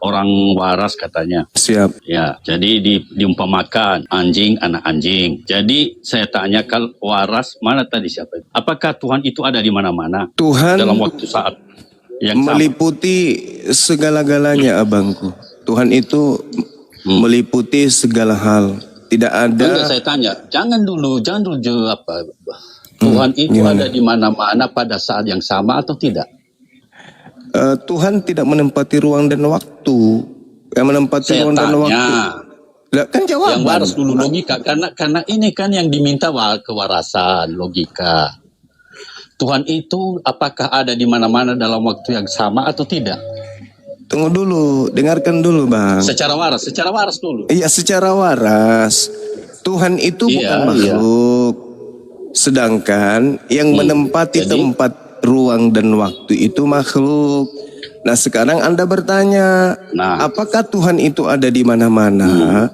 orang waras katanya. Siap. Ya, jadi diumpamakan anjing anak anjing. Jadi saya tanyakan waras mana tadi siapa itu? Apakah Tuhan itu ada di mana-mana? Tuhan dalam waktu saat yang sama? meliputi segala-galanya, abangku. Tuhan itu meliputi segala hal. Tidak ada. Enggak, saya tanya. Jangan dulu jawab apa. Tuhan itu ada di mana-mana pada saat yang sama atau tidak? Tuhan tidak menempati ruang dan waktu. Yang menempati Saya ruang dan tanya. waktu. Lah, kan jawaban. Yang waras dulu logika. Karena ini kan yang diminta kewarasan, logika. Tuhan itu apakah ada di mana-mana dalam waktu yang sama atau tidak? Tunggu dulu, dengarkan dulu, Bang. Secara waras dulu. Iya, secara waras. Tuhan itu bukan makhluk. Sedangkan yang menempati tempat ruang dan waktu itu makhluk. Nah, sekarang Anda bertanya, apakah Tuhan itu ada di mana-mana?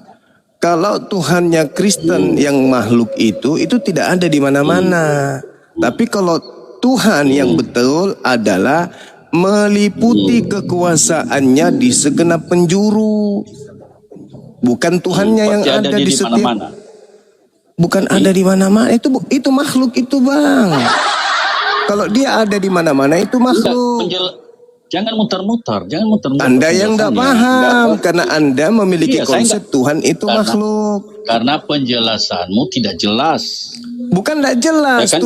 Kalau Tuhannya Kristen yang makhluk itu tidak ada di mana-mana. Tapi kalau Tuhan yang betul adalah meliputi kekuasaannya di segenap penjuru. Bukan Tuhannya yang ada di setiap mana-mana. Bukan ada di mana-mana, itu makhluk itu, Bang. Kalau dia ada di mana-mana itu makhluk. Jangan muter-muter. Anda yang tidak paham karena Anda memiliki konsep Tuhan itu makhluk. Karena penjelasanmu tidak jelas. Bukan tidak jelas, Ya kan,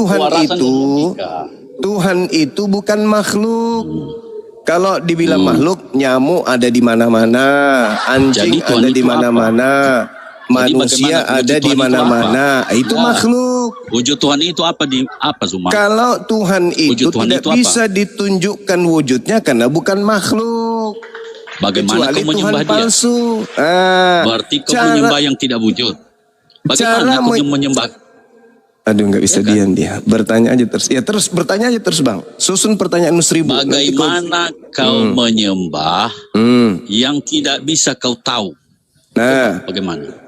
Tuhan itu bukan makhluk. Kalau dibilang makhluk, nyamuk ada di mana-mana, anjing ada di mana-mana. Manusia ada di mana-mana. Itu makhluk. Wujud Tuhan itu apa Zuma? Kalau Tuhan itu tidak bisa ditunjukkan wujudnya karena bukan makhluk. Bagaimana kau menyembah dia? Palsu. Berarti kau menyembah yang tidak wujud. Bagaimana kau menyembah? Aduh, nggak bisa diam dia. Bertanya aja terus. Ya terus bertanya aja terus, Bang. Susun pertanyaan 1000. Bagaimana kau menyembah yang tidak bisa kau tahu? Nah, bagaimana?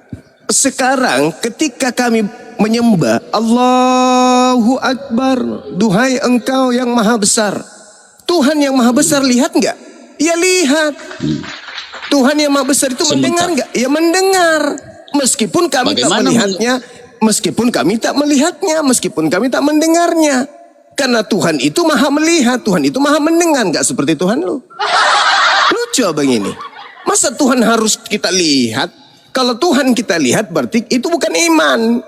Sekarang ketika kami menyembah Allahu Akbar, duhai Engkau yang maha besar. Tuhan yang maha besar lihat nggak? Ya lihat. Tuhan yang maha besar itu mendengar nggak? Ya mendengar. Meskipun kami tak melihatnya, meskipun kami tak melihatnya, meskipun kami tak mendengarnya. Karena Tuhan itu maha melihat, Tuhan itu maha mendengar, nggak seperti Tuhan lu. Lucu abang ini. Masa Tuhan harus kita lihat? Kalau Tuhan kita lihat berarti itu bukan iman.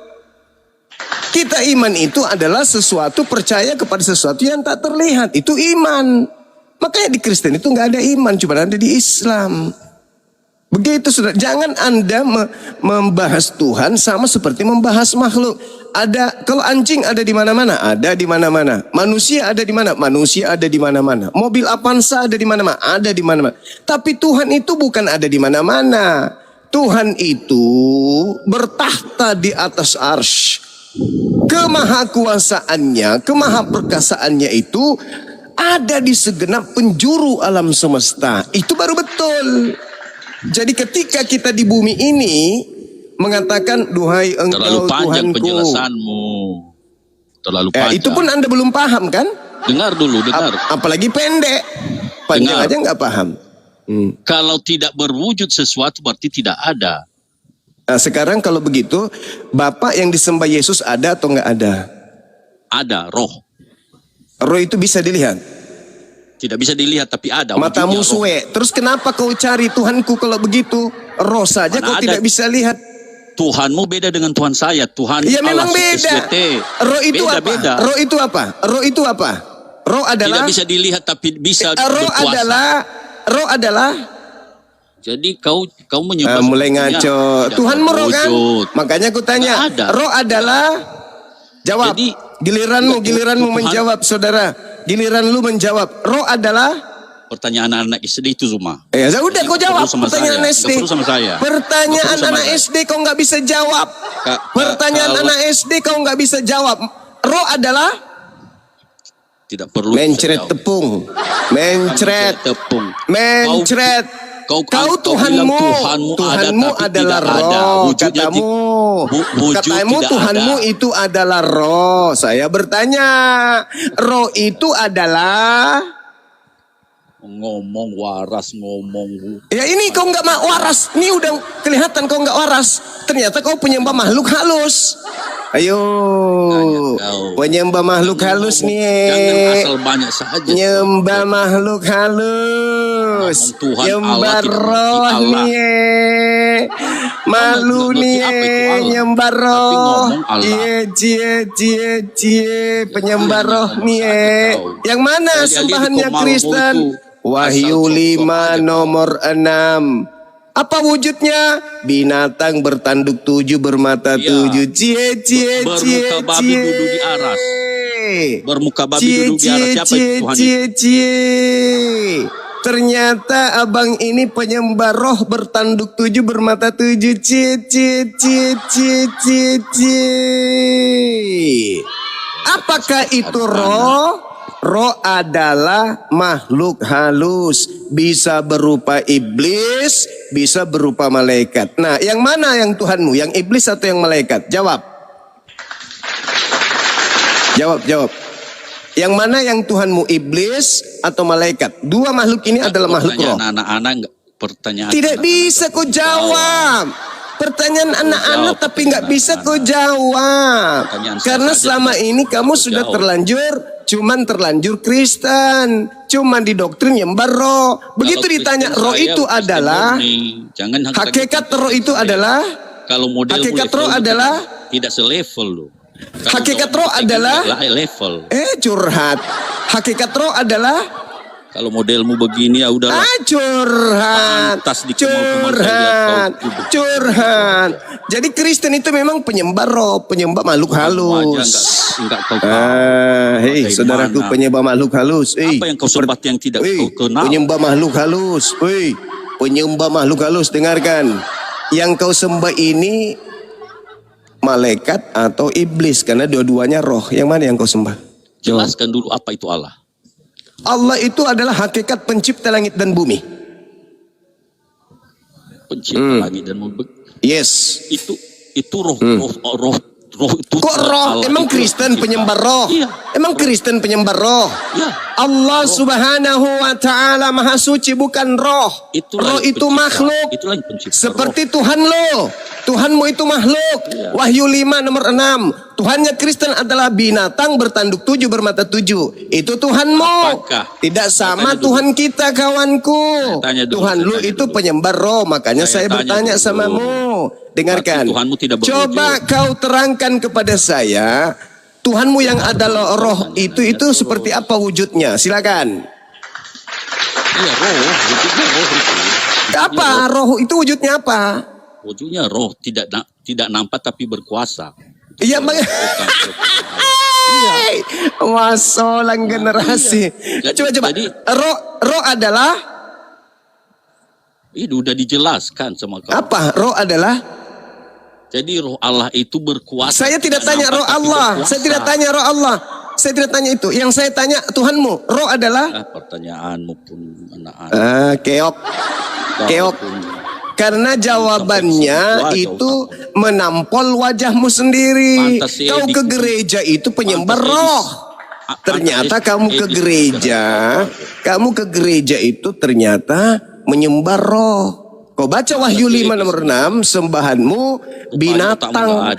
Kita iman itu adalah sesuatu percaya kepada sesuatu yang tak terlihat. Itu iman. Makanya di Kristen itu nggak ada iman, cuma ada di Islam. Begitu saudara. Jangan Anda membahas Tuhan sama seperti membahas makhluk. Kalau anjing ada di mana-mana, ada di mana-mana. Manusia ada di mana? Manusia ada di mana-mana. Mobil Avanza ada di mana-mana? Ada di mana-mana. Tapi Tuhan itu bukan ada di mana-mana. Tuhan itu bertahta di atas arsy. Kemahakuasaannya, kemahaperkasaannya itu ada di segenap penjuru alam semesta. Itu baru betul. Jadi ketika kita di bumi ini mengatakan duhai Engkau terlalu panjang Tuhanku. Penjelasanmu. Terlalu panjang. Itu pun Anda belum paham kan? Dengar dulu, dengar. Apalagi pendek. Panjang aja nggak paham. Kalau tidak berwujud sesuatu berarti tidak ada. Nah, sekarang kalau begitu, Bapak yang disembah Yesus ada atau nggak ada? Ada, roh. Roh itu bisa dilihat? Tidak bisa dilihat tapi ada. Matamu suwe. Terus kenapa kau cari Tuhanku kalau begitu? Roh saja kau tidak bisa lihat. Tuhanmu beda dengan Tuhan saya. Tuhan ya memang beda. Roh itu beda, apa? Beda. Roh itu apa? Roh itu apa? Roh adalah tidak bisa dilihat tapi bisa roh berkuasa. Roh adalah. Jadi kau menyebut mulai ngaco. Tuhan roh kan? Makanya aku tanya. Roh adalah. Jawab. Jadi, giliranmu menjawab, saudara. Giliran lu menjawab. Roh adalah. Pertanyaan anak SD itu Zuma. Ya udah kau jawab. Pertanyaan SD. Pertanyaan anak SD kau nggak bisa jawab. Pertanyaan anak SD kau nggak bisa jawab. Roh adalah. Tidak perlu. Mencret tepung. Mencret. Kau Tuhanmu adalah roh. Katamu Tuhanmu itu adalah roh. Saya bertanya, roh itu adalah ngomong waras, ngomong. Ya ini kau nggak waras. Ini udah kelihatan kau nggak waras. Ternyata kau penyembah makhluk halus. Ayo, penyembah makhluk halus Jangan nih. asal banyak saja. Nyembah makhluk halus. Ngomong Tuhan, Nyembah Allah, tidak roh mengerti Allah. nih. Malu ngerti nih, apa itu Allah. nyembah Tapi roh. ngomong Allah. Cie, penyembah roh nih. Tahu. Yang mana Jadi sembahannya di Komalmo Kristen? itu Wahyu asal 5 contoh aja. nomor 6. Apa wujudnya? Binatang bertanduk 7 bermata Iya. 7. Cie. Bermuka babi duduk di aras. Bermuka babi duduk di aras. Siapa itu Tuhan itu? Cie. Ternyata abang ini penyembah roh bertanduk 7 bermata 7. Cie. Apakah itu roh? Roh adalah makhluk halus, bisa berupa iblis, bisa berupa malaikat. Nah, yang mana yang Tuhanmu? Yang iblis atau yang malaikat? Jawab. Jawab. Yang mana yang Tuhanmu, iblis atau malaikat? Dua makhluk ini adalah makhluk roh. Pertanyaan anak-anak enggak, pertanyaan Tidak anak-anak bisa enggak kau jawab. Pertanyaan anak-anak tapi nggak bisa kau jawab. Karena selama ini kamu sudah terlanjur Kristen. Cuman didoktrin nyembah roh. Begitu ditanya roh itu adalah, hakikat roh itu adalah, kalau model hakikat roh adalah, tidak selevel loh. hakikat roh adalah, level. curhat. Hakikat roh adalah, Kalau modelmu begini ya udahlah. curhat. Pantas di Kemal-Kemal saya lihat kau Curhat. Jadi Kristen itu memang penyembah roh, penyembah makhluk halus. Enggak kau tahu. Hei, Bagaimana? saudaraku penyembah makhluk halus. Apa yang kau sempat yang tidak kau kenal? Penyembah makhluk halus. Penyembah makhluk halus, dengarkan. Yang kau sembah ini malaikat atau iblis, karena dua-duanya roh. Yang mana yang kau sembah? Jelaskan dulu apa itu Allah. Allah itu adalah hakikat pencipta langit dan bumi. Pencipta langit dan bumi. Yes. Itu roh itu. Kok roh? Allah Emang itu Kristen pencipta. penyembah roh? Iya. Emang Kristen penyembah roh? Iya. Allah subhanahu wa ta'ala maha suci, bukan roh. Itulah Roh yang itu pencipta. makhluk. Itulah yang pencipta Seperti Tuhan lo. Tuhanmu itu makhluk. Iya. Wahyu 5 nomor 6. Tuhannya Kristen adalah binatang bertanduk 7 bermata 7. Itu Tuhanmu. Apakah? Tidak sama Tanya dulu. Tuhan kita, kawanku. Tanya dulu, Tuhan saya lu tanya itu dulu. penyembah roh. Makanya saya Saya bertanya tanya dulu. samamu. Dengarkan. Berarti Tuhanmu tidak berwujud. Coba kau terangkan kepada saya, Tuhanmu yang adalah roh itu seperti apa wujudnya? Silakan. Iya, wujudnya roh itu. Apa roh itu wujudnya apa? Wujudnya roh tidak nampak tapi berkuasa. Iya, Iya. masolang generasi. Jadi- Coba. jadi- Roh adalah Itu udah dijelaskan sama kau. apa? Roh adalah. Jadi roh Allah itu berkuasa. Saya tidak tanya nampak roh tapi Allah. berkuasa. Saya tidak tanya roh Allah. Saya tidak tanya itu. Yang saya tanya Tuhanmu. Roh adalah. Pertanyaanmu pun anak-anak. Keok. Karena jawabannya itu menampol wajahmu sendiri. Pantas si Kau Edi. ke gereja itu penyembah Pantas roh. Edi. Ternyata Pantas kamu ke Edi. gereja itu ternyata menyembah roh. Kau baca Wahyu 5 nomor 6, sembahanmu binatang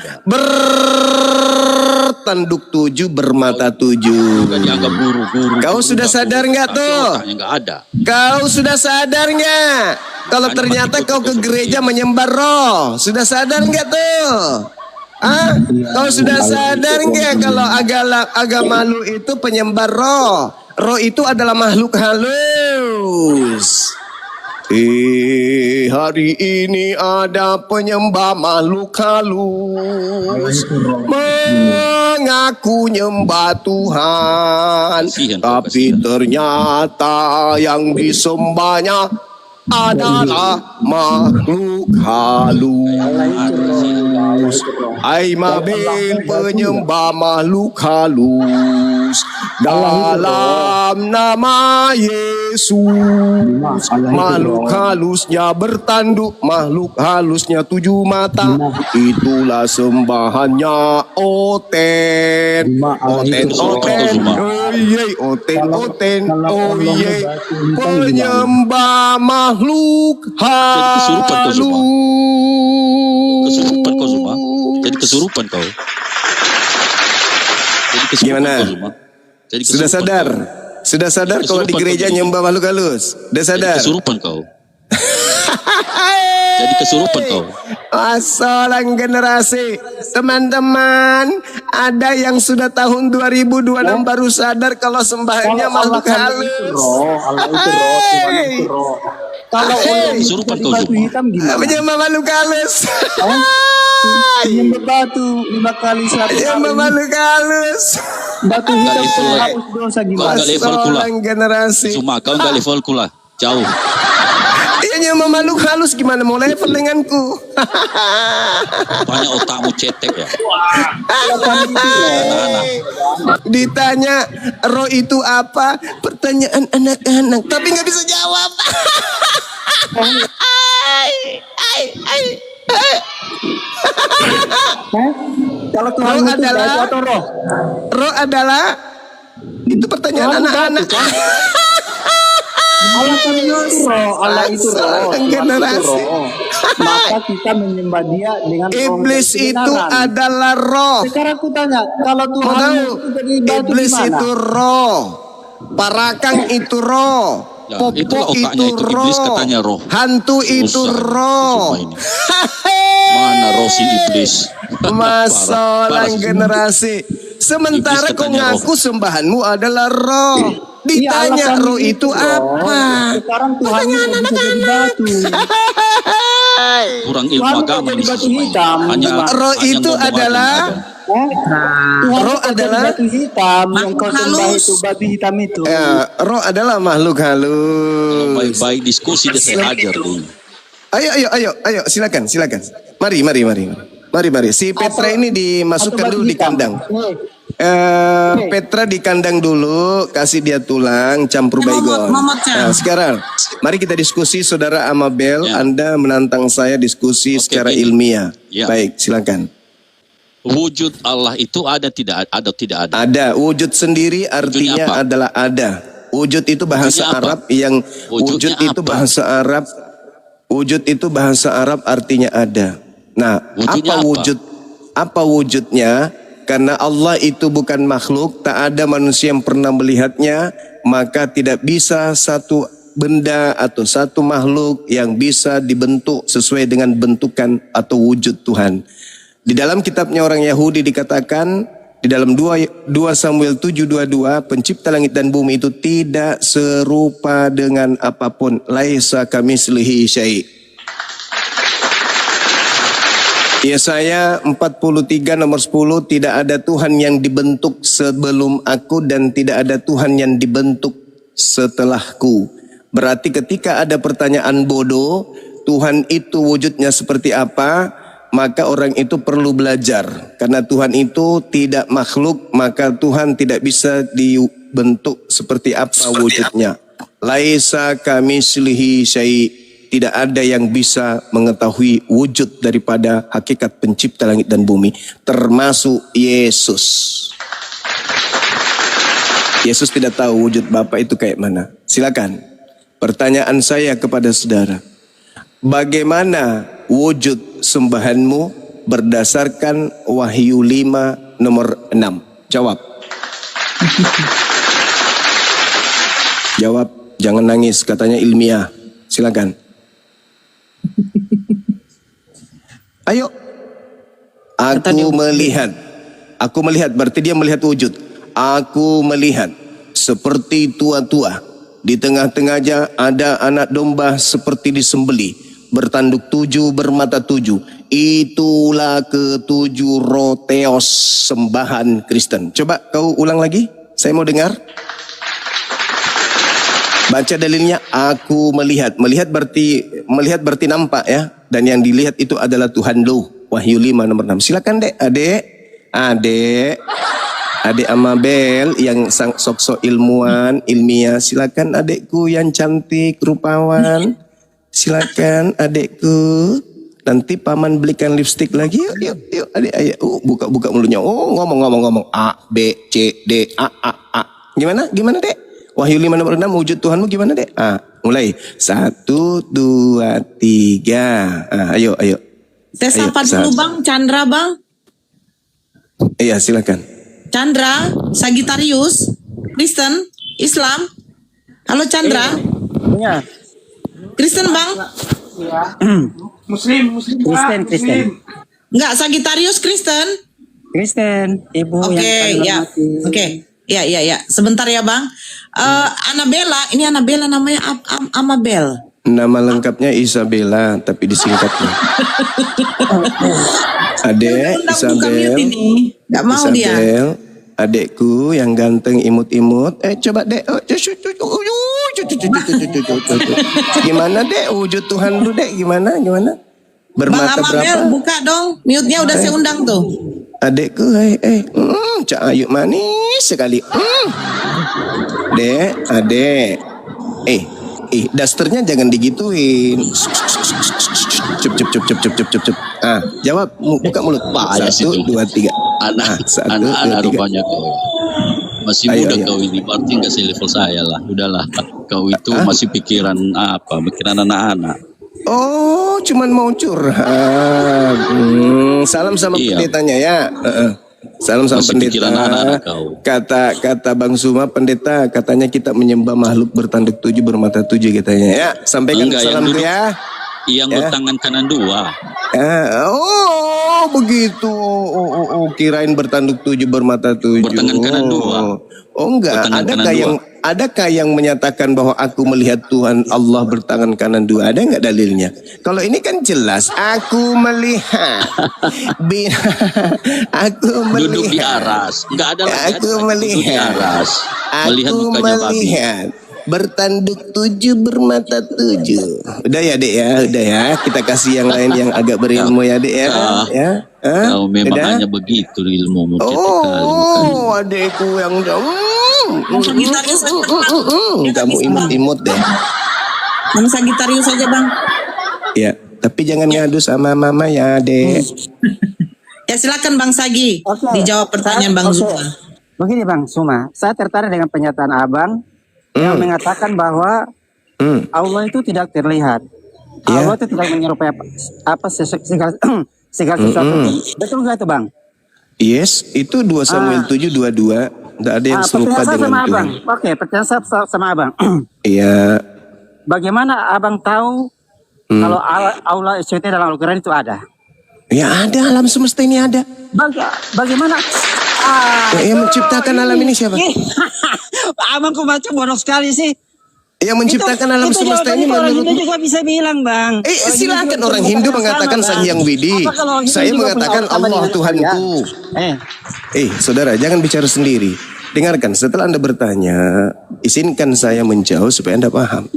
bertanduk 7 bermata 7. Juga dianggap guru-guru. Kau sudah sadar nggak tuh? Nggak ada. Kau sudah sadar nggak? Kalau ternyata kau ke gereja menyembah roh, sudah sadar nggak tuh? Ah, kau sudah sadar nggak kalau agama lu itu penyembah roh? Roh itu adalah makhluk halus. Hari ini ada penyembah makhluk halus mengaku nyembah Tuhan, Kasihan, tapi ternyata yang disembahnya adalah makhluk halus. Ai Mabel penyembah makhluk halus dalam nama Yesus. Makhluk halusnya bertanduk, makhluk halusnya 7 mata. Itulah sembahannya Oten. Oten, Oten, oye, Oten, Oten, oye, penyembah makhluk halus. Kesurupan kau Zuma. Jadi kesurupan kau. Jadi kesurupan Gimana? kau, Zuma. Jadi Sudah kesurupan sadar? kau. Sudah sadar Jadi kalau di kesurupan gereja kau. nyembah makhluk halus? Sudah Jadi sadar? kesurupan kau. Jadi kesurupan kau. Masalah generasi. Teman-teman, ada yang sudah tahun 2026 baru sadar kalau sembahannya makhluk halus. Allah itu roh, Tuhan itu roh. Kalau orang Kesurupan jadi kau, batu Zuma. hitam gimana? Menyembah makhluk halus. Menyembah batu 5 kali 100 Menyembah kali. makhluk halus. Batu hitam level. penghapus dosa Kau gimana? enggak level kula. Masalah generasi. Zuma, kau enggak level kula. Jauh. Iya nyembah makhluk halus gimana mau level denganku? Banyak otakmu cetek ya. Ditanya roh itu apa? Pertanyaan anak-anak, tapi nggak bisa jawab. Kalau Tuhan Roh itu adalah- batu atau roh? Roh adalah itu pertanyaan Tuhan anak-anak. batu, kan? Allah kan itu roh, Allah itu roh, Masalah Tuhan itu generasi. roh. Maka kita menyembah dia dengan roh Iblis dan itu kebenaran. adalah roh. Sekarang aku tanya, kalau Mau Tuhan tahu? itu jadi batu Iblis gimana? itu roh. Parakang itu roh. Ya, Popo itulah otaknya itu itu. Iblis roh. katanya roh. Hantu itu Rusak roh. semua ini. Mana roh si iblis? Masalah Parah sih. generasi. Sementara Iblis kau katanya ngaku sembahanmu adalah roh. Ditanya Iya, alasan roh itu roh. apa? Sekarang Tuhan itu bisa jadi batu. Kurang ilmu Tuhan agama jadi ini batu semua ini. hitam. Roh itu ngomong aja adalah yang ada. Tuhan Roh itu adalah jadi batu hitam yang kau sembah halus. itu batu hitam itu. Ya, roh adalah makhluk halus. Baik-baik diskusi dia saya ajar ini. Ayo, silakan. Mari. Si Petra ini dimasukkan dulu di kandang. Petra di kandang dulu, kasih dia tulang, campur baygon. Nah, sekarang, mari kita diskusi, Saudara Amabel. Ya. Anda menantang saya diskusi Oke, secara gini. ilmiah. Ya. Baik, silakan. Wujud Allah itu ada tidak ada tidak ada. Ada wujud sendiri artinya Wujudnya apa? adalah ada. Wujud itu bahasa Wujudnya apa? Arab yang Wujudnya wujud itu apa? bahasa Arab. Wujud itu bahasa Arab artinya ada. Nah, Wujudnya apa apa? wujud? Apa wujudnya? Karena Allah itu bukan makhluk, tak ada manusia yang pernah melihatnya, maka tidak bisa satu benda atau satu makhluk yang bisa dibentuk sesuai dengan bentukan atau wujud Tuhan. Di dalam kitabnya orang Yahudi dikatakan, di dalam 2 Samuel 7:22, pencipta langit dan bumi itu tidak serupa dengan apapun. Laisa kamitslihi syai'. Yesaya 43 nomor 10, tidak ada Tuhan yang dibentuk sebelum aku dan tidak ada Tuhan yang dibentuk setelahku. Berarti ketika ada pertanyaan bodoh, Tuhan itu wujudnya seperti apa, maka orang itu perlu belajar. Karena Tuhan itu tidak makhluk, maka Tuhan tidak bisa dibentuk seperti apa wujudnya. Laisa kamitslihi syai'. Tidak ada yang bisa mengetahui wujud daripada hakikat pencipta langit dan bumi, termasuk Yesus. Yesus tidak tahu wujud Bapa itu kayak mana. Silakan. Pertanyaan saya kepada saudara. Bagaimana wujud sembahanmu berdasarkan Wahyu 5 nomor 6? Jawab. Jawab, jangan nangis, katanya ilmiah. Silakan. Ayo. Aku melihat berarti dia melihat wujud. Aku melihat seperti tua-tua. Di tengah-tengahnya ada anak domba seperti disembelih, bertanduk 7, bermata 7. Itulah ketujuh roh theos sembahan Kristen. Coba kau ulang lagi, saya mau dengar. Baca dalilnya, aku melihat. Melihat berarti nampak ya. Dan yang dilihat itu adalah Tuhan lu. Wahyu 5 nomor 6. Silakan dek, adik Amabel yang sok-sok ilmiah. Silakan adikku yang cantik, rupawan. Silakan adikku. Nanti paman belikan lipstik lagi. Yuk adik, ayo. Buka mulutnya. Oh, ngomong. A, B, C, D, A. Gimana dek? Wahyu 5 nomor 6, wujud Tuhanmu gimana dek? Mulai. 1, 2, 3. Ayo. Saya sapa dulu Bang, Chandra Bang. Iya silakan. Chandra, Sagittarius, Kristen, Islam. Halo Chandra. Iya. Kristen Bang? Muslim. Kristen. Enggak, Sagittarius Kristen. Kristen, Ibu Oke, yang ya. Oke. Ya. Sebentar ya Bang. Annabella, ini Annabella namanya Amabel. Nama lengkapnya Isabella, tapi disingkatnya. Adek Isabel. Gak mau dia. Isabel, adekku yang ganteng imut-imut. Coba dek. Gimana dek wujud Tuhan lu dek? Gimana? Bang Bermata Amabel, berapa? buka dong. Mute-nya udah saya undang tuh. Adekku, Cak Ayu manis sekali. Dek, adek. Dasternya jangan digituin. Cup. Jawab, buka mulut. Bahaya 1, 2, 3. Anak rupanya kau. Masih Ayo, muda ayo. kau ini, berarti nggak selevel saya lah. Udahlah, kau itu masih pikiran anak-anak. Oh, cuman mau curhat. Salam sama Iya. pendetanya ya. Salam sama Masih pendeta. pikiran anak-anak kau. Kata Bang Suma pendeta, katanya kita menyembah makhluk bertanduk 7 bermata 7 katanya ya. Sampaikan Enggak, salam yang tuh duduk. ya. Yang bertangan kanan 2. Oh, begitu. Oh, kirain bertanduk 7 bermata 7. Bertangan kanan 2. Oh enggak, Bertangan kanan adakah yang menyatakan bahwa aku melihat Tuhan Allah bertangan kanan 2? Ada enggak dalilnya? Kalau ini kan jelas, aku melihat. Aku melihat. Duduk di aras. Enggak ada lagi. Aku Duduk di melihat. aras. Melihat Aku mukanya babi. melihat. Bertanduk 7 bermata 7. Udah ya dek ya, udah ya. Kita kasih yang lain yang agak berilmu ya dek ya. Ya. Kau memang Udah? hanya begitu ilmumu. Oh, adekku yang Sagittarius saja Bang. kamu imut-imut deh. Nama Sagittarius saja Bang. Ya, tapi jangan ngadu sama mama ya, Dek. Ya silakan Bang Sagi. Oke. Dijawab pertanyaan Bang Oke. Zuma. Begini Bang Suma, saya tertarik dengan pernyataan Abang yang mengatakan bahwa Allah itu tidak terlihat. Iya. Allah itu tidak menyerupai apa segala sesuatu. Betul nggak itu Bang? Yes, itu 2 Samuel 7:22. Tidak ada yang serupa pertanyaan saya dengan sama Tuhan. Abang. Oke, pertanyaan saya sama Abang. Iya. Bagaimana Abang tahu kalau Allah SWT dalam Al-Quran itu ada? Ya ada, alam semesta ini ada. Bagaimana? Yang menciptakan alam ini siapa? Abang kok baca bodoh sekali sih. Yang menciptakan alam semesta ini orang menurut Hindu juga bisa bilang Bang. silakan orang Hindu mengatakan Sang Hyang Widi. Saya mengatakan Allah Tuhanku. Saudara, jangan bicara sendiri. Dengarkan, setelah Anda bertanya, izinkan saya menjawab supaya Anda paham.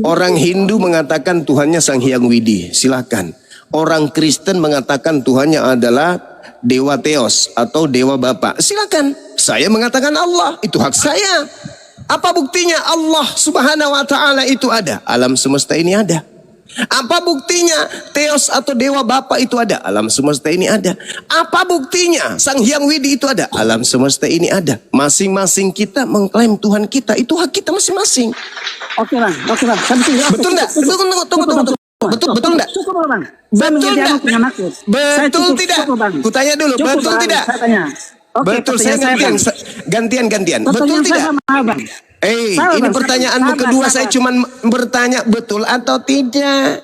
Orang Hindu mengatakan Tuhannya Sang Hyang Widi. Silakan. Orang Kristen mengatakan Tuhannya adalah Dewa Theos atau Dewa Bapa. Silakan. Saya mengatakan Allah, itu hak saya. Apa buktinya Allah Subhanahu wa taala itu ada? Alam semesta ini ada. Apa buktinya Theos atau Dewa Bapa itu ada? Alam semesta ini ada. Apa buktinya Sang Hyang Widi itu ada? Alam semesta ini ada. Masing-masing kita mengklaim Tuhan kita, itu hak kita masing-masing. Oke Bang. Betul enggak? Tunggu. Betul enggak? Cukup Bang. Betul enggak? Punya maksud. Betul tidak? Kutanya dulu, Cukup, betul Bang. tidak? Saya tanya. Oke, Betul, saya pertanyaan gantian. Bang. Betul Pertanyaan saya tidak? sama Abang. Sabar, Ini Bang. pertanyaanmu Sabar, kedua, sabar. saya cuma bertanya betul atau tidak.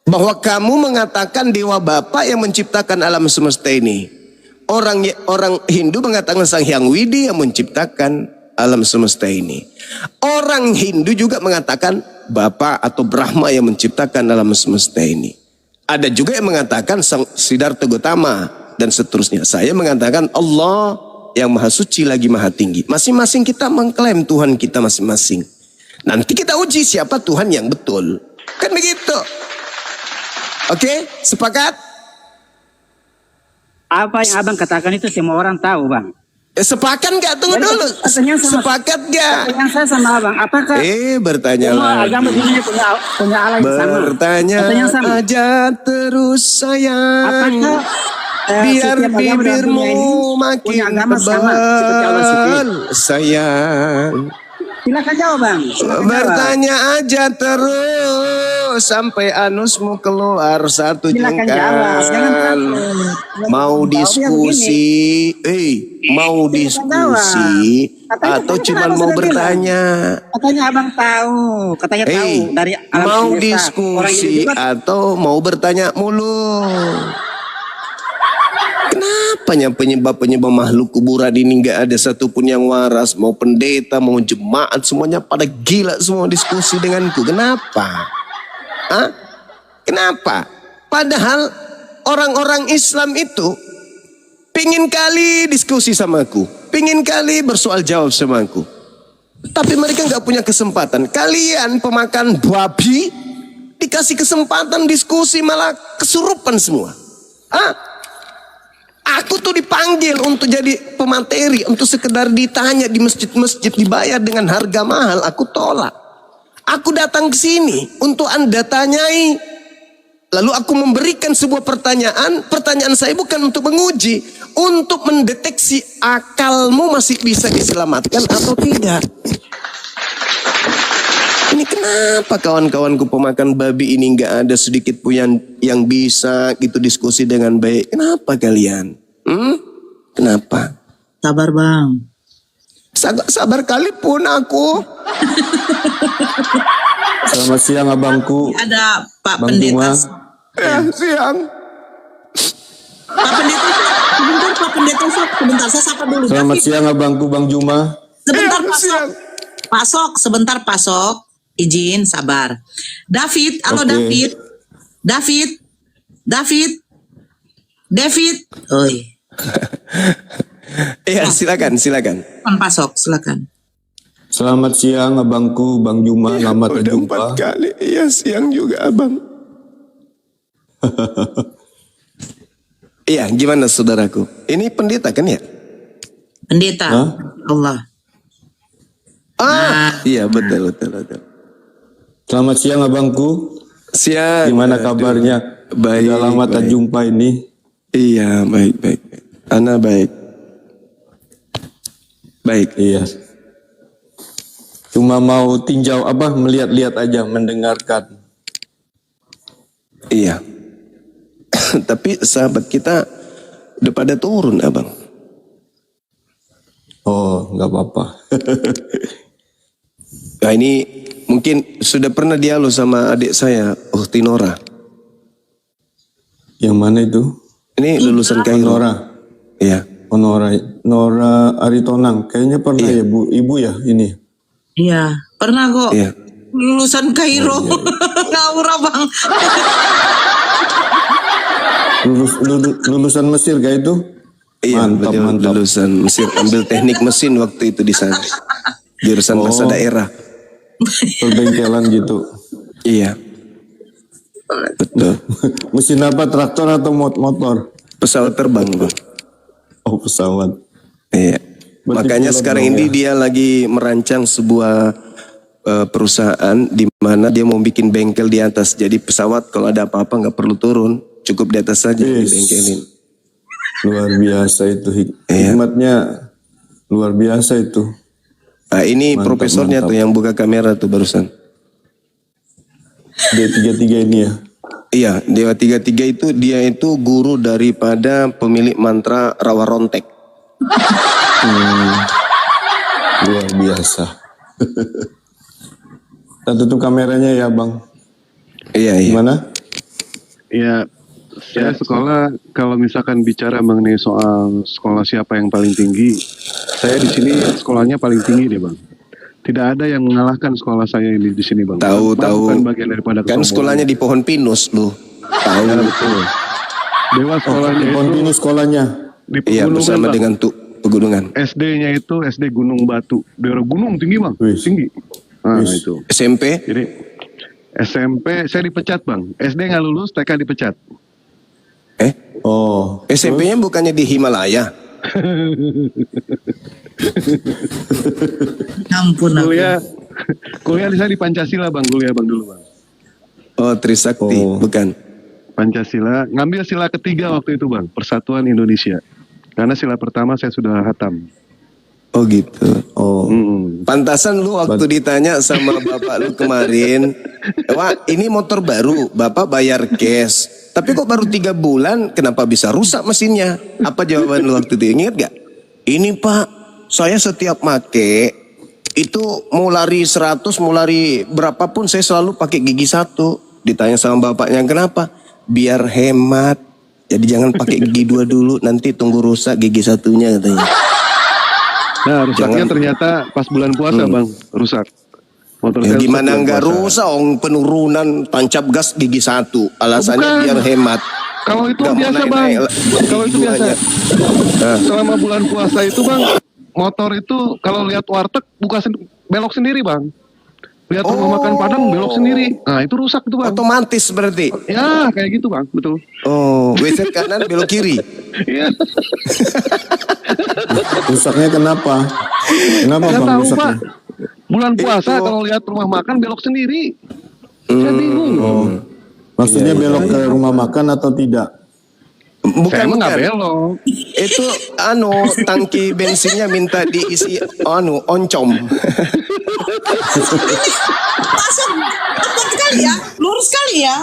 Bahwa kamu mengatakan Dewa Bapa yang menciptakan alam semesta ini. Orang Hindu mengatakan Sang Hyang Widi yang menciptakan alam semesta ini. Orang Hindu juga mengatakan Bapa atau Brahma yang menciptakan alam semesta ini. Ada juga yang mengatakan Sang Siddhartha Gautama dan seterusnya. Saya mengatakan Allah yang maha suci lagi maha tinggi. Masing-masing kita mengklaim Tuhan kita masing-masing. Nanti kita uji siapa Tuhan yang betul. Kan begitu. Oke, sepakat? Apa yang abang katakan itu semua orang tahu, bang. Sepakat nggak? Tunggu Jadi, dulu. katanya sama- Sepakat nggak? Pertanyaan saya sama abang, apakah Bertanya semua lagi. agama dunia punya Allah yang sama? Bertanya Pertanyaan sama. aja terus sayang. Apakah Biar setiap agama dalam bibirmu dunia ini makin punya agama sama seperti Allah sendiri? tebal sayang. Silakan jawab, bang. Silakan jawab. Bertanya aja terus sampai anusmu keluar satu Silakan jawab, jangan jengkal. takut. Mau Jawabnya diskusi, mau Silakan diskusi jawab. Katanya atau kan cuma abang mau sudah bertanya? Katanya abang tahu, katanya tahu dari alam Mau semesta. Orang ini diskusi juga atau mau bertanya mulu? Kenapa penyebab makhluk kuburan ini nggak ada satupun yang waras? Mau pendeta, mau jemaat, semuanya pada gila semua diskusi denganku. Kenapa? Hah? Kenapa? Padahal orang-orang Islam itu pingin kali diskusi sama aku, pingin kali bersoal jawab sama aku. Tapi mereka nggak punya kesempatan. Kalian pemakan babi dikasih kesempatan diskusi malah kesurupan semua. Hah? Aku tuh dipanggil untuk jadi pemateri, untuk sekedar ditanya di masjid-masjid, dibayar dengan harga mahal, aku tolak. Aku datang ke sini untuk Anda tanyai. Lalu aku memberikan sebuah pertanyaan. Pertanyaan saya bukan untuk menguji, untuk mendeteksi akalmu masih bisa diselamatkan atau tidak. Ini kenapa kawan-kawanku pemakan babi ini nggak ada sedikit pun yang bisa gitu diskusi dengan baik? Kenapa kalian? Kenapa? Sabar, bang. Sabar kali pun aku. Selamat siang abangku. Ada Pak Bang Pendeta. Juma. Siang. Pak Pendeta, sebentar Pak Pendeta, sebentar saya sapa dulu. Selamat David. siang abangku Bang Juma. Sebentar Pak Sok. siang. Pak Sok, sebentar Pak Sok. Izin, sabar. David, halo Oke. David. David. Oi. Iya, silakan. Pak Sok, silakan. Selamat siang abangku Bang Juma. Selamat Udah berjumpa. 4 kali. Iya, siang juga abang. Iya, gimana saudaraku? Ini pendeta kan ya? Pendeta. Hah? Allah. Iya betul. Selamat siang abangku. Siang. Gimana kabarnya? Baik, Sudah lama tak baik. jumpa ini. Iya, baik. Ana baik. Baik. Iya. Cuma mau tinjau melihat-lihat aja, mendengarkan. Iya. Tapi sahabat kita udah pada turun abang. Oh, nggak apa-apa. Nah ini mungkin sudah pernah dialog sama adik saya, Tinora. Yang mana itu? Ini lulusan Kairo. Nora. Iya. Oh, Nora Aritonang. Kayaknya pernah Iya. ya Bu, Ibu ya ini. Iya, pernah kok. Iya. Lulusan Kairo. Ngawur bang. Lulusan Mesir kayak itu? Iya, Mantap, beliau mantap. lulusan Mesir, ambil teknik mesin waktu itu di sana. Jurusan bahasa daerah. Perbengkelan gitu. Iya. Betul. Mesin apa? Traktor atau motor? Pesawat terbang, Bang. Oh, pesawat. Iya. Berarti Makanya pilot sekarang dong, ini ya? dia lagi merancang sebuah perusahaan di mana dia mau bikin bengkel di atas. Jadi pesawat kalau ada apa-apa nggak perlu turun, cukup di atas saja Yes. dibengkelin. Luar biasa itu. Iya. Hikmatnya luar biasa itu. Nah, ini Mantap, profesornya mantap. tuh yang buka kamera tuh barusan. D33 ini ya. Iya, Dewa 33 itu dia itu guru daripada pemilik mantra Rawa Rontek. Luar biasa. Kita tutup kameranya ya Bang. Iya. Gimana? Ya, saya sekolah kalau misalkan bicara mengenai soal sekolah siapa yang paling tinggi, saya di sini sekolahnya paling tinggi deh bang. Tidak ada yang mengalahkan sekolah saya ini di sini bang. Tahu. Bukan bagian daripada Kan kesombongan. sekolahnya di Pohon Pinus lu. Tahu. Ya, betul. Dewa sekolahnya itu Kontinu sekolahnya. di Iya, pegunungan bersama bang. dengan pegunungan. SD-nya itu SD Gunung Batu. Daerah gunung tinggi bang, Wis. tinggi. Nah, itu. SMP? Jadi SMP saya dipecat bang. SD nggak lulus, TK dipecat. Oh, SMP-nya bukannya di Himalaya? Ampun aku. Kuliah saya di Pancasila bang, kuliah bang dulu bang. Oh, Trisakti, bukan. Pancasila, ngambil sila ketiga waktu itu bang, Persatuan Indonesia. Karena sila pertama saya sudah hatam. Oh gitu. oh. Pantasan lu waktu ditanya sama bapak lu kemarin, wah ini motor baru, bapak bayar cash. Tapi kok baru 3 bulan, kenapa bisa rusak mesinnya? Apa jawaban lu waktu itu? Ingat gak? Ini pak, saya setiap make itu mau lari 100, mau lari berapapun saya selalu pakai gigi 1. Ditanya sama bapaknya kenapa? Biar hemat. Jadi jangan pakai gigi 2 dulu, nanti tunggu rusak gigi 1-nya katanya. Nah rusaknya ternyata pas bulan puasa bang, rusak. Motor Ya, saya gimana rusak nggak bulan puasa. rusak? Penurunan tancap gas gigi 1. Alasannya Bukan. biar hemat. Kalau itu Nggak mau biasa bang, naik-naik kalau itu gigi biasa. duanya. Selama bulan puasa itu bang, motor itu kalau lihat warteg belok sendiri bang. Lihat rumah makan Padang belok sendiri. Nah itu rusak itu bang. Otomatis berarti. Ya kayak gitu bang, betul. Oh, WC kanan belok kiri. Iya. Rusaknya kenapa? Kenapa Nggak bang tahu rusaknya? pak. Bulan puasa Itu- kalau lihat rumah makan belok sendiri. Saya bingung. Maksudnya belok ke rumah makan atau tidak? Bukan, Saya emang nggak bukan. belok. Itu tangki bensinnya minta diisi oncom. Masuk tepat sekali ya, lurus sekali ya.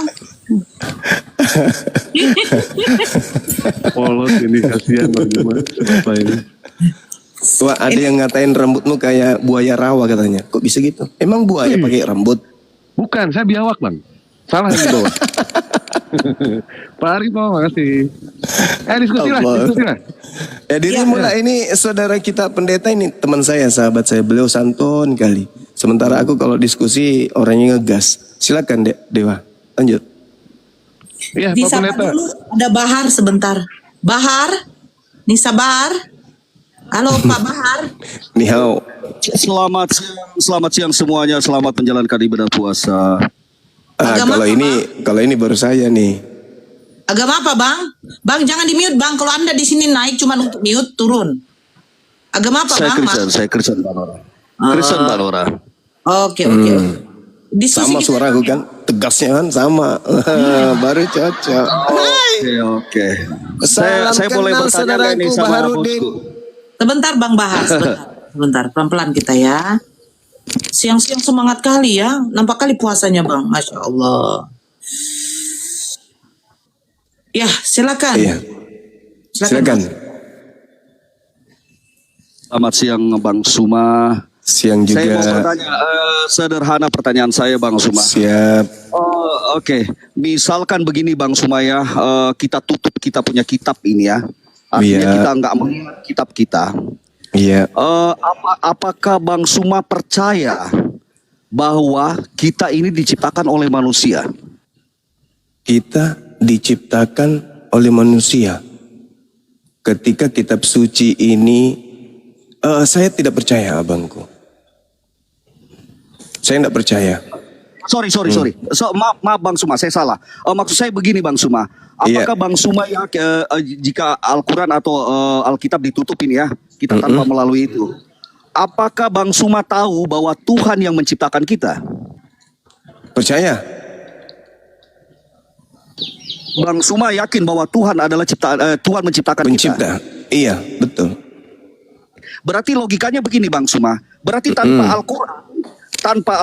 Polos ini kasihan bang Juma. Siapa ini? Wah, ada yang ngatain rambutmu kayak buaya rawa katanya. Kok bisa gitu? Emang buaya pakai rambut? Bukan, saya biawak bang. Salah yang bawah. Pak Arif, makasih. Diskusi lah, Allah. diskusi lah. Ya diri mulai ini saudara kita pendeta ini teman saya, sahabat saya, beliau santun kali. Sementara aku kalau diskusi orangnya ngegas. Silakan Dewa, lanjut. Iya, Pak Disapa Pendeta. dulu, ada Bahar sebentar. Bahar, Nisa Bahar. Halo Pak Bahar. Nihau. Selamat siang semuanya. Selamat menjalankan ibadah puasa. Agama Kalau ini baru saya nih. Agama apa Bang? Bang jangan di mute Bang. Kalau Anda di sini naik cuma untuk mute, turun. Agama apa Saya Bang? Kristen Mbak Nora. Kristen Mbak Nora. Oke. Diskusi Sama kita- suaraku kan, tegasnya kan sama. Baru cocok. Oke. Salam Saya boleh kenal bertanya nggak ini saudaraku sama Baharudin. bosku? Sebentar Bang Bahar, sebentar. Pelan-pelan kita ya. Siang-siang semangat kali ya. Nampak kali puasanya Bang. Masya Allah. Ya silakan. Iya, silakan. Selamat siang Bang Suma. Siang juga. Saya mau bertanya, sederhana pertanyaan saya Bang Suma. Siap. Oke, misalkan begini Bang Sumaya, kita tutup kita punya kitab ini ya. Artinya Iya. kita nggak mengingat kitab kita. Iya. Apakah Bang Suma percaya bahwa kita ini diciptakan oleh manusia? Kita diciptakan oleh manusia. Ketika kitab suci ini, saya tidak percaya abangku. Saya tidak percaya. Sorry. Maaf Bang Suma, saya salah. Maksud saya begini Bang Suma. Iya. Apakah Bang Suma ya jika Al-Quran atau Alkitab ditutupin ya, kita tanpa melalui itu. Apakah Bang Suma tahu bahwa Tuhan yang menciptakan kita? Percaya? Bang Suma yakin bahwa Tuhan adalah Tuhan menciptakan kita. Pencipta. Iya, betul. Berarti logikanya begini Bang Suma. Berarti tanpa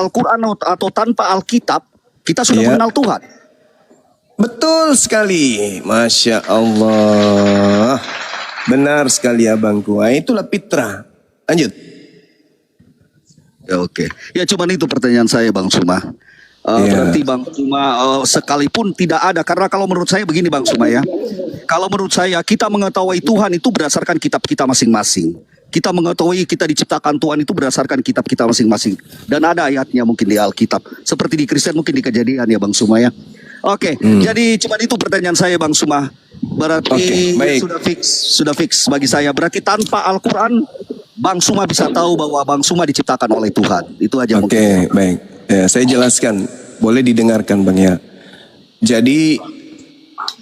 Al-Quran atau tanpa Alkitab, kita sudah Iya. mengenal Tuhan. Betul sekali. Masya Allah. Benar sekali abangku. Itulah fitrah. Lanjut. Ya, oke. Ya cuman itu pertanyaan saya Bang Suma. Iya. Berarti Bang Suma sekalipun tidak ada. Karena kalau menurut saya begini Bang Suma ya. Kalau menurut saya kita mengetahui Tuhan itu berdasarkan kitab kita masing-masing. Kita mengetahui kita diciptakan Tuhan itu berdasarkan kitab kita masing-masing. Dan ada ayatnya mungkin di Alkitab. Seperti di Kristen mungkin di Kejadian ya Bang Suma ya. Oke, jadi cuma itu pertanyaan saya Bang Suma. Berarti Oke, baik. sudah fix bagi saya. Berarti tanpa Al-Quran Bang Suma bisa tahu bahwa Bang Suma diciptakan oleh Tuhan. Itu aja. Oke, baik. Ya, saya jelaskan. Boleh didengarkan Bang ya. Jadi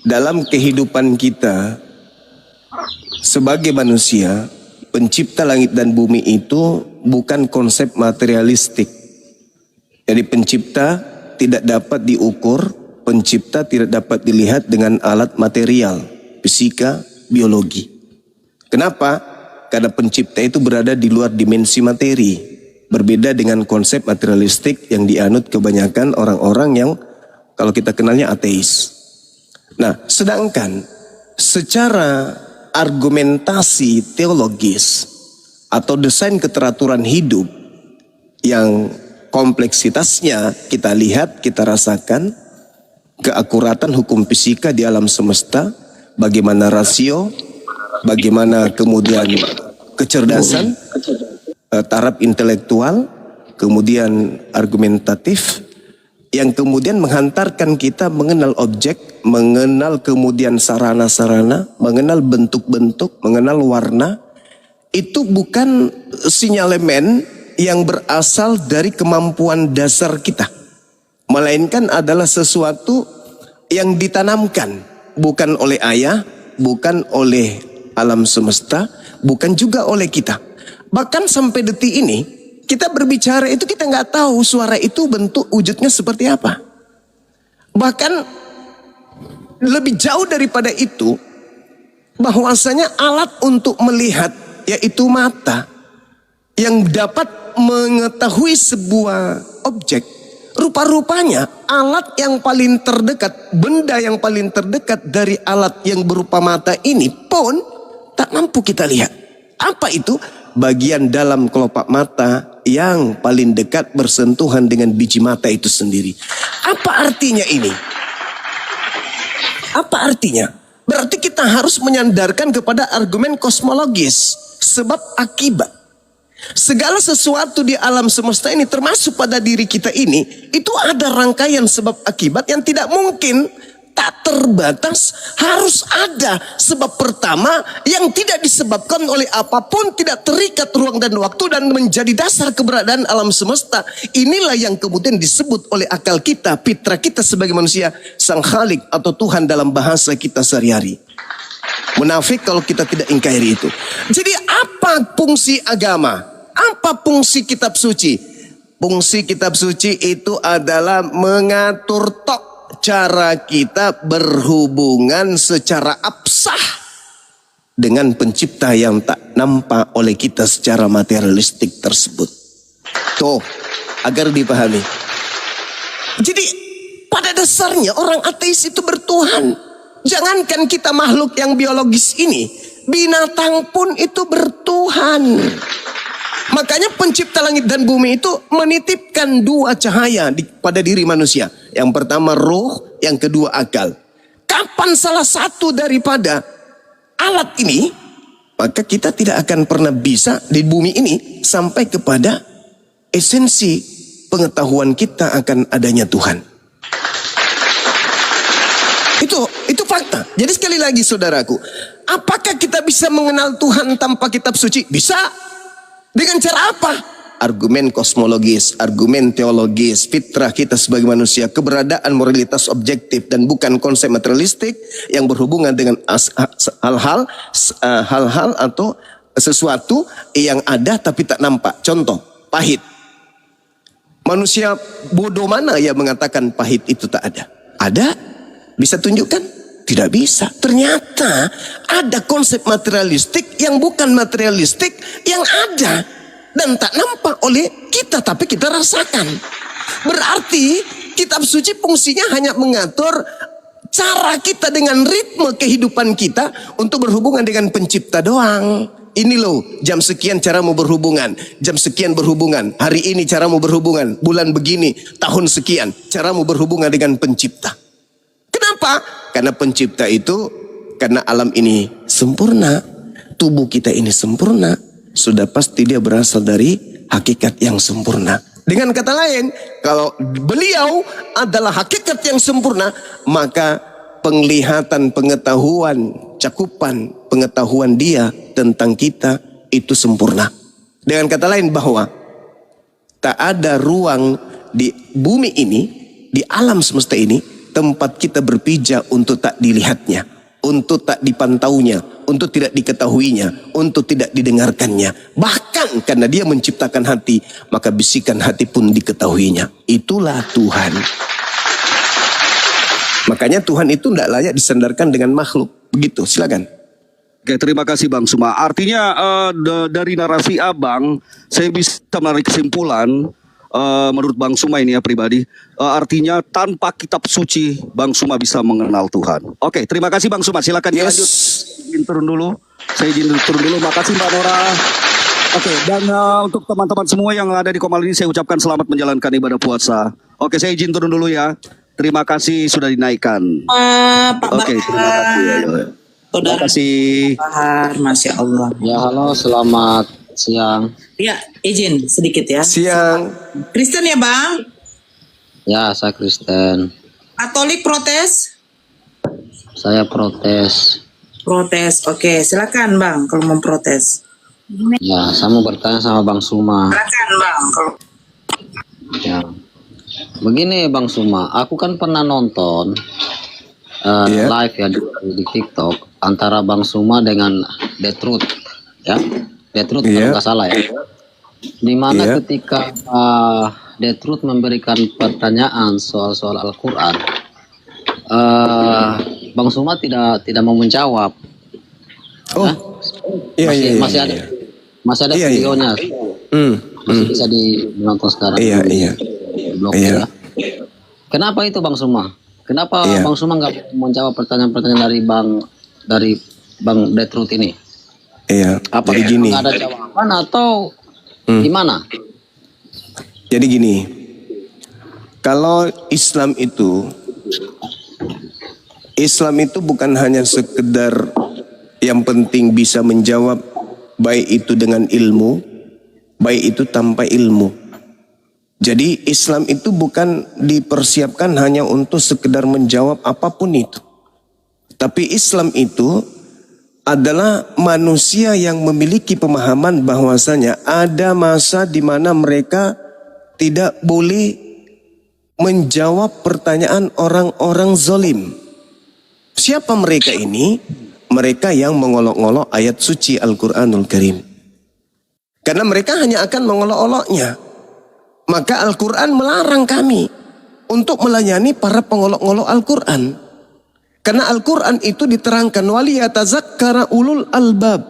dalam kehidupan kita sebagai manusia, pencipta langit dan bumi itu bukan konsep materialistik. Jadi pencipta tidak dapat diukur, pencipta tidak dapat dilihat dengan alat material, fisika, biologi. Kenapa? Karena pencipta itu berada di luar dimensi materi. Berbeda dengan konsep materialistik yang dianut kebanyakan orang-orang yang kalau kita kenalnya ateis. Nah, sedangkan secara argumentasi teologis atau desain keteraturan hidup yang kompleksitasnya kita lihat, kita rasakan, keakuratan hukum fisika di alam semesta, bagaimana rasio, bagaimana kemudian kecerdasan, taraf intelektual, kemudian argumentatif, yang kemudian menghantarkan kita mengenal objek, mengenal kemudian sarana-sarana, mengenal bentuk-bentuk, mengenal warna. Itu bukan sinyalemen yang berasal dari kemampuan dasar kita, melainkan adalah sesuatu yang ditanamkan, bukan oleh ayah, bukan oleh alam semesta, bukan juga oleh kita. Bahkan sampai detik ini kita berbicara itu kita nggak tahu suara itu bentuk wujudnya seperti apa. Bahkan lebih jauh daripada itu, bahwasanya alat untuk melihat yaitu mata yang dapat mengetahui sebuah objek. Rupa-rupanya alat yang paling terdekat, benda yang paling terdekat dari alat yang berupa mata ini pun tak mampu kita lihat. Apa itu? Bagian dalam kelopak mata yang paling dekat bersentuhan dengan biji mata itu sendiri. Apa artinya ini? Apa artinya? Berarti kita harus menyandarkan kepada argumen kosmologis, sebab akibat. Segala sesuatu di alam semesta ini termasuk pada diri kita ini, itu ada rangkaian sebab akibat yang tidak mungkin, tak terbatas, harus ada. Sebab pertama yang tidak disebabkan oleh apapun, tidak terikat ruang dan waktu dan menjadi dasar keberadaan alam semesta. Inilah yang kemudian disebut oleh akal kita, fitrah kita sebagai manusia, Sang Khalik atau Tuhan dalam bahasa kita sehari-hari. Munafik kalau kita tidak ingkari itu. Jadi apa fungsi agama? Apa fungsi kitab suci? Fungsi kitab suci itu adalah mengatur cara kita berhubungan secara absah dengan pencipta yang tak nampak oleh kita secara materialistik tersebut. Tuh, agar dipahami. Jadi pada dasarnya orang ateis itu bertuhan. Jangankan kita makhluk yang biologis ini, binatang pun itu bertuhan. Makanya pencipta langit dan bumi itu menitipkan dua cahaya pada diri manusia. Yang pertama roh, yang kedua akal. Kapan salah satu daripada alat ini, maka kita tidak akan pernah bisa di bumi ini sampai kepada esensi pengetahuan kita akan adanya Tuhan. Itu fakta. Jadi sekali lagi saudaraku, apakah kita bisa mengenal Tuhan tanpa kitab suci? Bisa. Dengan cara apa? Argumen kosmologis, argumen teologis, fitrah kita sebagai manusia, keberadaan moralitas objektif dan bukan konsep materialistik yang berhubungan dengan hal-hal atau sesuatu yang ada tapi tak nampak. Contoh, pahit. Manusia bodoh mana yang mengatakan pahit itu tak ada? Ada? Bisa tunjukkan? Tidak bisa. Ternyata ada konsep materialistik yang bukan materialistik yang ada dan tak nampak oleh kita tapi kita rasakan. Berarti kitab suci fungsinya hanya mengatur cara kita dengan ritme kehidupan kita untuk berhubungan dengan pencipta doang. Ini loh, jam sekian caramu berhubungan, jam sekian berhubungan, hari ini caramu berhubungan, bulan begini, tahun sekian, caramu berhubungan dengan pencipta. Kenapa? Karena pencipta itu, karena alam ini sempurna, tubuh kita ini sempurna, sudah pasti dia berasal dari hakikat yang sempurna. Dengan kata lain, kalau beliau adalah hakikat yang sempurna, maka penglihatan, pengetahuan, cakupan pengetahuan dia tentang kita itu sempurna. Dengan kata lain bahwa tak ada ruang di bumi ini, di alam semesta ini, tempat kita berpijak untuk tak dilihatnya, untuk tak dipantaunya, untuk tidak diketahuinya, untuk tidak didengarkannya. Bahkan karena dia menciptakan hati, maka bisikan hati pun diketahuinya. Itulah Tuhan. Makanya Tuhan itu tidak layak disandarkan dengan makhluk. Begitu, silakan. Oke, terima kasih Bang Suma. Artinya dari narasi Abang, saya bisa menarik kesimpulan menurut Bang Suma ini ya pribadi. Artinya tanpa kitab suci, Bang Suma bisa mengenal Tuhan. Oke, terima kasih Bang Suma. Silakan dilanjut. Izin turun dulu. Saya izin turun dulu. Makasih Mbak Nora. Oke, dan untuk teman-teman semua yang ada di Komal ini, saya ucapkan selamat menjalankan ibadah puasa. Oke, saya izin turun dulu ya. Terima kasih sudah dinaikkan. Pak Oke, terima kasih. Terima kasih. Bahar, Masya Allah. Ya halo, selamat siang. Ya, izin sedikit ya. Siang. Kristen ya Bang? Ya, saya Kristen. Katolik protes? Saya protes. Protes, oke. Silakan Bang kalau mau protes. Ya, saya mau bertanya sama Bang Suma. Silakan Bang. Kalau Ya. Begini Bang Suma, aku kan pernah nonton live ya di TikTok antara Bang Suma dengan The Truth, ya. The Truth kalau nggak salah ya. Dimana ketika The Truth memberikan pertanyaan soal Al-Quran, Bang Suma tidak mau menjawab. Masih ada videonya. Masih bisa dinonton sekarang. Blog ya. Kenapa itu Bang Suma? Kenapa Bang Suma nggak menjawab pertanyaan-pertanyaan dari Bang The Truth ini? Apa Jadi gini. nggak ada jawaban atau gimana? Jadi gini, kalau Islam itu bukan hanya sekedar yang penting bisa menjawab, baik itu dengan ilmu, baik itu tanpa ilmu. Jadi Islam itu bukan dipersiapkan hanya untuk sekedar menjawab apapun itu. Tapi Islam itu adalah manusia yang memiliki pemahaman bahwasanya ada masa di mana mereka tidak boleh menjawab pertanyaan orang-orang zalim. Siapa mereka ini? Mereka yang mengolok-olok ayat suci Al-Quranul Karim. Karena mereka hanya akan mengolok-oloknya. Maka Al-Quran melarang kami untuk melayani para pengolok-olok Al-Quran. Karena Al-Quran itu diterangkan waliyatazakkara ulul albab.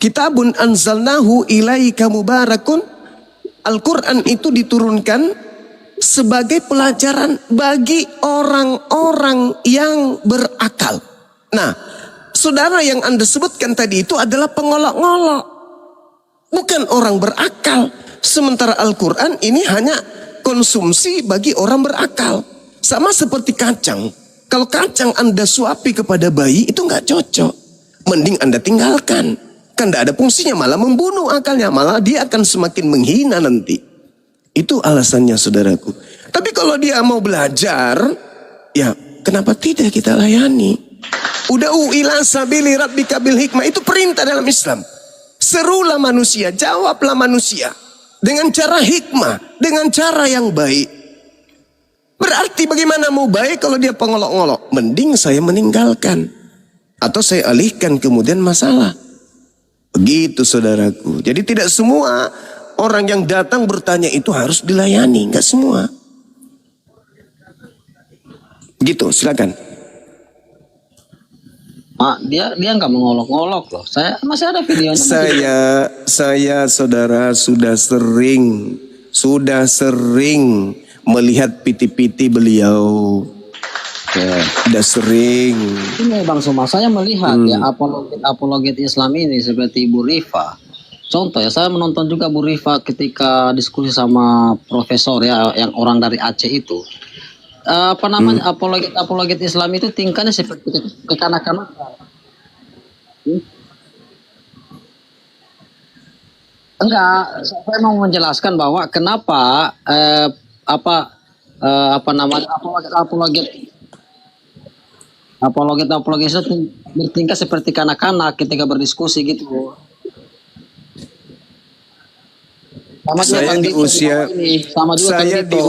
Kitabun anzalnahu ilaika mubarakun. Al-Quran itu diturunkan sebagai pelajaran bagi orang-orang yang berakal. Nah, saudara yang Anda sebutkan tadi itu adalah pengolok-ngolok. Bukan orang berakal. Sementara Al-Quran ini hanya konsumsi bagi orang berakal. Sama seperti kacang. Kalau kacang Anda suapi kepada bayi itu nggak cocok. Mending Anda tinggalkan. Kan tidak ada fungsinya, malah membunuh akalnya. Malah dia akan semakin menghina nanti. Itu alasannya saudaraku. Tapi kalau dia mau belajar, ya kenapa tidak kita layani? Uda'u ila sabili rabbika bil hikmah. Itu perintah dalam Islam. Serulah manusia, jawablah manusia. Dengan cara hikmah, dengan cara yang baik. Berarti bagaimana mau baik kalau dia pengolok-ngolok? Mending saya meninggalkan. Atau saya alihkan kemudian masalah. Begitu saudaraku. Jadi tidak semua orang yang datang bertanya itu harus dilayani. Enggak semua. Gitu, silakan. Dia nggak mengolok-ngolok loh. Saya masih ada videonya. Saya saudara sudah sering melihat piti-piti beliau. Sudah sering. Ini Bang Suma, saya melihat ya apologet Islam ini seperti Ibu Rifa. Contoh ya, saya menonton juga Bu Rifa ketika diskusi sama profesor ya, yang orang dari Aceh itu. Apa namanya, apologet Islam itu tingkahnya seperti kekanak-kanakan. Enggak, saya mau menjelaskan bahwa kenapa apa namanya apologet itu bertingkah seperti kanak-kanak ketika berdiskusi gitu. Sama juga Saya Kang di Dito usia ini. Sama juga Kang Dito.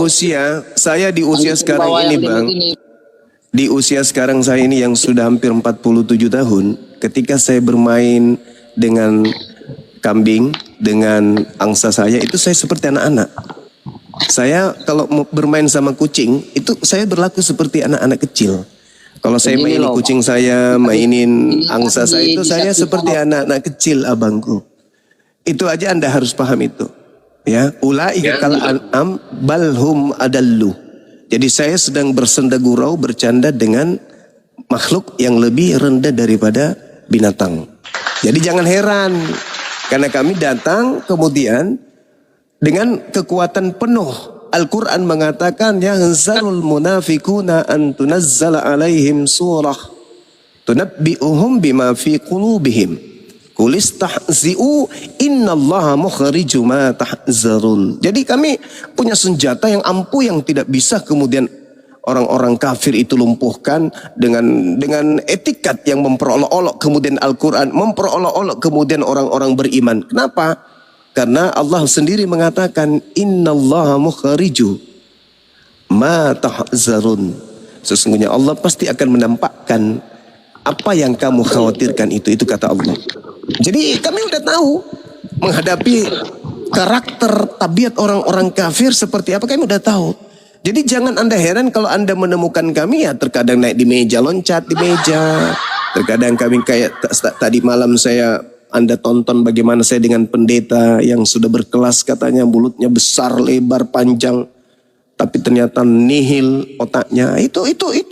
saya di usia Kang Dito sekarang bawa ini, yang Bang. ribut ini. Di usia sekarang saya ini yang sudah hampir 47 tahun, ketika saya bermain dengan kambing, dengan angsa saya, itu saya seperti anak-anak. Saya kalau mau bermain sama kucing, itu saya berlaku seperti anak-anak kecil. Kalau saya Begini mainin loh, kucing saya, mainin ini angsa kan saya, itu saya disaksikan seperti anak-anak kecil, abangku. Itu aja Anda harus paham itu. Ya, ulaika kal an'am balhum adallu. Jadi saya sedang bersenda gurau, bercanda dengan makhluk yang lebih rendah daripada binatang. Jadi jangan heran, karena kami datang kemudian dengan kekuatan penuh. Al-Quran mengatakan, yahzarul munafikuna an tunazzala alaihim surah tunabbi'uhum bima fi qulubihim. Kulistahzi'u innallaha mukhriju ma tahzarun. Jadi kami punya senjata yang ampuh yang tidak bisa kemudian orang-orang kafir itu lumpuhkan dengan etikat yang memperolok-olok kemudian Al-Quran, memperolok-olok kemudian orang-orang beriman. Kenapa? Karena Allah sendiri mengatakan innallaha mukhriju ma tahzarun. Sesungguhnya Allah pasti akan menampakkan apa yang kamu khawatirkan itu kata Allah. Jadi kami udah tahu menghadapi karakter tabiat orang-orang kafir seperti apa, kami udah tahu. Jadi jangan Anda heran kalau Anda menemukan kami ya terkadang naik di meja, loncat di meja. Terkadang kami kayak tadi malam Anda tonton bagaimana saya dengan pendeta yang sudah berkelas, katanya mulutnya besar, lebar, panjang, tapi ternyata nihil otaknya. Itu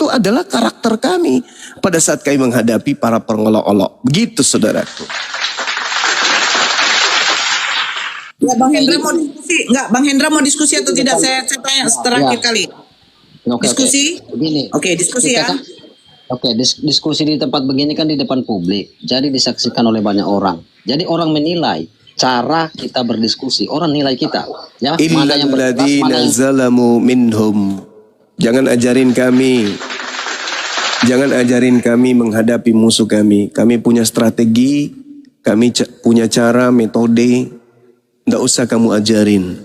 adalah karakter kami pada saat kami menghadapi para pengolok-olok. Begitu saudaraku. Ya, Bang Hendra mau diskusi? Enggak, Bang Hendra mau diskusi atau tidak? Saya tanya terakhir kali. Diskusi? Begini. Oke, diskusi Kita ya. kan- Oke, diskusi di tempat begini kan di depan publik, jadi disaksikan oleh banyak orang. Jadi orang menilai cara kita berdiskusi, orang nilai kita. Ya, mana yang berkelas, mana Illalladzina yang zalamu minhum. Jangan ajarin kami menghadapi musuh kami. Kami punya strategi, kami punya cara, metode. Nggak usah kamu ajarin.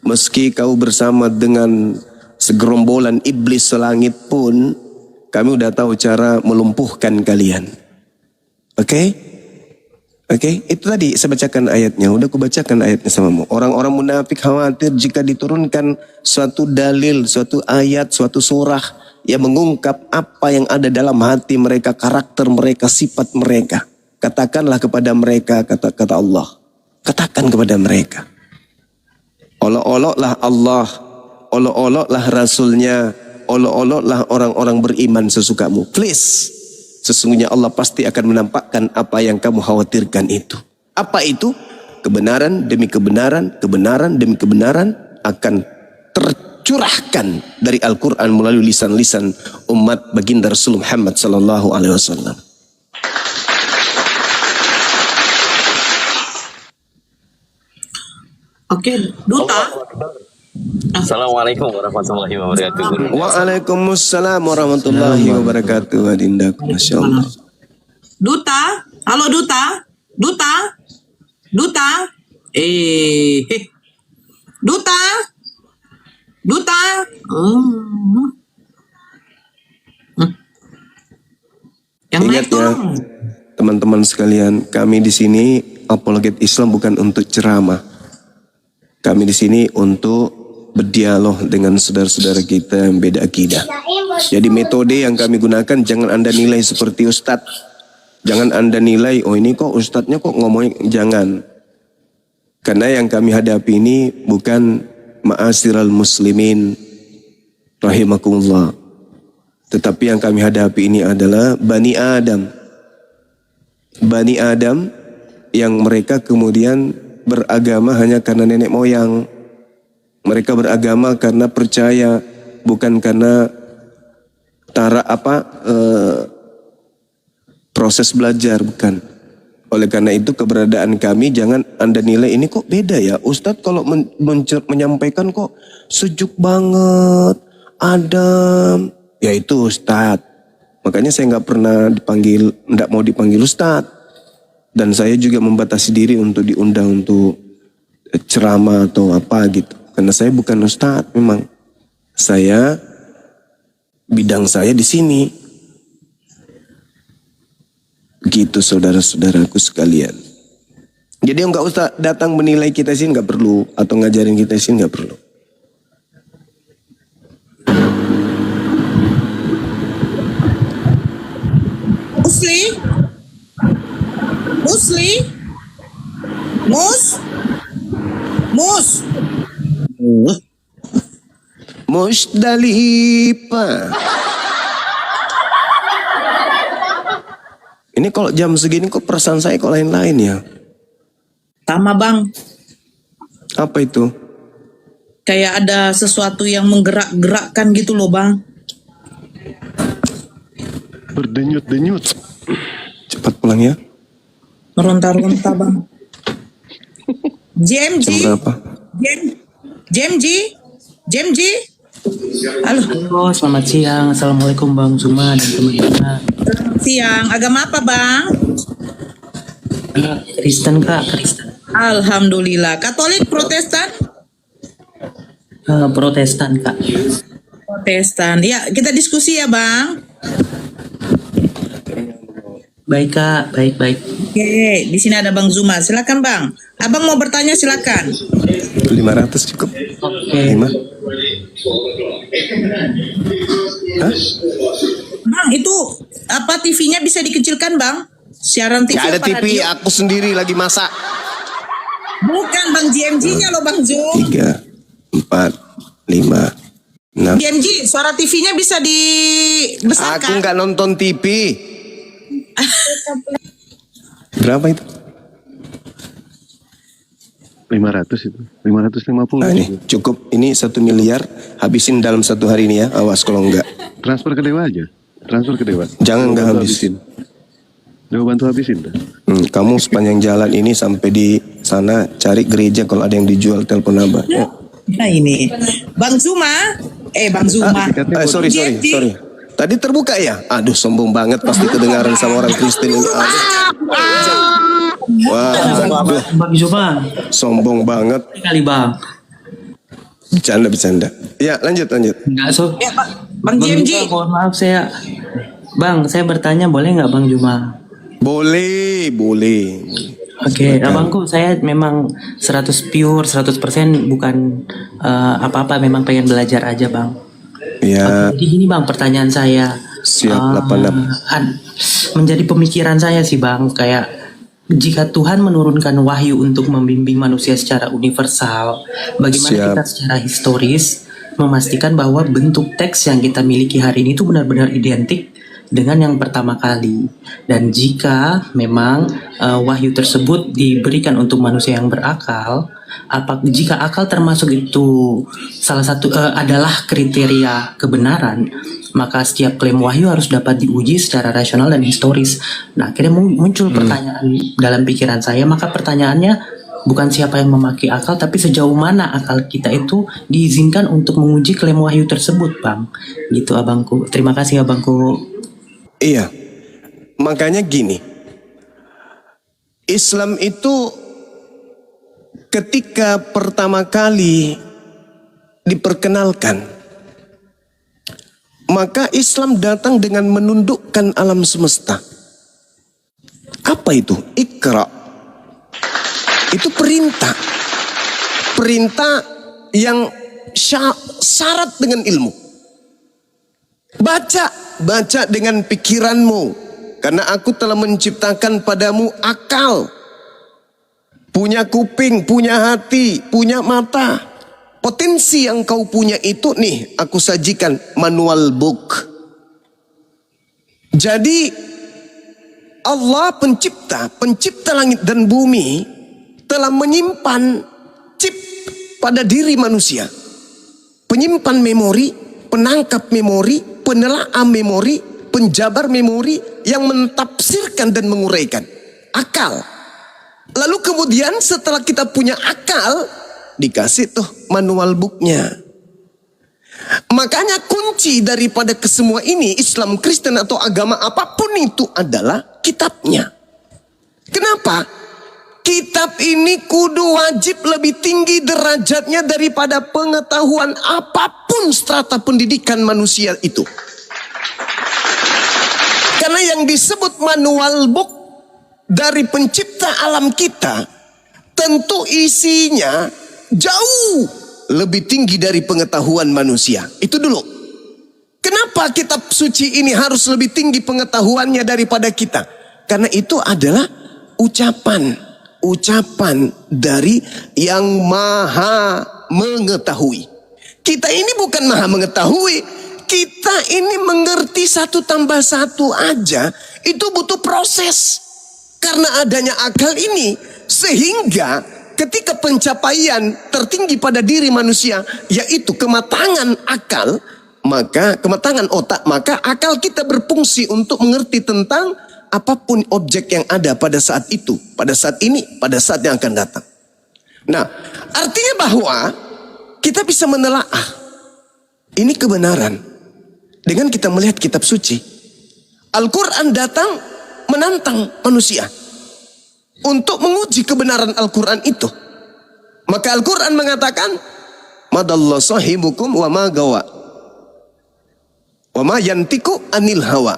Meski kau bersama dengan segerombolan iblis selangit pun, kami udah tahu cara melumpuhkan kalian. Oke? Itu tadi saya bacakan ayatnya. Udah aku bacakan ayatnya samamu. Orang-orang munafik khawatir jika diturunkan suatu dalil, suatu ayat, suatu surah yang mengungkap apa yang ada dalam hati mereka, karakter mereka, sifat mereka. Katakanlah kepada mereka, kata Allah. Katakan kepada mereka. Olok-oloklah Allah, olok-oloklah Rasulnya, olok-oloklah orang-orang beriman sesukamu. Please. Sesungguhnya Allah pasti akan menampakkan apa yang kamu khawatirkan itu. Apa itu? Kebenaran demi kebenaran, kebenaran demi kebenaran akan tercurahkan dari Al-Quran melalui lisan-lisan umat baginda Rasul Muhammad sallallahu alaihi wasallam. Oke, Duta. Assalamualaikum warahmatullahi wabarakatuh. Waalaikumsalam warahmatullahi wabarakatuh. Adinda, Masya Allah. Duta. Halo Duta. Duta. Duta. Duta. Duta. Yang Ingat naik ya, tolong. teman-teman sekalian, kami di sini apologet Islam bukan untuk ceramah. Kami di sini untuk berdialog dengan saudara-saudara kita yang beda akidah. Jadi metode yang kami gunakan jangan Anda nilai seperti ustadz. Jangan Anda nilai, oh ini kok ustadznya kok ngomongin, jangan. Karena yang kami hadapi ini bukan ma'asyiral muslimin rahimakumullah. Tetapi yang kami hadapi ini adalah Bani Adam. Bani Adam yang mereka kemudian beragama hanya karena nenek moyang. Mereka beragama karena percaya, bukan karena proses belajar, bukan. Oleh karena itu keberadaan kami jangan Anda nilai ini kok beda ya. Ustadz kalau menyampaikan kok sejuk banget, adem. Ya itu Ustadz. Makanya saya nggak mau dipanggil Ustadz. Dan saya juga membatasi diri untuk diundang untuk ceramah atau apa gitu. Karena saya bukan ustadz memang. Saya bidang saya di sini. Gitu saudara-saudaraku sekalian. Jadi nggak usah datang menilai kita sini, nggak perlu, atau ngajarin kita sini nggak perlu. Musli, Musdalifah. Ini kalau jam segini kok perasaan saya kok lain-lain ya? sama bang. Apa itu? Kayak ada sesuatu yang menggerak-gerakkan gitu loh bang. Berdenyut-denyut. Cepat pulang ya. Meronta-ronta bang. JMG. Jam berapa? JMG. Halo. Halo, selamat siang. Assalamualaikum Bang Zuma dan teman-teman. Siang. Agama apa bang? Kristen Kak, Kristen. Alhamdulillah. Katolik, Protestan? Protestan Kak. Protestan. Ya, kita diskusi ya bang. Baik Kak, baik. Oke, di sini ada Bang Zuma. Silakan bang. Abang mau bertanya silakan. 500 cukup. Oke. 5. Hah? Bang, itu apa TV-nya bisa dikecilkan bang? Siaran TV. Gak ada apa TV, radio? aku sendiri lagi masak. Bukan bang, JMG-nya loh bang Zum. 3, 4, 5, 6. JMG, suara TV-nya bisa Aku dibesarkan. nggak nonton TV. Berapa itu? 500 itu. 550. Nah, ini cukup. Ini 1 miliar. Habisin dalam 1 hari ini ya. Awas kalau enggak. Transfer ke Dewa aja. Transfer ke Dewa. Jangan nggak Bantu habisin. Dewa bantu habisin dah. Kamu sepanjang jalan ini sampai di sana cari gereja kalau ada yang dijual, telepon Abah. Ya. Nah ini, Bang Zuma. Bang Zuma. Sorry. Tadi terbuka ya? Aduh, sombong banget pasti kedengaran sama orang Kristen ini. Aduh. Wah, aduh, Bang Zuma. sombong banget. Kali Bang. Bercanda. Ya, lanjut. Enggak so. Ya, Bang Bang JMG. Zuma, mohon maaf Bang, saya bertanya boleh nggak Bang Zuma? Boleh. Oke, abangku saya memang 100% bukan apa-apa, memang pengen belajar aja Bang. Ya, Jadi gini Bang, pertanyaan saya. siap 86. Menjadi pemikiran saya sih Bang, kayak jika Tuhan menurunkan wahyu untuk membimbing manusia secara universal, bagaimana Siap. kita secara historis memastikan bahwa bentuk teks yang kita miliki hari ini itu benar-benar identik dengan yang pertama kali. Dan jika memang wahyu tersebut diberikan untuk manusia yang berakal, jika akal termasuk itu salah satu adalah kriteria kebenaran, maka setiap klaim wahyu harus dapat diuji secara rasional dan historis. Nah, akhirnya muncul pertanyaan dalam pikiran saya. Maka pertanyaannya bukan siapa yang memakai akal, tapi sejauh mana akal kita itu diizinkan untuk menguji klaim wahyu tersebut, Bang. Gitu abangku. Terima kasih abangku. Iya. Makanya gini. Islam itu ketika pertama kali diperkenalkan, maka Islam datang dengan menundukkan alam semesta. Apa itu? Iqra. Itu perintah. Perintah yang syarat dengan ilmu. Baca dengan pikiranmu. Karena aku telah menciptakan padamu akal. Punya kuping, punya hati, punya mata. Potensi yang kau punya itu nih, aku sajikan manual book. Jadi Allah pencipta langit dan bumi telah menyimpan chip pada diri manusia. Penyimpan memori, penangkap memori, penelaah memori, penjabar memori yang mentafsirkan dan menguraikan. Akal. Lalu kemudian setelah kita punya akal, dikasih tuh manual booknya. Makanya kunci daripada kesemua ini, Islam, Kristen atau agama apapun itu adalah kitabnya. Kenapa? kitab ini kudu wajib lebih tinggi derajatnya daripada pengetahuan apapun strata pendidikan manusia itu. Karena yang disebut manual book dari pencipta alam kita tentu isinya jauh lebih tinggi dari pengetahuan manusia. Itu dulu. Kenapa kitab suci ini harus lebih tinggi pengetahuannya daripada kita? Karena itu adalah ucapan dari yang maha mengetahui. Kita ini bukan maha mengetahui, kita ini mengerti 1 tambah 1 aja itu butuh proses. Karena adanya akal ini sehingga ketika pencapaian tertinggi pada diri manusia yaitu kematangan akal, maka kematangan otak, maka akal kita berfungsi untuk mengerti tentang apapun objek yang ada pada saat itu, pada saat ini, pada saat yang akan datang. Nah, artinya bahwa kita bisa menelaah ini kebenaran dengan kita melihat kitab suci. Al-Quran datang menantang manusia untuk menguji kebenaran Al-Quran itu. Maka Al-Quran mengatakan, madallah sahibukum wa ma gawa wa ma yantiku anil hawa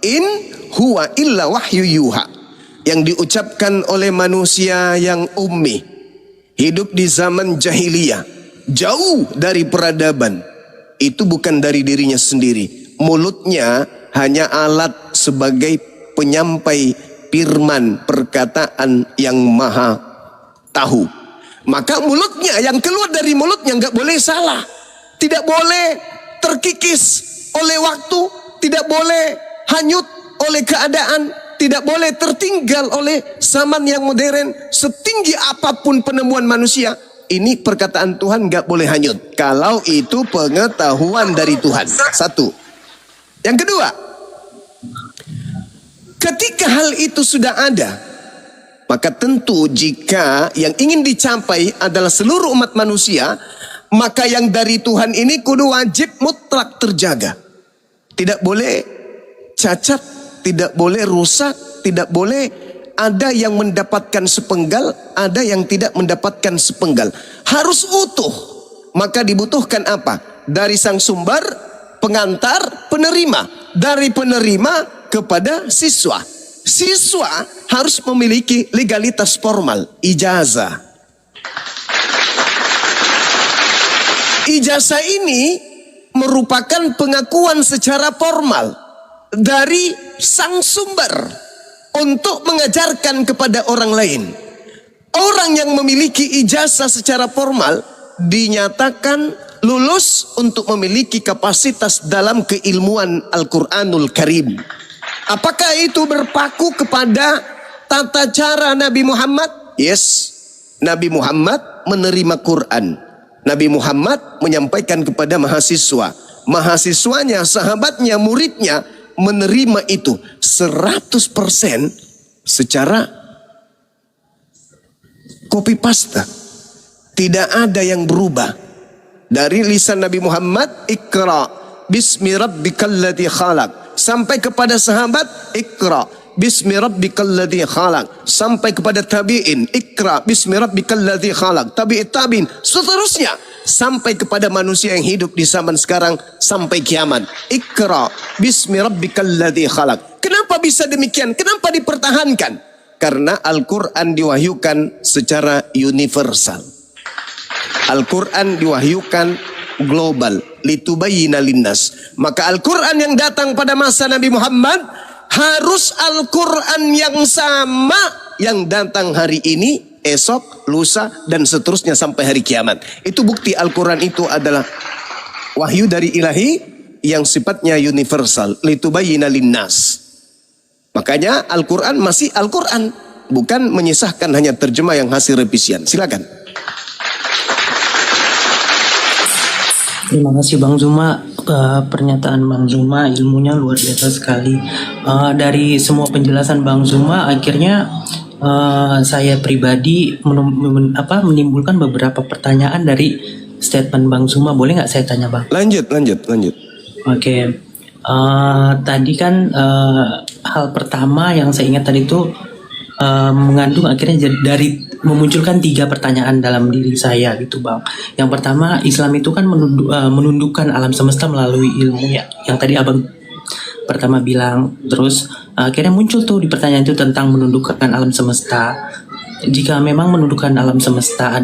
in huwa illa wahyu yuha. Yang diucapkan oleh manusia yang ummi, hidup di zaman jahiliyah, jauh dari peradaban, itu bukan dari dirinya sendiri. Mulutnya hanya alat sebagai penyampai firman perkataan yang maha tahu. Maka mulutnya, yang keluar dari mulutnya nggak boleh salah, tidak boleh terkikis oleh waktu, tidak boleh hanyut oleh keadaan, tidak boleh tertinggal oleh zaman yang modern. Setinggi apapun penemuan manusia, ini perkataan Tuhan nggak boleh hanyut kalau itu pengetahuan dari Tuhan. Satu. Yang kedua, ketika hal itu sudah ada, maka tentu jika yang ingin dicapai adalah seluruh umat manusia, maka yang dari Tuhan ini kudu wajib mutlak terjaga. Tidak boleh cacat, tidak boleh rusak, tidak boleh ada yang mendapatkan sepenggal, ada yang tidak mendapatkan sepenggal. Harus utuh. Maka dibutuhkan apa? Dari sang sumber, pengantar, penerima. Dari penerima kepada siswa. Siswa harus memiliki legalitas formal, ijazah. Ijazah ini merupakan pengakuan secara formal dari sang sumber untuk mengajarkan kepada orang lain. Orang yang memiliki ijazah secara formal dinyatakan lulus untuk memiliki kapasitas dalam keilmuan Al-Quranul Karim. Apakah itu berpaku kepada tata cara Nabi Muhammad? Yes. Nabi Muhammad menerima Quran. Nabi Muhammad menyampaikan kepada mahasiswa. Mahasiswanya, sahabatnya, muridnya menerima itu 100% secara copy paste. Tidak ada yang berubah. Dari lisan Nabi Muhammad, Iqra bismi rabbikal ladzi khalaq, sampai kepada sahabat, Iqra bismi rabbikal ladzi khalaq, sampai kepada tabi'in, Iqra bismi rabbikal ladzi khalaq, tabi'in, seterusnya sampai kepada manusia yang hidup di zaman sekarang sampai kiamat. Iqra bismi rabbikal ladzi khalaq. Kenapa bisa demikian? Kenapa dipertahankan? Karena Al-Quran diwahyukan secara universal. Al-Quran diwahyukan global, litubayyina linnas. Maka Al-Quran yang datang pada masa Nabi Muhammad harus Al-Quran yang sama yang datang hari ini, esok, lusa, dan seterusnya sampai hari kiamat. Itu bukti Al-Quran itu adalah wahyu dari ilahi yang sifatnya universal, litubayyina linnas. Makanya Al-Quran masih Al-Quran, bukan menyisahkan hanya terjemah yang hasil revisian. Silakan. Terima kasih Bang Zuma, pernyataan Bang Zuma ilmunya luar biasa sekali. Dari semua penjelasan Bang Zuma, akhirnya saya pribadi menimbulkan beberapa pertanyaan dari statement Bang Zuma. Boleh nggak saya tanya Bang? Lanjut. Oke. Tadi kan hal pertama yang saya ingat tadi itu mengandung akhirnya dari memunculkan 3 pertanyaan dalam diri saya gitu bang. Yang pertama, Islam itu kan menundukkan alam semesta melalui ilmu ya, yang tadi abang pertama bilang. Terus akhirnya muncul tuh di pertanyaan itu tentang menundukkan alam semesta. Jika memang menundukkan alam semesta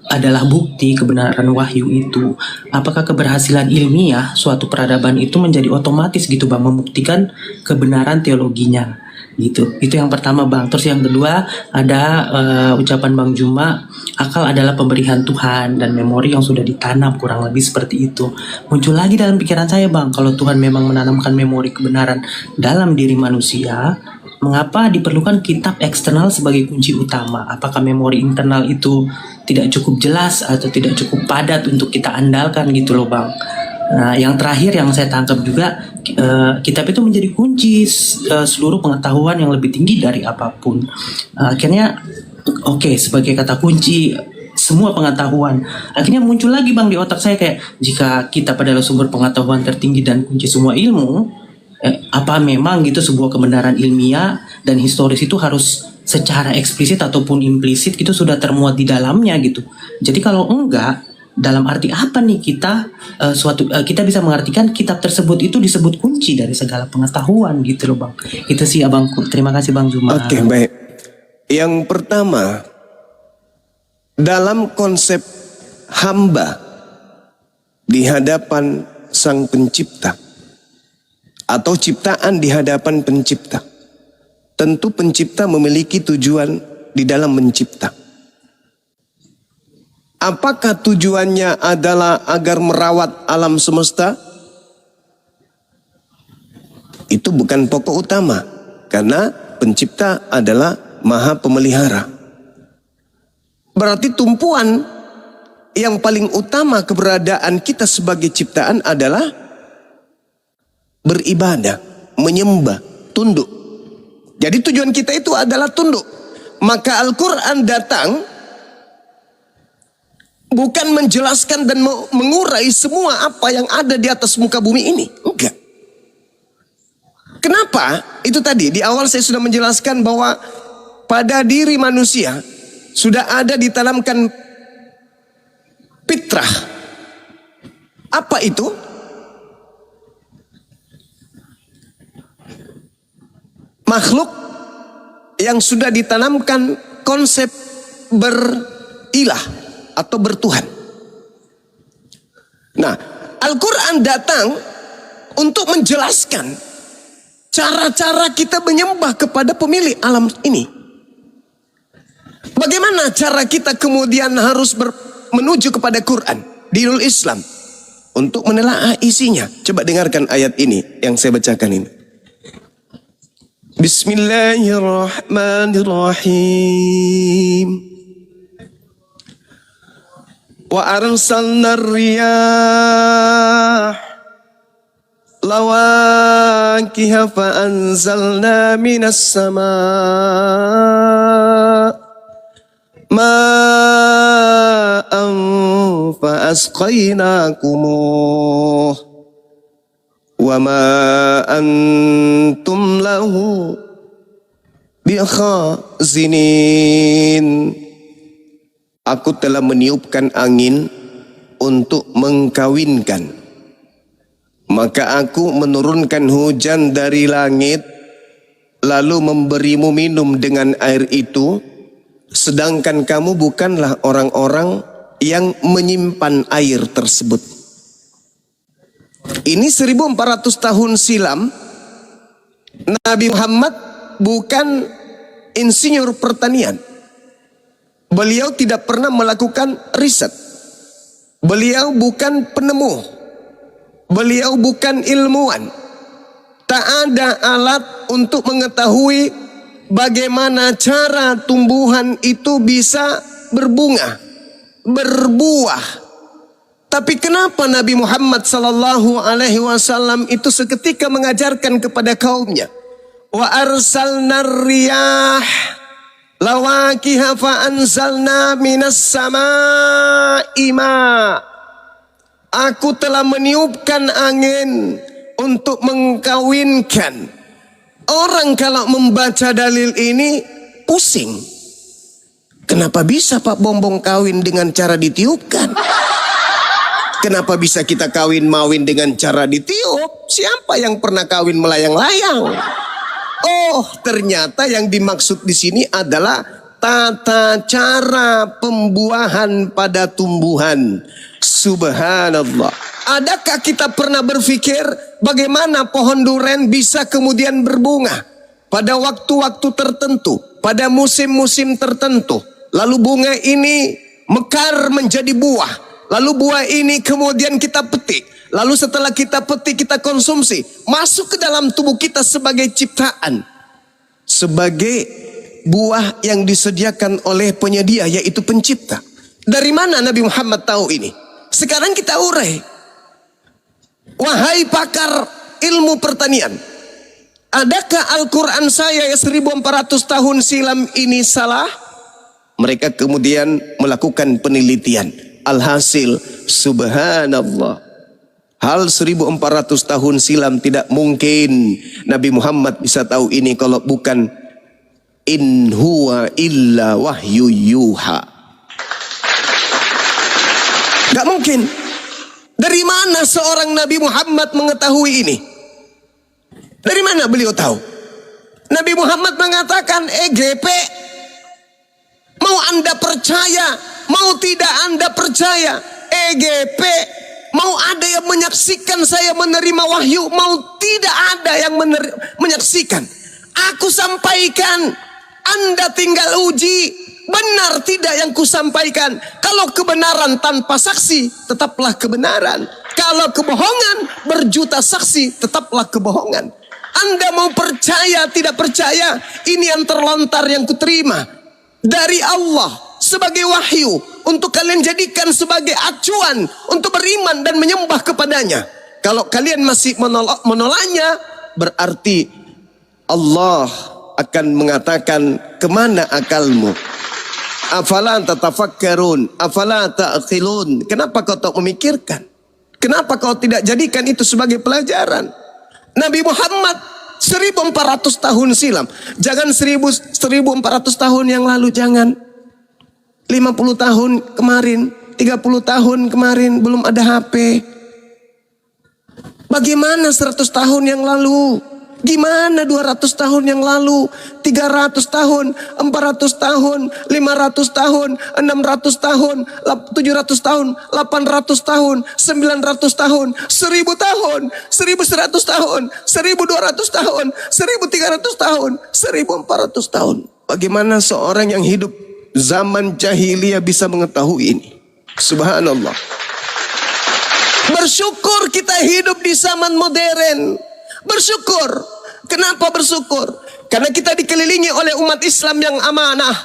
adalah bukti kebenaran wahyu itu, apakah keberhasilan ilmiah suatu peradaban itu menjadi otomatis gitu bang, membuktikan kebenaran teologinya gitu? Itu yang pertama bang. Terus yang kedua ada ucapan Bang Juma, akal adalah pemberian Tuhan dan memori yang sudah ditanam, kurang lebih seperti itu. Muncul lagi dalam pikiran saya bang, kalau Tuhan memang menanamkan memori kebenaran dalam diri manusia, mengapa diperlukan kitab eksternal sebagai kunci utama? Apakah memori internal itu tidak cukup jelas atau tidak cukup padat untuk kita andalkan gitu loh bang? Nah, yang terakhir yang saya tangkap juga, kitab itu menjadi kunci seluruh pengetahuan yang lebih tinggi dari apapun. Akhirnya oke, sebagai kata kunci semua pengetahuan. Akhirnya muncul lagi bang di otak saya kayak, jika kitab adalah sumber pengetahuan tertinggi dan kunci semua ilmu, apa memang gitu sebuah kebenaran ilmiah dan historis itu harus secara eksplisit ataupun implisit itu sudah termuat di dalamnya gitu. Jadi kalau enggak, dalam arti apa nih kita kita bisa mengartikan kitab tersebut itu disebut kunci dari segala pengetahuan gitu loh bang. Itu sih abangku. Terima kasih Bang Juma. Oke, baik. Yang pertama, dalam konsep hamba di hadapan Sang Pencipta atau ciptaan di hadapan Pencipta, tentu Pencipta memiliki tujuan di dalam mencipta. Apakah tujuannya adalah agar merawat alam semesta? Itu bukan pokok utama, karena Pencipta adalah Maha Pemelihara. Berarti tumpuan yang paling utama keberadaan kita sebagai ciptaan adalah beribadah, menyembah, tunduk. Jadi tujuan kita itu adalah tunduk. Maka Al-Quran datang bukan menjelaskan dan mengurai semua apa yang ada di atas muka bumi ini. Enggak. Kenapa? Itu tadi di awal saya sudah menjelaskan bahwa pada diri manusia sudah ada ditanamkan fitrah. Apa itu? Makhluk yang sudah ditanamkan konsep berilah atau bertuhan. Nah, Al-Quran datang untuk menjelaskan cara-cara kita menyembah kepada pemilik alam ini. Bagaimana cara kita kemudian harus menuju kepada Quran, dinul Islam, untuk menelaah isinya. Coba dengarkan ayat ini yang saya bacakan ini. Bismillahirrahmanirrahim. Wa arsalna riyah lawakiha fa anzalna minas sama' ma'an fa asqaynakumuh wa ma antum lahu bikhazinin. Aku telah meniupkan angin untuk mengkawinkan. Maka aku menurunkan hujan dari langit, lalu memberimu minum dengan air itu, sedangkan kamu bukanlah orang-orang yang menyimpan air tersebut. Ini 1400 tahun silam, Nabi Muhammad bukan insinyur pertanian. Beliau tidak pernah melakukan riset. Beliau bukan penemu. Beliau bukan ilmuwan. Tak ada alat untuk mengetahui bagaimana cara tumbuhan itu bisa berbunga, berbuah. Tapi kenapa Nabi Muhammad SAW itu seketika mengajarkan kepada kaumnya, wa arsalnar riyah lawakiha fa anzalna minas sama'i ma. Aku telah meniupkan angin untuk mengkawinkan. Orang kalau membaca dalil ini pusing. Kenapa bisa Pak Bombong kawin dengan cara ditiupkan? Kenapa bisa kita kawin mawin dengan cara ditiup? Siapa yang pernah kawin melayang-layang? Oh, ternyata yang dimaksud di sini adalah tata cara pembuahan pada tumbuhan. Subhanallah. Adakah kita pernah berpikir bagaimana pohon duren bisa kemudian berbunga pada waktu-waktu tertentu, pada musim-musim tertentu? Lalu bunga ini mekar menjadi buah. Lalu buah ini kemudian kita petik. Lalu setelah kita petik, kita konsumsi. Masuk ke dalam tubuh kita sebagai ciptaan. Sebagai buah yang disediakan oleh penyedia, yaitu pencipta. Dari mana Nabi Muhammad tahu ini? Sekarang kita urai. Wahai pakar ilmu pertanian, adakah Al-Quran saya 1400 tahun silam ini salah? Mereka kemudian melakukan penelitian. Alhasil, subhanallah, hal 1400 tahun silam tidak mungkin Nabi Muhammad bisa tahu ini kalau bukan in huwa illa wahyu yuha. Gak mungkin. Dari mana seorang Nabi Muhammad mengetahui ini? Dari mana beliau tahu? Nabi Muhammad mengatakan EGP. Mau Anda percaya, mau tidak Anda percaya, EGP. Mau ada yang menyaksikan saya menerima wahyu, mau tidak ada yang menyaksikan. Aku sampaikan, Anda tinggal uji. Benar tidak yang kusampaikan? Kalau kebenaran tanpa saksi, tetaplah kebenaran. Kalau kebohongan berjuta saksi, tetaplah kebohongan. Anda mau percaya, tidak percaya, ini yang terlontar yang kuterima dari Allah sebagai wahyu untuk kalian jadikan sebagai acuan untuk beriman dan menyembah kepadanya. Kalau kalian masih menolaknya, berarti Allah akan mengatakan, kemana akalmu? Afala tatafakkarun, afala ta'qilun. Kenapa kau tak memikirkan? Kenapa kau tidak jadikan itu sebagai pelajaran? Nabi Muhammad 1400 tahun silam. Jangan 1400 tahun yang lalu, jangan 50 tahun kemarin, 30 tahun kemarin belum ada HP. Bagaimana 100 tahun yang lalu? Gimana 200 tahun yang lalu? 300 tahun, 400 tahun, 500 tahun, 600 tahun, 700 tahun, 800 tahun, 900 tahun, 1000 tahun, 1100 tahun, 1200 tahun, 1300 tahun, 1400 tahun. Bagaimana seorang yang hidup zaman jahiliyah bisa mengetahui ini? Subhanallah. Bersyukur kita hidup di zaman modern. Bersyukur. Kenapa bersyukur? Karena kita dikelilingi oleh umat Islam yang amanah.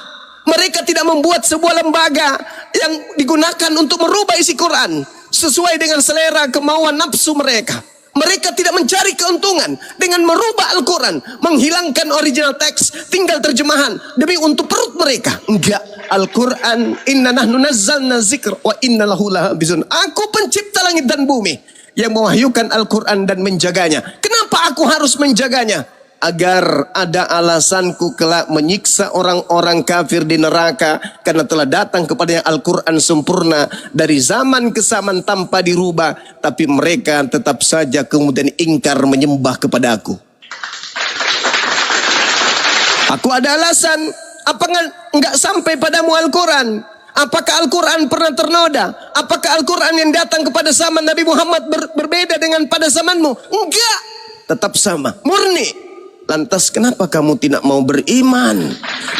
Mereka tidak membuat sebuah lembaga yang digunakan untuk merubah isi Quran sesuai dengan selera kemauan nafsu mereka. Mereka tidak mencari keuntungan dengan merubah Al-Quran, menghilangkan original teks, tinggal terjemahan demi untuk perut mereka. Enggak. Al-Quran, inna nahnu nazzalna zikr wa inna lahu lahafizun. Aku pencipta langit dan bumi yang mewahyukan Al-Quran dan menjaganya. Kenapa aku harus menjaganya? Agar ada alasanku kelak menyiksa orang-orang kafir di neraka, karena telah datang kepadanya Al-Quran sempurna dari zaman ke zaman tanpa dirubah, tapi mereka tetap saja kemudian ingkar menyembah kepada aku. Aku ada alasan. Apa enggak sampai padamu Al-Quran? Apakah Al-Quran pernah ternoda? Apakah Al-Quran yang datang kepada zaman Nabi Muhammad berbeda dengan pada zamanmu? Enggak. Tetap sama. Murni. Lantas kenapa kamu tidak mau beriman?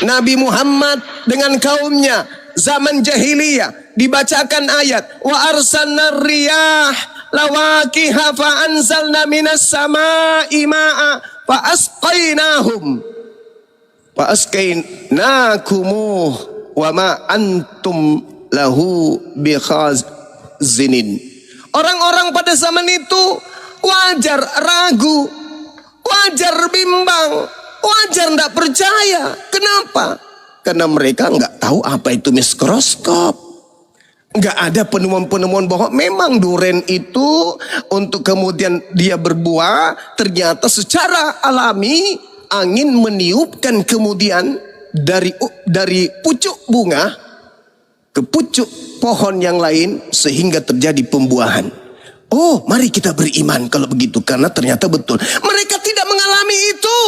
Nabi Muhammad dengan kaumnya zaman jahiliyah dibacakan ayat wa arsalna riyah lawaqiha fa anzalna minas samaa'i ma'a fa asqainahum fa asqainakumuh wa ma antum lahu bikhazinin. Orang-orang pada zaman itu wajar ragu, wajar bimbang, wajar tidak percaya. Kenapa? Karena mereka nggak tahu apa itu mikroskop. Nggak ada penemuan-penemuan bahwa memang duren itu untuk kemudian dia berbuah, ternyata secara alami angin meniupkan kemudian dari pucuk bunga ke pucuk pohon yang lain sehingga terjadi pembuahan. Oh, mari kita beriman kalau begitu, karena ternyata betul. Mereka tidak mengalami itu.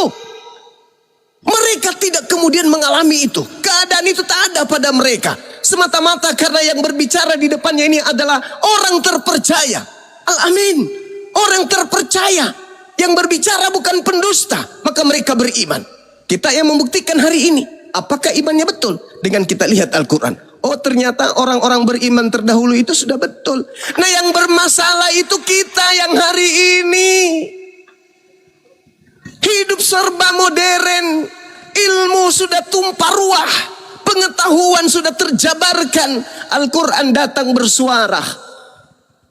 Mereka tidak kemudian mengalami itu. Keadaan itu tak ada pada mereka. Semata-mata karena yang berbicara di depannya ini adalah orang terpercaya. Al-Amin. Orang terpercaya. Yang berbicara bukan pendusta. Maka mereka beriman. Kita yang membuktikan hari ini. Apakah imannya betul? Dengan kita lihat Al-Quran. Oh, ternyata orang-orang beriman terdahulu itu sudah betul. Nah, yang bermasalah itu kita yang hari ini hidup serba modern, ilmu sudah tumpah ruah, pengetahuan sudah terjabarkan, Al-Quran datang bersuara.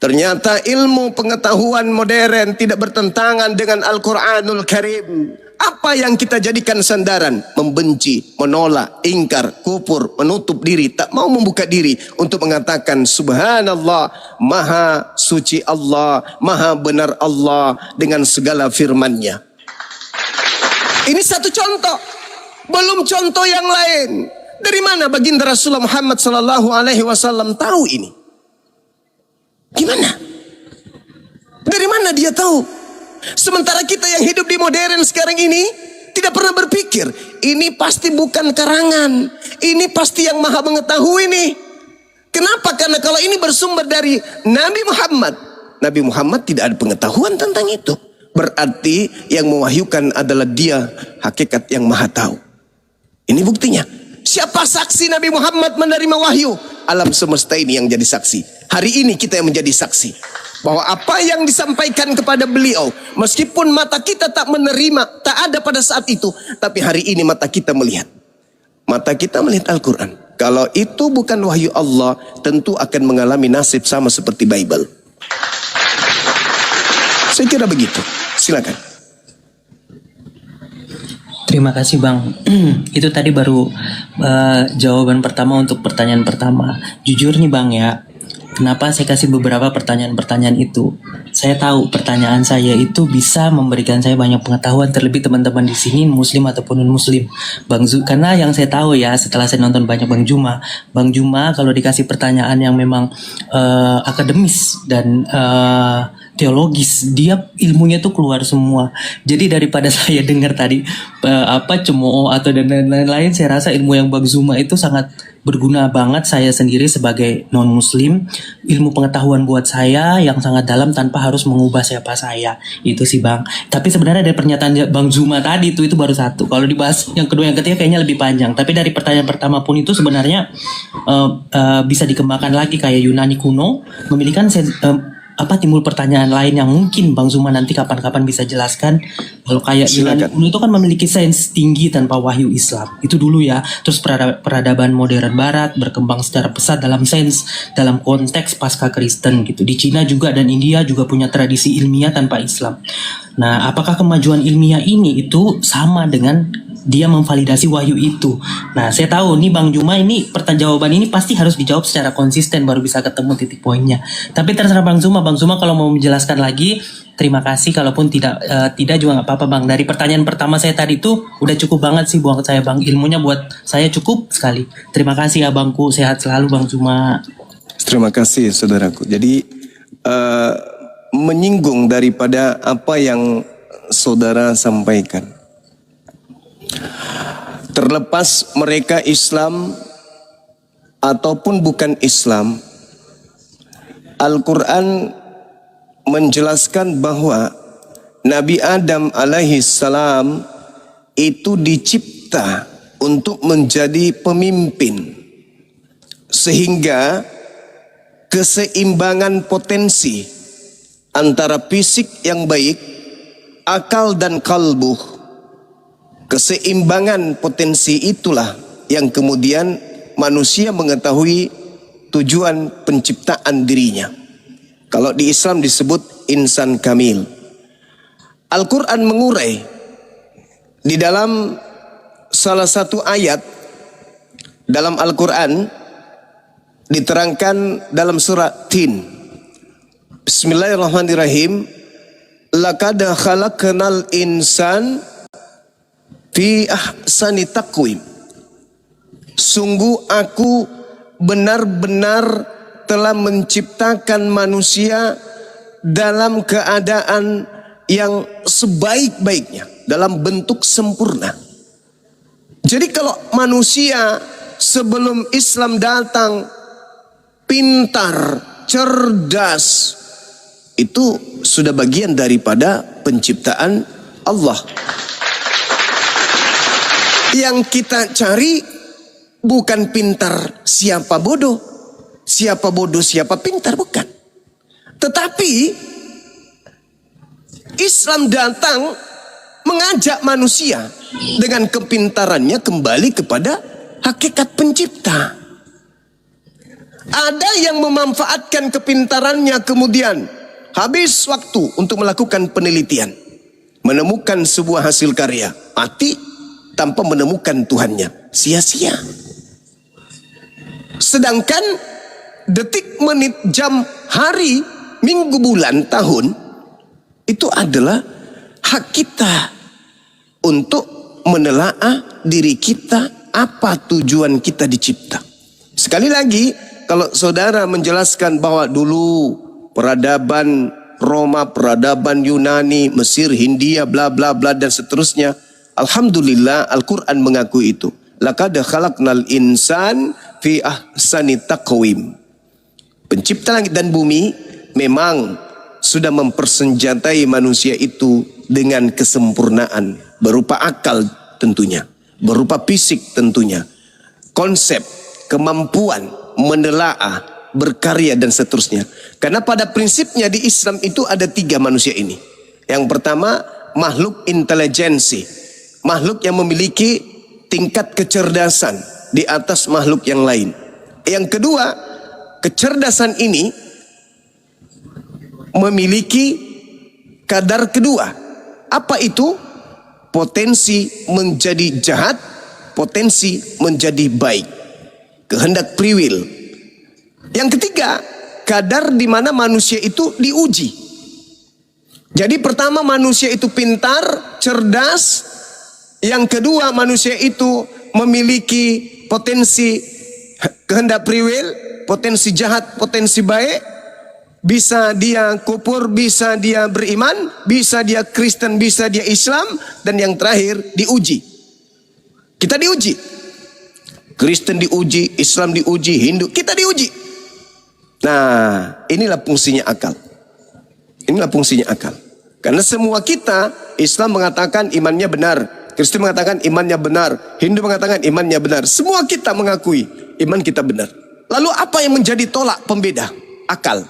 Ternyata ilmu pengetahuan modern tidak bertentangan dengan Al-Quranul Karim. Apa yang kita jadikan sandaran? Membenci, menolak, ingkar, kufur, menutup diri, tak mau membuka diri untuk mengatakan Subhanallah, Maha Suci Allah, Maha Benar Allah dengan segala firman-Nya. Ini satu contoh, belum contoh yang lain. Dari mana baginda Rasulullah Muhammad SAW tahu ini? Gimana? Dari mana dia tahu? Sementara kita yang hidup di modern sekarang ini tidak pernah berpikir, ini pasti bukan karangan, ini pasti yang maha mengetahui nih. Kenapa? Karena kalau ini bersumber dari Nabi Muhammad, Nabi Muhammad tidak ada pengetahuan tentang itu. Berarti yang mewahyukan adalah dia, hakikat yang maha tahu. Ini buktinya. Siapa saksi Nabi Muhammad menerima wahyu? Alam semesta ini yang jadi saksi. Hari ini kita yang menjadi saksi bahwa apa yang disampaikan kepada beliau, meskipun mata kita tak menerima, tak ada pada saat itu, tapi hari ini mata kita melihat. Mata kita melihat Al-Quran. Kalau itu bukan wahyu Allah, tentu akan mengalami nasib sama seperti Bible. Saya kira begitu. Silakan. Terima kasih Bang. Itu tadi baru jawaban pertama untuk pertanyaan pertama. Jujur nih Bang ya, kenapa saya kasih beberapa pertanyaan-pertanyaan itu? Saya tahu pertanyaan saya itu bisa memberikan saya banyak pengetahuan, terlebih teman-teman di sini Muslim ataupun non-Muslim. Karena yang saya tahu ya, setelah saya nonton banyak Bang Juma kalau dikasih pertanyaan yang memang akademis dan teologis, dia ilmunya tuh keluar semua. Jadi daripada saya dengar tadi cemooh atau dan lain-lain, saya rasa ilmu yang Bang Zuma itu sangat berguna banget saya sendiri sebagai non-Muslim. Ilmu pengetahuan buat saya yang sangat dalam tanpa harus mengubah siapa saya. Itu sih Bang. Tapi sebenarnya dari pernyataan Bang Zuma tadi itu baru satu. Kalau dibahas yang kedua yang ketiga kayaknya lebih panjang. Tapi dari pertanyaan pertama pun itu sebenarnya bisa dikembangkan lagi kayak Yunani kuno. Memiliki timbul pertanyaan lain yang mungkin Bang Zuma nanti kapan-kapan bisa jelaskan. Kalau kayak Yunani kuno itu kan memiliki sains tinggi tanpa wahyu Islam. Itu dulu ya. Terus peradaban modern barat berkembang secara pesat dalam sains, dalam konteks pasca Kristen gitu. Di Cina juga dan India juga punya tradisi ilmiah tanpa Islam. Nah, apakah kemajuan ilmiah ini itu sama dengan dia memvalidasi wahyu itu? Nah, saya tahu nih Bang Juma ini jawaban ini pasti harus dijawab secara konsisten baru bisa ketemu titik poinnya. Tapi terserah Bang Zuma kalau mau menjelaskan lagi, terima kasih. Kalaupun tidak juga nggak apa-apa Bang. Dari pertanyaan pertama saya tadi itu udah cukup banget sih buat saya Bang. Ilmunya buat saya cukup sekali. Terima kasih ya Bangku. Sehat selalu Bang Zuma. Terima kasih saudaraku. Jadi menyinggung daripada apa yang saudara sampaikan. Terlepas mereka Islam ataupun bukan Islam, Al-Quran menjelaskan bahwa Nabi Adam alaihi salam itu dicipta untuk menjadi pemimpin, sehingga keseimbangan potensi antara fisik yang baik, akal dan kalbu, keseimbangan potensi itulah yang kemudian manusia mengetahui tujuan penciptaan dirinya. Kalau di Islam disebut insan kamil. Al-Quran mengurai di dalam salah satu ayat dalam Al-Quran, diterangkan dalam surat Tin. Bismillahirrahmanirrahim. Laqad khalaqnal insan fi ahsani taqwim. Sungguh aku benar-benar telah menciptakan manusia dalam keadaan yang sebaik-baiknya, dalam bentuk sempurna. Jadi kalau manusia sebelum Islam datang pintar, cerdas, itu sudah bagian daripada penciptaan Allah. Yang kita cari bukan pintar siapa bodoh, siapa pintar, bukan. Tetapi Islam datang mengajak manusia dengan kepintarannya kembali kepada hakikat pencipta. Ada yang memanfaatkan kepintarannya kemudian habis waktu untuk melakukan penelitian, menemukan sebuah hasil karya, mati tanpa menemukan Tuhannya, sia-sia. Sedangkan detik, menit, jam, hari, minggu, bulan, tahun itu adalah hak kita untuk menelaah diri kita, apa tujuan kita dicipta. Sekali lagi, kalau saudara menjelaskan bahwa dulu peradaban Roma, peradaban Yunani, Mesir, Hindia, bla bla bla dan seterusnya, alhamdulillah Al-Quran mengakui itu. Laqad khalaqnal insan fi ahsani taqwim. Pencipta langit dan bumi memang sudah mempersenjatai manusia itu dengan kesempurnaan, berupa akal tentunya, berupa fisik tentunya, konsep, kemampuan menelaah, berkarya dan seterusnya. Karena pada prinsipnya di Islam itu ada 3 manusia ini. Yang pertama, makhluk intelijensi, makhluk yang memiliki tingkat kecerdasan di atas makhluk yang lain. Yang kedua, kecerdasan ini memiliki kadar kedua. Apa itu? Potensi menjadi jahat, potensi menjadi baik. Kehendak free will. Yang ketiga, kadar di mana manusia itu diuji. Jadi pertama, manusia itu pintar, cerdas. Yang kedua, manusia itu memiliki potensi kehendak free will, potensi jahat, potensi baik. Bisa dia kufur, bisa dia beriman, bisa dia Kristen, bisa dia Islam. Dan yang terakhir, diuji. Kita diuji. Kristen diuji, Islam diuji, Hindu, kita diuji. Nah, inilah fungsinya akal. Inilah fungsinya akal. Karena semua kita, Islam mengatakan imannya benar, Kristen mengatakan imannya benar, Hindu mengatakan imannya benar. Semua kita mengakui iman kita benar. Lalu apa yang menjadi tolak pembeda? Akal.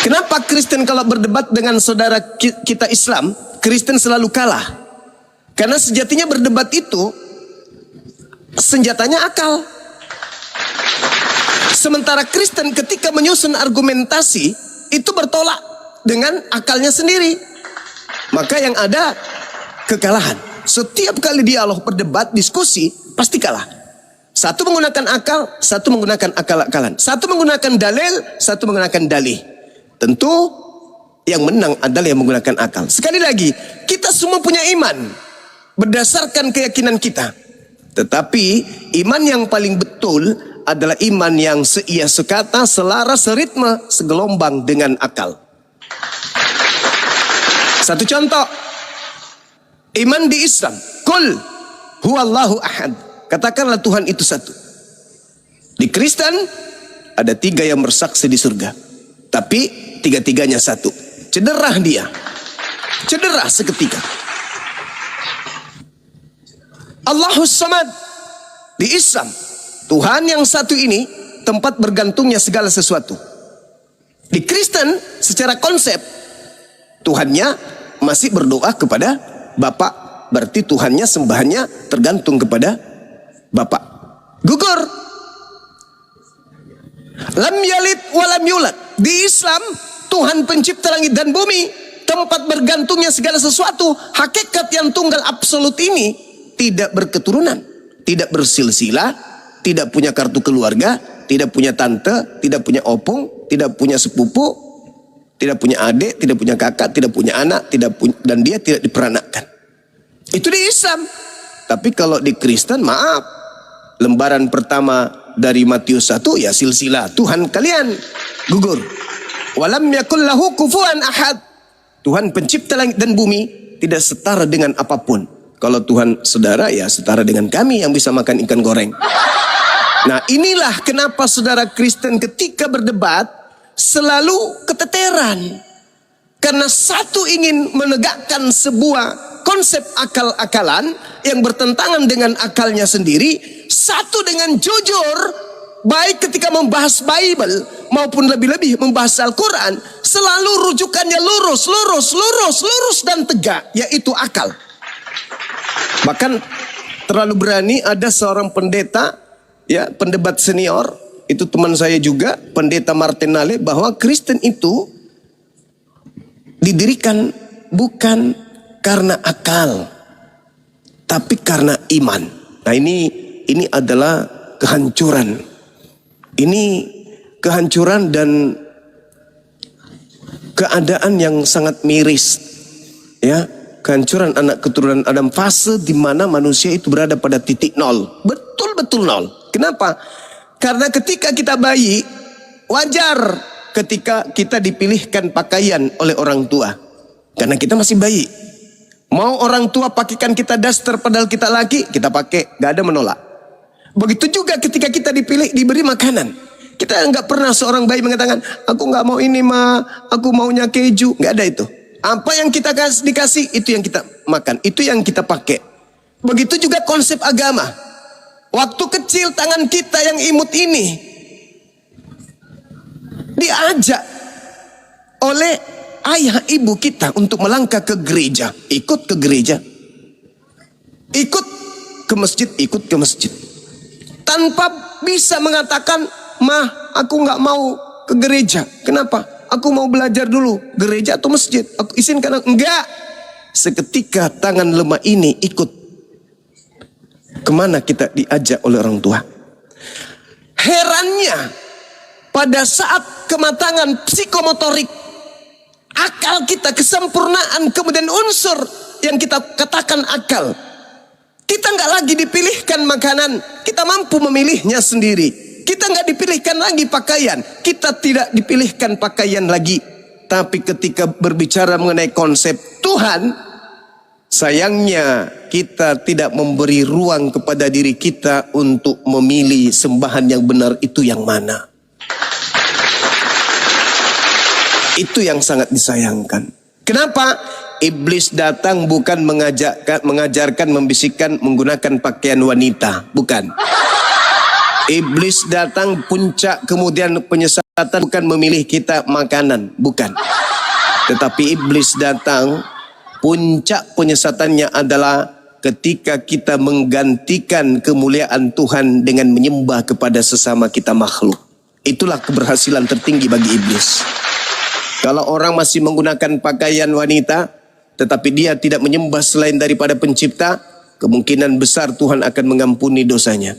Kenapa Kristen kalau berdebat dengan saudara kita Islam, Kristen selalu kalah? Karena sejatinya berdebat itu senjatanya akal. Sementara Kristen ketika menyusun argumentasi itu bertolak dengan akalnya sendiri. Maka yang ada kekalahan. Setiap kali dialog, berdebat, diskusi pasti kalah. Satu menggunakan akal, satu menggunakan akal-akalan. Satu menggunakan dalil, satu menggunakan dalih. Tentu yang menang adalah yang menggunakan akal. Sekali lagi, kita semua punya iman berdasarkan keyakinan kita. Tetapi iman yang paling betul adalah iman yang seia sekata, selaras, seritme, segelombang dengan akal. Satu contoh, iman di Islam. Qul huwallahu ahad. Katakanlah Tuhan itu satu. Di Kristen ada 3 yang bersaksi di surga. Tapi 3-3-nya satu. Cederah dia. Cederah seketika. Allahus Samad. Di Islam, Tuhan yang satu ini tempat bergantungnya segala sesuatu. Di Kristen secara konsep, Tuhannya masih berdoa kepada Bapa. Berarti Tuhannya, sembahannya tergantung kepada Bapa. Gugur. Lam yalid walam yulad. Di Islam, Tuhan pencipta langit dan bumi, tempat bergantungnya segala sesuatu. Hakikat yang tunggal absolut ini tidak berketurunan, tidak bersilsilah, tidak punya kartu keluarga, tidak punya tante, tidak punya opung, tidak punya sepupu, tidak punya adik, tidak punya kakak, tidak punya anak, dan dia tidak diperanakkan. Itu di Islam. Tapi kalau di Kristen, maaf, lembaran pertama dari Matius 1 ya silsilah Tuhan kalian gugur. Walam yakul lahu kufuwan ahad. Tuhan pencipta langit dan bumi tidak setara dengan apapun. Kalau Tuhan saudara ya setara dengan kami yang bisa makan ikan goreng. Nah, inilah kenapa saudara Kristen ketika berdebat selalu keteteran. Karena satu ingin menegakkan sebuah konsep akal-akalan yang bertentangan dengan akalnya sendiri, satu dengan jujur, baik ketika membahas Bible maupun lebih-lebih membahas Al-Quran, selalu rujukannya lurus dan tegak, yaitu akal. Bahkan terlalu berani ada seorang pendeta, ya pendebat senior, itu teman saya juga, pendeta Martinale, bahwa Kristen itu didirikan bukan karena akal, tapi karena iman. Nah ini adalah kehancuran. Ini kehancuran dan keadaan yang sangat miris. Ya, kehancuran anak keturunan Adam, fase di mana manusia itu berada pada titik nol. Betul-betul nol. Kenapa? Karena ketika kita bayi, wajar ketika kita dipilihkan pakaian oleh orang tua. Karena kita masih bayi. Mau orang tua pakaikan kita daster padahal kita laki, kita pakai, gak ada menolak. Begitu juga ketika kita dipilih, diberi makanan. Kita nggak pernah seorang bayi mengatakan, aku nggak mau ini ma, aku maunya keju. Nggak ada itu. Apa yang kita dikasih, itu yang kita makan, itu yang kita pakai. Begitu juga konsep agama. Waktu kecil tangan kita yang imut ini diajak oleh ayah ibu kita untuk melangkah ke gereja, ikut ke gereja, ikut ke masjid, tanpa bisa mengatakan, mah aku nggak mau ke gereja. Kenapa? Aku mau belajar dulu, gereja atau masjid. Aku izinkan, enggak. Seketika tangan lemah ini ikut. Kemana kita diajak oleh orang tua? Herannya, pada saat kematangan psikomotorik, akal kita, kesempurnaan, kemudian unsur yang kita katakan akal, kita nggak lagi dipilihkan makanan, kita mampu memilihnya sendiri. Kita nggak dipilihkan lagi pakaian, kita tidak dipilihkan pakaian lagi. Tapi ketika berbicara mengenai konsep Tuhan, sayangnya kita tidak memberi ruang kepada diri kita untuk memilih sembahan yang benar itu yang mana. Itu yang sangat disayangkan. Kenapa? Iblis datang bukan mengajarkan, membisikkan menggunakan pakaian wanita. Bukan. Iblis datang puncak kemudian penyesatan bukan memilih kita makanan. Bukan. Tetapi iblis datang, puncak penyesatannya adalah ketika kita menggantikan kemuliaan Tuhan dengan menyembah kepada sesama kita makhluk. Itulah keberhasilan tertinggi bagi iblis. Kalau orang masih menggunakan pakaian wanita, tetapi dia tidak menyembah selain daripada pencipta, kemungkinan besar Tuhan akan mengampuni dosanya.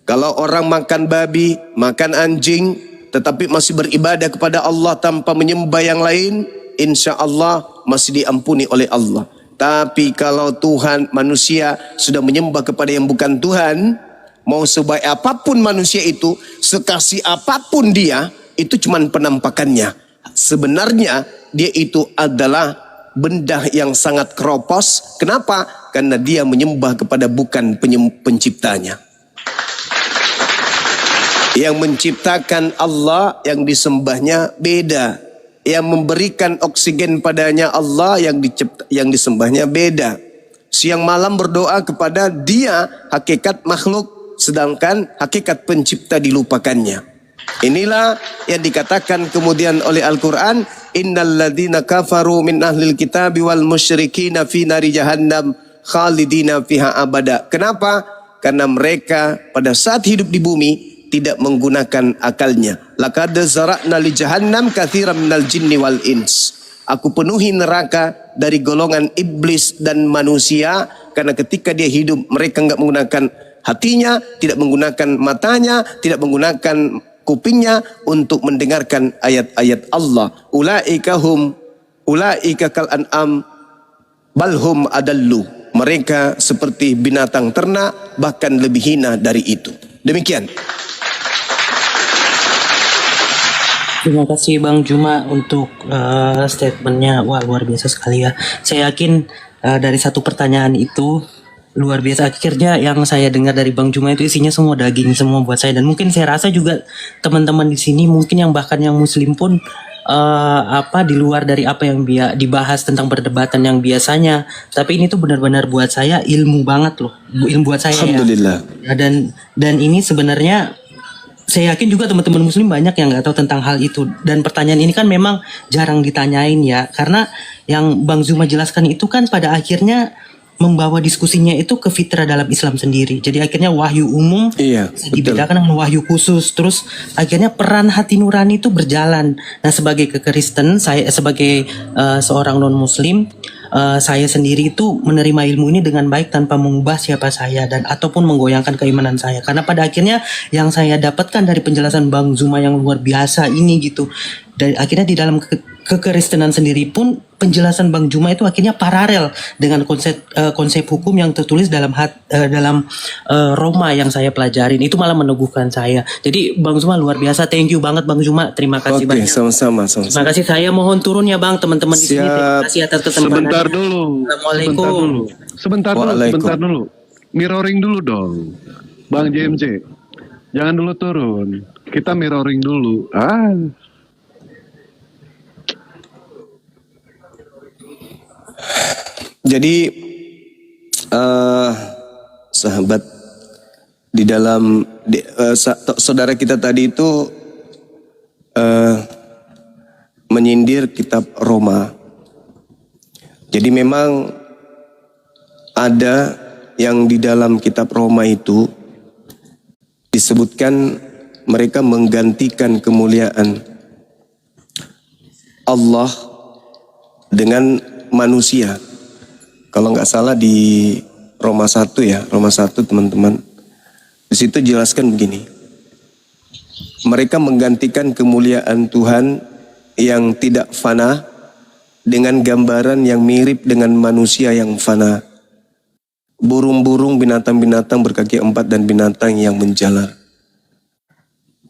Kalau orang makan babi, makan anjing, tetapi masih beribadah kepada Allah tanpa menyembah yang lain, insya Allah masih diampuni oleh Allah. Tapi kalau Tuhan, manusia sudah menyembah kepada yang bukan Tuhan, mau sebaik apapun manusia itu, sekasih apapun dia, itu cuma penampakannya. Sebenarnya dia itu adalah benda yang sangat keropos. Kenapa? Karena dia menyembah kepada bukan penciptanya. Yang menciptakan Allah, yang disembahnya beda. Yang memberikan oksigen padanya Allah, yang disembahnya beda. Siang malam berdoa kepada dia, hakikat makhluk, sedangkan hakikat pencipta dilupakannya. Inilah yang dikatakan kemudian oleh Al-Quran, innal ladzina kafaru min ahlil kitabi wal musyrikina fi nari jahannam khalidina fiha abada. Kenapa? Karena mereka pada saat hidup di bumi tidak menggunakan akalnya. Laqad zara'na li jahannam katsiran minal jinni wal ins. Aku penuhi neraka dari golongan iblis dan manusia, karena ketika dia hidup mereka enggak menggunakan hatinya, tidak menggunakan matanya, tidak menggunakan kupingnya untuk mendengarkan ayat-ayat Allah. Ulaika kal an'am balhum adallu. mereka seperti binatang ternak, bahkan lebih hina dari itu. Demikian. Terima kasih Bang Juma untuk statementnya. Wah, luar biasa sekali ya. Saya yakin dari satu pertanyaan itu luar biasa. Akhirnya yang saya dengar dari Bang Juma itu isinya semua daging semua buat saya. Dan mungkin saya rasa juga teman-teman di sini mungkin yang bahkan yang muslim pun di luar dari apa yang dibahas tentang perdebatan yang biasanya. Tapi ini tuh benar-benar buat saya ilmu banget loh. Ilmu buat saya. Alhamdulillah. Ya. Dan ini sebenarnya saya yakin juga teman-teman muslim banyak yang nggak tahu tentang hal itu. Dan pertanyaan ini kan memang jarang ditanyain ya. Karena yang Bang Zuma jelaskan itu kan pada akhirnya membawa diskusinya itu ke fitrah dalam Islam sendiri. Jadi akhirnya wahyu umum dibedakan dengan wahyu khusus. Terus akhirnya peran hati nurani itu berjalan. Nah sebagai kekristen, saya sebagai seorang non muslim, saya sendiri itu menerima ilmu ini dengan baik tanpa mengubah siapa saya dan ataupun menggoyangkan keimanan saya. Karena pada akhirnya yang saya dapatkan dari penjelasan Bang Zuma yang luar biasa ini gitu. Dan akhirnya di dalam kekristenan sendiri pun penjelasan Bang Juma itu akhirnya paralel dengan konsep hukum yang tertulis dalam Roma yang saya pelajarin. Itu malah meneguhkan saya. Jadi Bang Juma luar biasa. Thank you banget Bang Juma. Terima kasih banyak. Sama-sama. Terima kasih. Saya mohon turun ya Bang teman-teman di sini. Terima kasih atas kesempatan. Sebentar dulu. Assalamualaikum. Sebentar dulu. Mirroring dulu dong. Bang JMC. Jangan dulu turun. Kita mirroring dulu. Jadi sahabat di dalam saudara kita tadi itu menyindir kitab Roma. Jadi memang ada yang di dalam kitab Roma itu disebutkan mereka menggantikan kemuliaan Allah dengan manusia. Kalau nggak salah di Roma 1 ya, Roma 1 teman-teman. Di situ jelaskan begini. Mereka menggantikan kemuliaan Tuhan yang tidak fana dengan gambaran yang mirip dengan manusia yang fana. Burung-burung, binatang-binatang berkaki 4 dan binatang yang menjalar.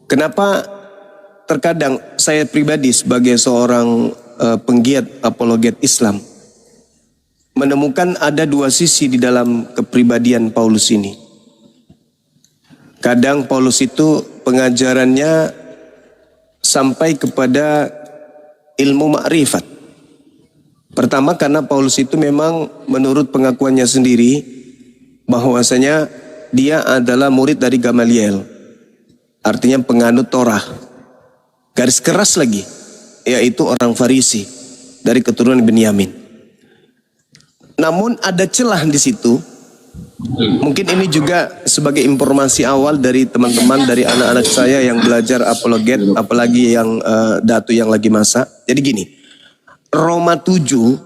Kenapa terkadang saya pribadi sebagai seorang penggiat apologet Islam menemukan ada dua sisi di dalam kepribadian Paulus ini. Kadang Paulus itu pengajarannya sampai kepada ilmu ma'rifat. Pertama karena Paulus itu memang menurut pengakuannya sendiri bahwasanya dia adalah murid dari Gamaliel. Artinya penganut Torah. Garis keras lagi, yaitu orang Farisi dari keturunan Benyamin. Namun ada celah di situ. Mungkin ini juga sebagai informasi awal dari teman-teman, dari anak-anak saya yang belajar apologet, apalagi yang datu yang lagi masa. Jadi gini, Roma 7,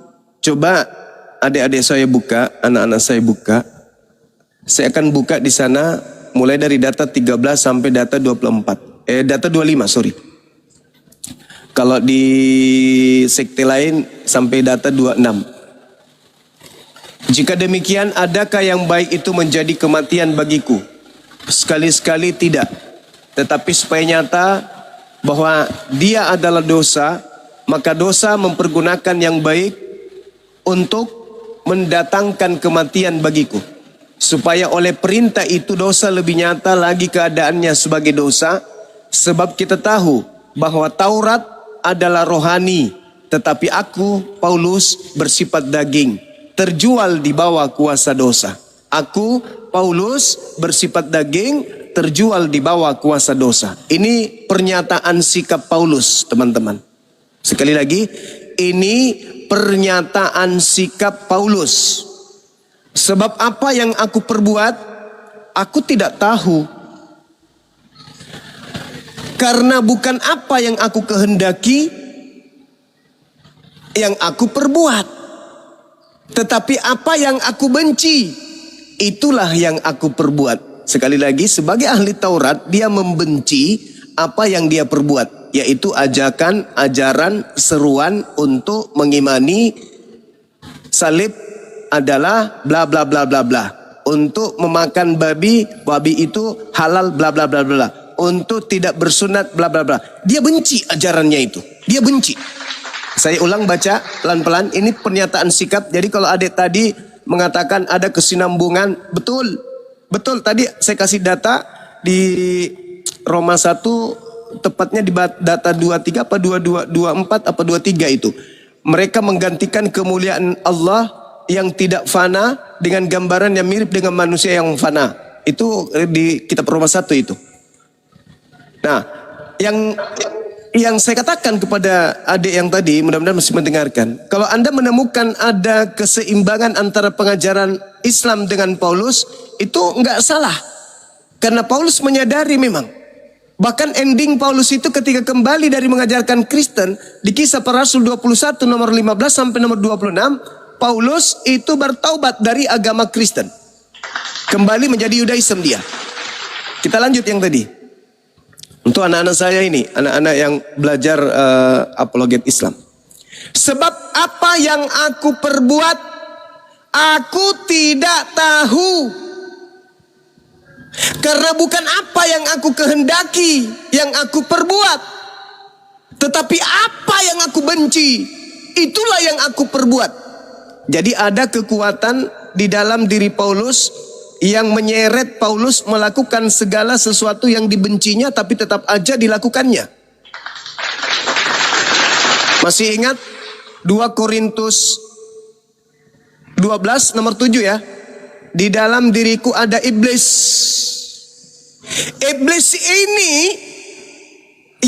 coba adik-adik saya buka, anak-anak saya buka. Saya akan buka di sana mulai dari data 13 sampai data 24. Data 25, sorry. Kalau di sekte lain sampai data 26. Jika demikian, adakah yang baik itu menjadi kematian bagiku? Sekali-sekali tidak. Tetapi supaya nyata bahwa dia adalah dosa, maka dosa mempergunakan yang baik untuk mendatangkan kematian bagiku. Supaya oleh perintah itu dosa lebih nyata lagi keadaannya sebagai dosa. Sebab kita tahu bahwa Taurat adalah rohani, tetapi aku, Paulus, bersifat daging, terjual di bawah kuasa dosa. Aku, Paulus, bersifat daging, terjual di bawah kuasa dosa. Ini pernyataan sikap Paulus, teman-teman. Sekali lagi, ini pernyataan sikap Paulus. Sebab apa yang aku perbuat, aku tidak tahu. Karena bukan apa yang aku kehendaki, yang aku perbuat. Tetapi apa yang aku benci, itulah yang aku perbuat. Sekali lagi, sebagai ahli Taurat, dia membenci apa yang dia perbuat. Yaitu ajakan, ajaran, seruan untuk mengimani salib adalah bla bla bla bla bla. Untuk memakan babi itu halal bla bla bla bla. Untuk tidak bersunat bla bla bla. Dia benci ajarannya itu. Dia benci. Saya ulang baca pelan-pelan. Ini pernyataan sikap. Jadi kalau adik tadi mengatakan ada kesinambungan, betul. Betul, tadi saya kasih data di Roma 1, tepatnya di data 23 apa 24 apa 23 itu. Mereka menggantikan kemuliaan Allah yang tidak fana dengan gambaran yang mirip dengan manusia yang fana. Itu di kitab Roma 1 itu. Nah, yang saya katakan kepada adik yang tadi, mudah-mudahan masih mendengarkan. Kalau Anda menemukan ada keseimbangan antara pengajaran Islam dengan Paulus, itu enggak salah. Karena Paulus menyadari memang. Bahkan ending Paulus itu ketika kembali dari mengajarkan Kristen, di Kisah Para Rasul 21 nomor 15 sampai nomor 26, Paulus itu bertaubat dari agama Kristen. Kembali menjadi Yudaism dia. Kita lanjut yang tadi. Untuk anak-anak saya ini, anak-anak yang belajar apologet Islam. Sebab apa yang aku perbuat, aku tidak tahu. Karena bukan apa yang aku kehendaki, yang aku perbuat. Tetapi apa yang aku benci, itulah yang aku perbuat. Jadi ada kekuatan di dalam diri Paulus yang menyeret Paulus melakukan segala sesuatu yang dibencinya tapi tetap aja dilakukannya. Masih ingat 2 Korintus 12 nomor 7 ya? Di dalam diriku ada iblis. Iblis ini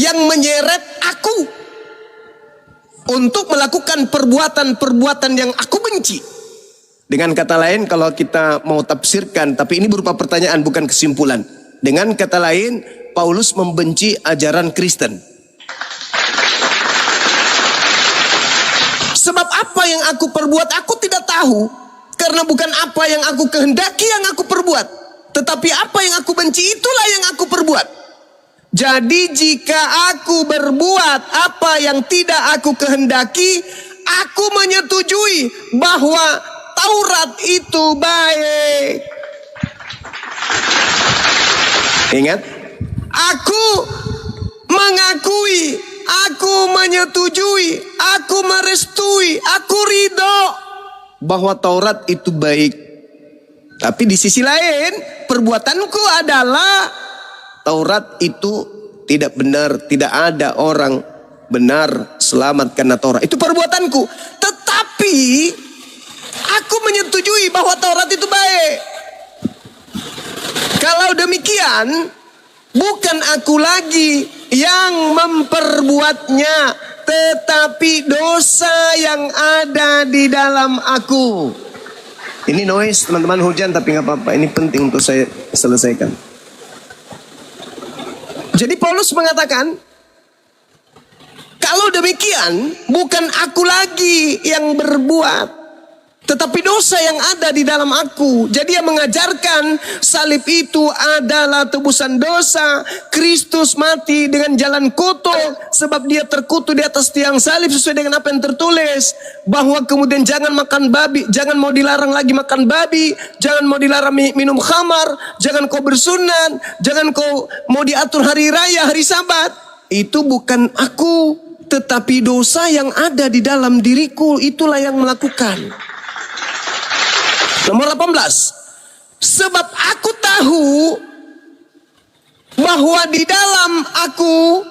yang menyeret aku untuk melakukan perbuatan-perbuatan yang aku benci. Dengan kata lain, kalau kita mau tafsirkan, tapi ini berupa pertanyaan bukan kesimpulan. Dengan kata lain, Paulus membenci ajaran Kristen. Sebab apa yang aku perbuat, aku tidak tahu. Karena bukan apa yang aku kehendaki yang aku perbuat. Tetapi apa yang aku benci, itulah yang aku perbuat. Jadi jika aku berbuat apa yang tidak aku kehendaki, aku menyetujui bahwa Taurat itu baik. Ingat, aku mengakui, aku menyetujui, aku merestui, aku ridho bahwa Taurat itu baik. Tapi di sisi lain, perbuatanku adalah Taurat itu tidak benar, tidak ada orang benar selamat karena Taurat. Itu perbuatanku. Tetapi aku menyetujui bahwa Taurat itu baik. Kalau demikian, bukan aku lagi yang memperbuatnya, tetapi dosa yang ada di dalam aku. Ini noise teman-teman, hujan tapi nggak apa-apa. Ini penting untuk saya selesaikan. Jadi Paulus mengatakan, kalau demikian, bukan aku lagi yang berbuat, tetapi dosa yang ada di dalam aku. Jadi yang mengajarkan salib itu adalah tebusan dosa. Kristus mati dengan jalan kutuk, sebab dia terkutuk di atas tiang salib sesuai dengan apa yang tertulis. Bahwa kemudian jangan makan babi, jangan mau dilarang lagi makan babi, jangan mau dilarang minum khamar, jangan kau bersunat, jangan kau mau diatur hari raya, hari sabat. Itu bukan aku, tetapi dosa yang ada di dalam diriku, itulah yang melakukan. Nomor 18. Sebab aku tahu bahwa di dalam aku,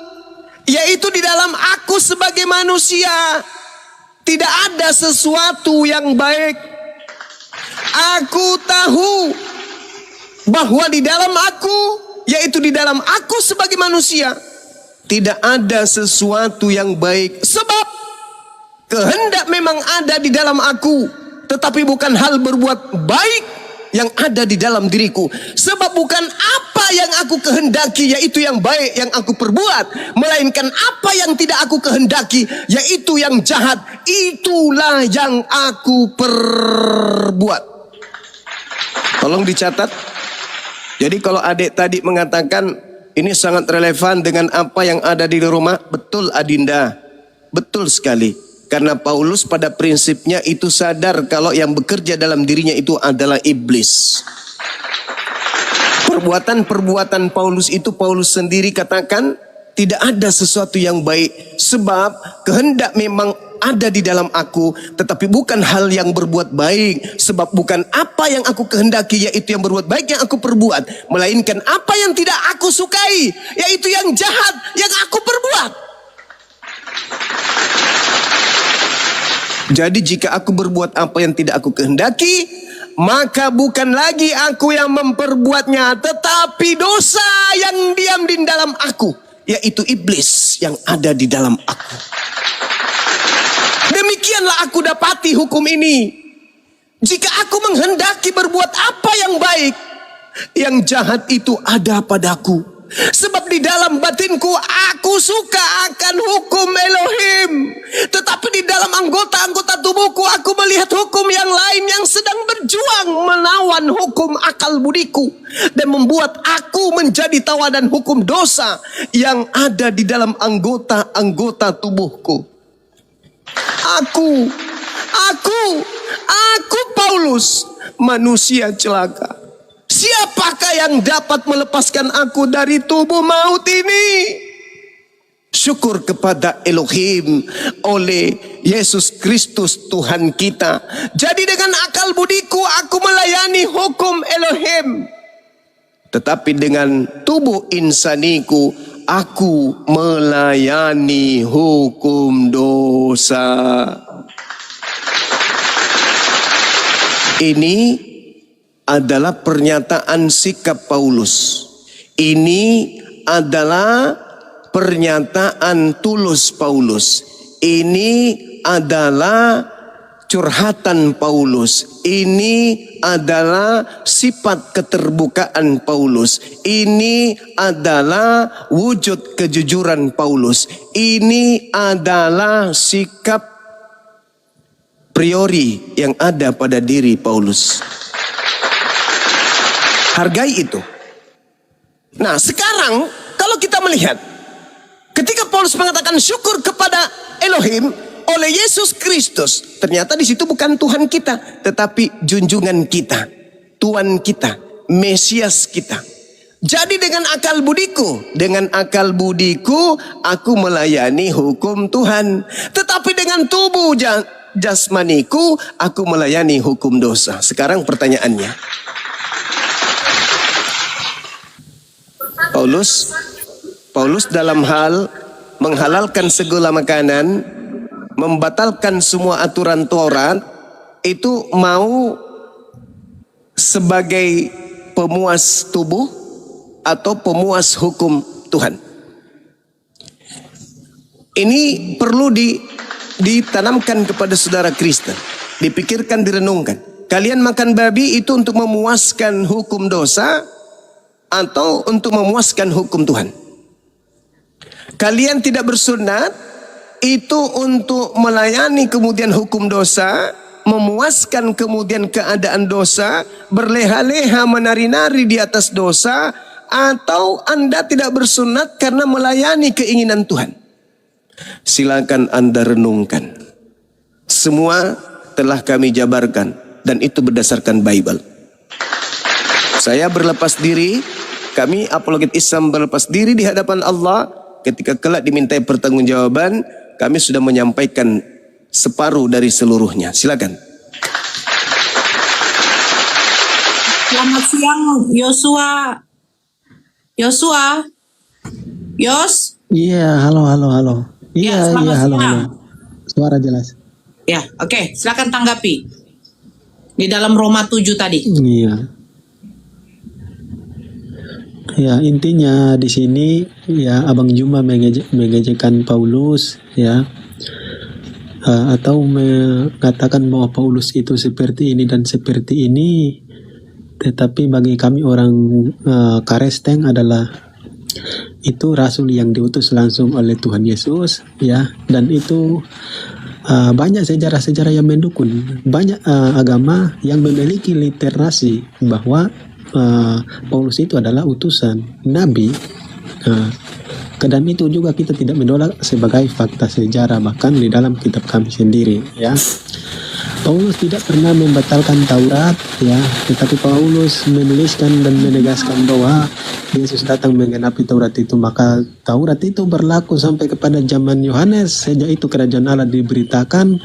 yaitu di dalam aku sebagai manusia, tidak ada sesuatu yang baik. Aku tahu bahwa di dalam aku, yaitu di dalam aku sebagai manusia, tidak ada sesuatu yang baik. Sebab kehendak memang ada di dalam aku, tetapi bukan hal berbuat baik yang ada di dalam diriku. Sebab bukan apa yang aku kehendaki, yaitu yang baik yang aku perbuat, melainkan apa yang tidak aku kehendaki, yaitu yang jahat, itulah yang aku perbuat. Tolong dicatat. Jadi kalau adik tadi mengatakan ini sangat relevan dengan apa yang ada di rumah, betul Adinda, betul sekali. Karena Paulus pada prinsipnya itu sadar kalau yang bekerja dalam dirinya itu adalah iblis. Perbuatan-perbuatan Paulus itu Paulus sendiri katakan tidak ada sesuatu yang baik. Sebab kehendak memang ada di dalam aku, tetapi bukan hal yang berbuat baik. Sebab bukan apa yang aku kehendaki, yaitu yang berbuat baik yang aku perbuat, melainkan apa yang tidak aku sukai, yaitu yang jahat yang aku perbuat. Jadi jika aku berbuat apa yang tidak aku kehendaki, maka bukan lagi aku yang memperbuatnya, tetapi dosa yang diam di dalam aku, yaitu iblis yang ada di dalam aku. Demikianlah aku dapati hukum ini. Jika aku menghendaki berbuat apa yang baik, yang jahat itu ada padaku. Sebab di dalam batinku aku suka akan hukum Elohim, tetapi di dalam anggota-anggota tubuhku aku melihat hukum yang lain yang sedang berjuang melawan hukum akal budiku dan membuat aku menjadi tawanan hukum dosa yang ada di dalam anggota-anggota tubuhku. Aku Paulus, manusia celaka. Siapakah yang dapat melepaskan aku dari tubuh maut ini? Syukur kepada Elohim oleh Yesus Kristus Tuhan kita. Jadi dengan akal budiku aku melayani hukum Elohim, tetapi dengan tubuh insaniku aku melayani hukum dosa. Ini adalah pernyataan sikap Paulus. Ini adalah pernyataan tulus Paulus. Ini adalah curhatan Paulus. Ini adalah sifat keterbukaan Paulus. Ini adalah wujud kejujuran Paulus. Ini adalah sikap priori yang ada pada diri Paulus. Hargai itu. Nah, sekarang kalau kita melihat ketika Paulus mengatakan syukur kepada Elohim oleh Yesus Kristus, ternyata di situ bukan Tuhan kita, tetapi junjungan kita, Tuhan kita, Mesias kita. Jadi dengan akal budiku aku melayani hukum Tuhan, tetapi dengan tubuh jasmaniku aku melayani hukum dosa. Sekarang pertanyaannya, Paulus dalam hal menghalalkan segala makanan, membatalkan semua aturan Taurat, itu mau sebagai pemuas tubuh atau pemuas hukum Tuhan? Ini perlu ditanamkan kepada saudara Kristen, dipikirkan, direnungkan. Kalian makan babi itu untuk memuaskan hukum dosa atau untuk memuaskan hukum Tuhan? Kalian tidak bersunat itu untuk melayani kemudian hukum dosa, memuaskan kemudian keadaan dosa, berleha-leha menari-nari di atas dosa, atau Anda tidak bersunat karena melayani keinginan Tuhan? Silakan Anda renungkan. Semua telah kami jabarkan dan itu berdasarkan Bible. Saya berlepas diri, kami apologet Islam berlepas diri di hadapan Allah. Ketika kelak dimintai pertanggungjawaban, kami sudah menyampaikan separuh dari seluruhnya. Silakan. Selamat siang Yosua. Yos? Iya, halo. Iya, selamat halo. siang. Suara jelas. Ya, oke. Silakan tanggapi. Di dalam Roma 7 tadi. Iya. Ya, intinya di sini ya Abang Juma mengejekkan Paulus ya. Atau mengatakan bahwa Paulus itu seperti ini dan seperti ini. Tetapi bagi kami orang Karesteng adalah itu rasul yang diutus langsung oleh Tuhan Yesus ya, dan itu banyak sejarah-sejarah yang mendukung, banyak agama yang memiliki literasi bahwa Paulus itu adalah utusan nabi. Dan itu juga kita tidak menolak sebagai fakta sejarah, bahkan di dalam kitab kami sendiri, ya. Paulus tidak pernah membatalkan Taurat, ya, tetapi Paulus menuliskan dan menegaskan bahwa Yesus datang menggenapi Taurat itu. Maka Taurat itu berlaku sampai kepada zaman Yohanes. Sejak itu kerajaan Allah diberitakan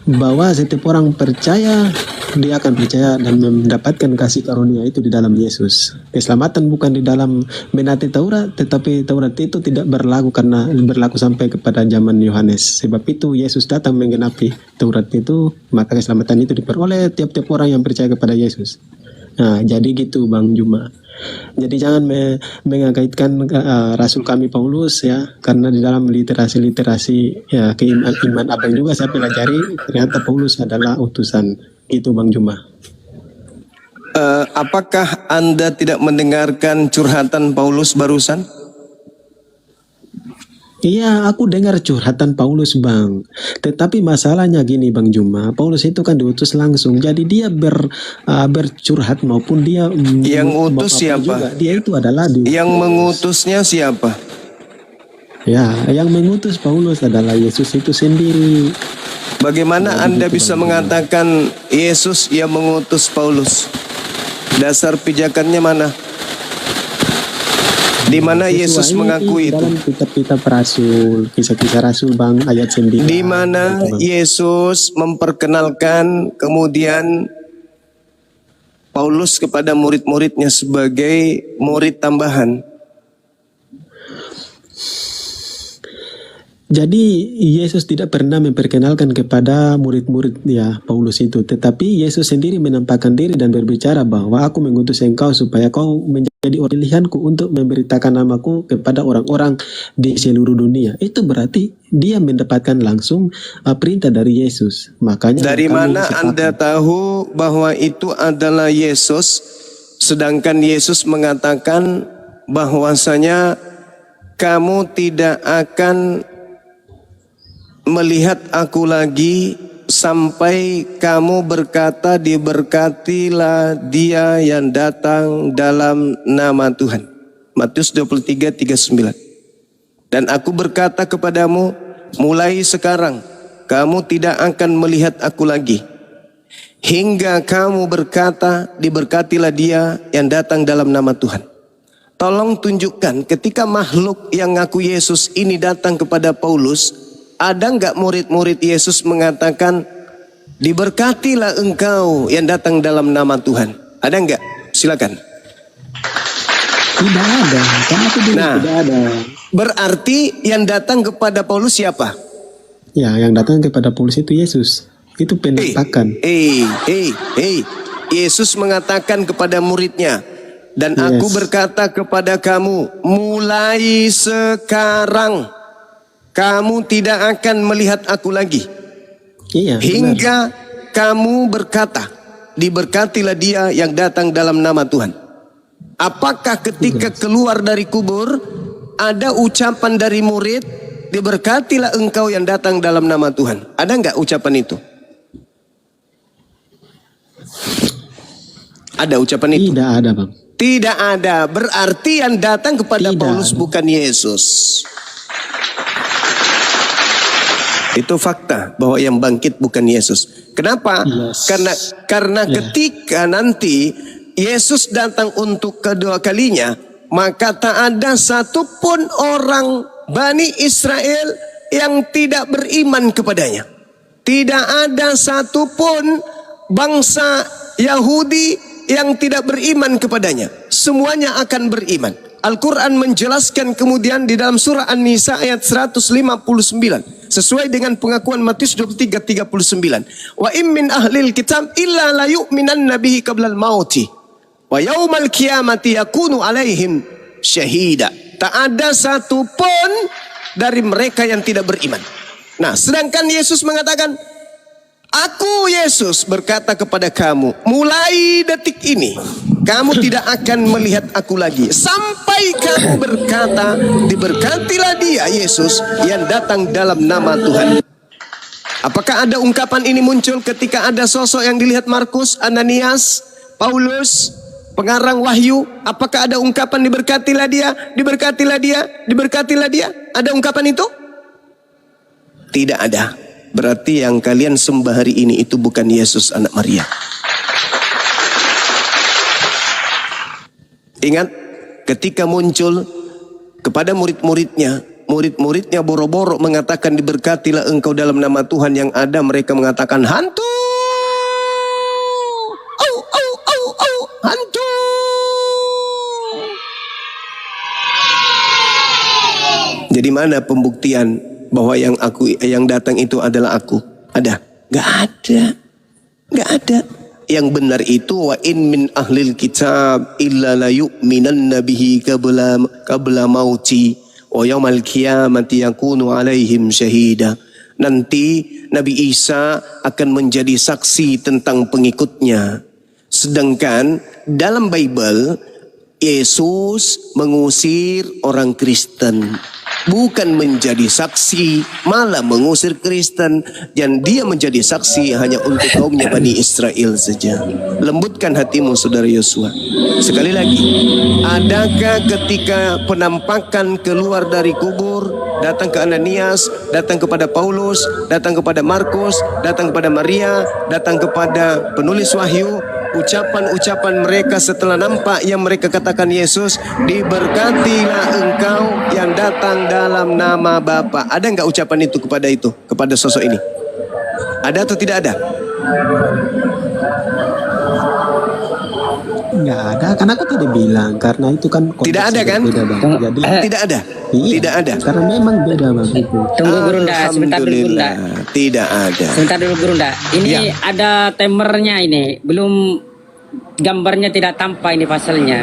bahwa setiap orang percaya, dia akan percaya dan mendapatkan kasih karunia itu di dalam Yesus. Keselamatan bukan di dalam menaati Taurat, tetapi Taurat itu tidak berlaku karena berlaku sampai kepada zaman Yohanes. Sebab itu Yesus datang menggenapi Taurat itu, maka keselamatan itu diperoleh tiap-tiap orang yang percaya kepada Yesus. Nah, jadi gitu Bang Juma. Jadi jangan mengkaitkan Rasul kami Paulus, ya, karena di dalam literasi ya iman abang juga saya pelajari, ternyata Paulus adalah utusan. Itu Bang Juma. Apakah Anda tidak mendengarkan curhatan Paulus barusan? Iya, aku dengar curhatan Paulus Bang. Tetapi masalahnya gini Bang Juma, Paulus itu kan diutus langsung. Jadi dia bercurhat maupun dia yang utus siapa? Juga, dia itu adalah yang mengutusnya siapa? Ya, yang mengutus Paulus adalah Yesus itu sendiri. Bagaimana Anda bisa mengatakan Yesus yang mengutus Paulus? Dasar pijakannya mana? Di mana Yesus mengakui itu? Dalam kitab-kitab Rasul, kisah-kisah Rasul Bang, ayat 9. Di mana Yesus memperkenalkan kemudian Paulus kepada murid-muridnya sebagai murid tambahan. Jadi Yesus tidak pernah memperkenalkan kepada murid-murid ya Paulus itu, tetapi Yesus sendiri menampakkan diri dan berbicara bahwa aku mengutus engkau supaya kau menjadi orang pilihanku untuk memberitakan namaku kepada orang-orang di seluruh dunia. Itu berarti dia mendapatkan langsung perintah dari Yesus. Makanya dari mana Anda tahu bahwa itu adalah Yesus, sedangkan Yesus mengatakan bahwasanya kamu tidak akan melihat aku lagi sampai kamu berkata diberkatilah dia yang datang dalam nama Tuhan. Matius 23:39. Dan aku berkata kepadamu, mulai sekarang kamu tidak akan melihat aku lagi hingga kamu berkata diberkatilah dia yang datang dalam nama Tuhan. Tolong tunjukkan ketika makhluk yang ngaku Yesus ini datang kepada Paulus, ada nggak murid-murid Yesus mengatakan diberkatilah engkau yang datang dalam nama Tuhan? Ada nggak? Silakan. Tidak ada. Tidak ada. Berarti yang datang kepada Paulus siapa? Ya, yang datang kepada Paulus itu Yesus. Itu penampakan. Yesus mengatakan kepada muridnya, dan aku berkata kepada kamu, mulai sekarang kamu tidak akan melihat aku lagi. Iya, hingga kamu berkata, diberkatilah dia yang datang dalam nama Tuhan. Apakah ketika keluar dari kubur ada ucapan dari murid, diberkatilah engkau yang datang dalam nama Tuhan? Ada nggak ucapan itu? Ada ucapan itu? Tidak ada Bang. Tidak ada. Berarti yang datang kepada Paulus bukan Yesus. Itu fakta bahwa yang bangkit bukan Yesus. Kenapa? Karena ketika nanti Yesus datang untuk kedua kalinya, maka tak ada satupun orang Bani Israel yang tidak beriman kepadanya. Tidak ada satupun bangsa Yahudi yang tidak beriman kepadanya. Semuanya akan beriman. Al-Quran menjelaskan kemudian di dalam surah An-Nisa ayat 159. Sesuai dengan pengakuan Matius 23:39. Wa im min ahlil kitab illa la yu'minan nabihi qablal mauti. Wa yaumal qiyamati yakunu alaihim syahida. Tak ada satupun dari mereka yang tidak beriman. Nah, sedangkan Yesus mengatakan, aku Yesus berkata kepada kamu, mulai detik ini kamu tidak akan melihat aku lagi sampai kamu berkata diberkatilah dia Yesus yang datang dalam nama Tuhan. Apakah ada ungkapan ini muncul ketika ada sosok yang dilihat Markus, Ananias, Paulus pengarang wahyu, apakah ada ungkapan diberkatilah dia, diberkatilah dia, diberkatilah dia? Ada ungkapan itu? Tidak ada. Berarti yang kalian sembah hari ini itu bukan Yesus anak Maria. Ingat, ketika muncul kepada murid-muridnya, murid-muridnya boro-boro mengatakan diberkatilah engkau dalam nama Tuhan yang ada, mereka mengatakan hantu. Hantu. Jadi mana pembuktian bahwa yang datang itu adalah aku? Ada? Gak ada. Gak ada. Yang benar itu wa in min ahlil kitab illa la yu'minanna bihi qabla mauti wa yaumal qiyamati yakunu alaihim syahida. Nanti Nabi Isa akan menjadi saksi tentang pengikutnya. Sedangkan dalam Bible Yesus mengusir orang Kristen, bukan menjadi saksi, malah mengusir Kristen, dan dia menjadi saksi hanya untuk kaumnya Bani Israel saja. Lembutkan hatimu saudara Yosua. Sekali lagi, adakah ketika penampakan keluar dari kubur, datang ke Ananias, datang kepada Paulus, datang kepada Markus, datang kepada Maria, datang kepada penulis wahyu, ucapan-ucapan mereka setelah nampak yang mereka katakan Yesus, diberkatilah engkau yang datang dalam nama Bapa. Ada enggak ucapan itu, kepada sosok ini? Ada atau tidak ada? Nggak ada, karena aku tadi bilang, karena itu kan tidak ada kan? Beda, Bang. Jadi tidak ada. iya, Tidak ada. karena memang beda Bang itu. Tunggu Gurunda, sebentar dulu Gurunda. Tidak ada. Sebentar dulu Gurunda. Ini Ya. ada timernya ini, belum gambarnya tidak tampak ini pasalnya.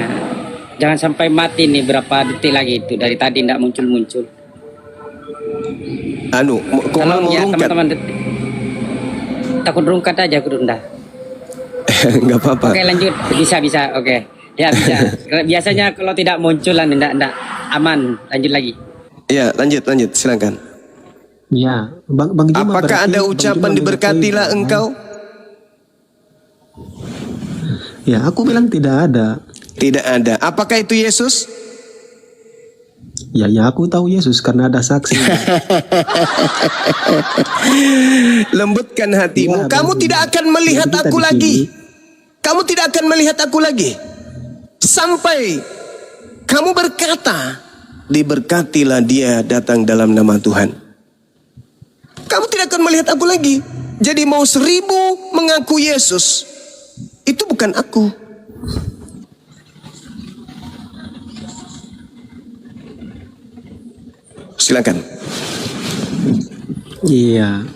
Jangan sampai mati nih berapa detik lagi itu, dari tadi tidak muncul-muncul. Kalau mau ya rungkat. teman-teman detik. Takut rungkat aja Gurunda. Enggak apa-apa. Oke lanjut, bisa, oke. Ya bisa. Biasanya kalau tidak munculan tidak aman. Lanjut lagi. Ya, lanjut, silakan. Ya, Bang Juma, apakah berarti ada Bang ucapan Juma diberkatilah mengakui, engkau? Ya, aku bilang tidak ada. Tidak ada. Apakah itu Yesus? Ya aku tahu Yesus karena ada saksi. Lembutkan hatimu. Ya, Kamu tidak akan melihat kita aku di lagi. sini. Kamu tidak akan melihat aku lagi. Sampai kamu berkata, diberkatilah dia datang dalam nama Tuhan. Kamu tidak akan melihat aku lagi. Jadi mau 1000 mengaku Yesus, itu bukan aku. Silakan. Iya.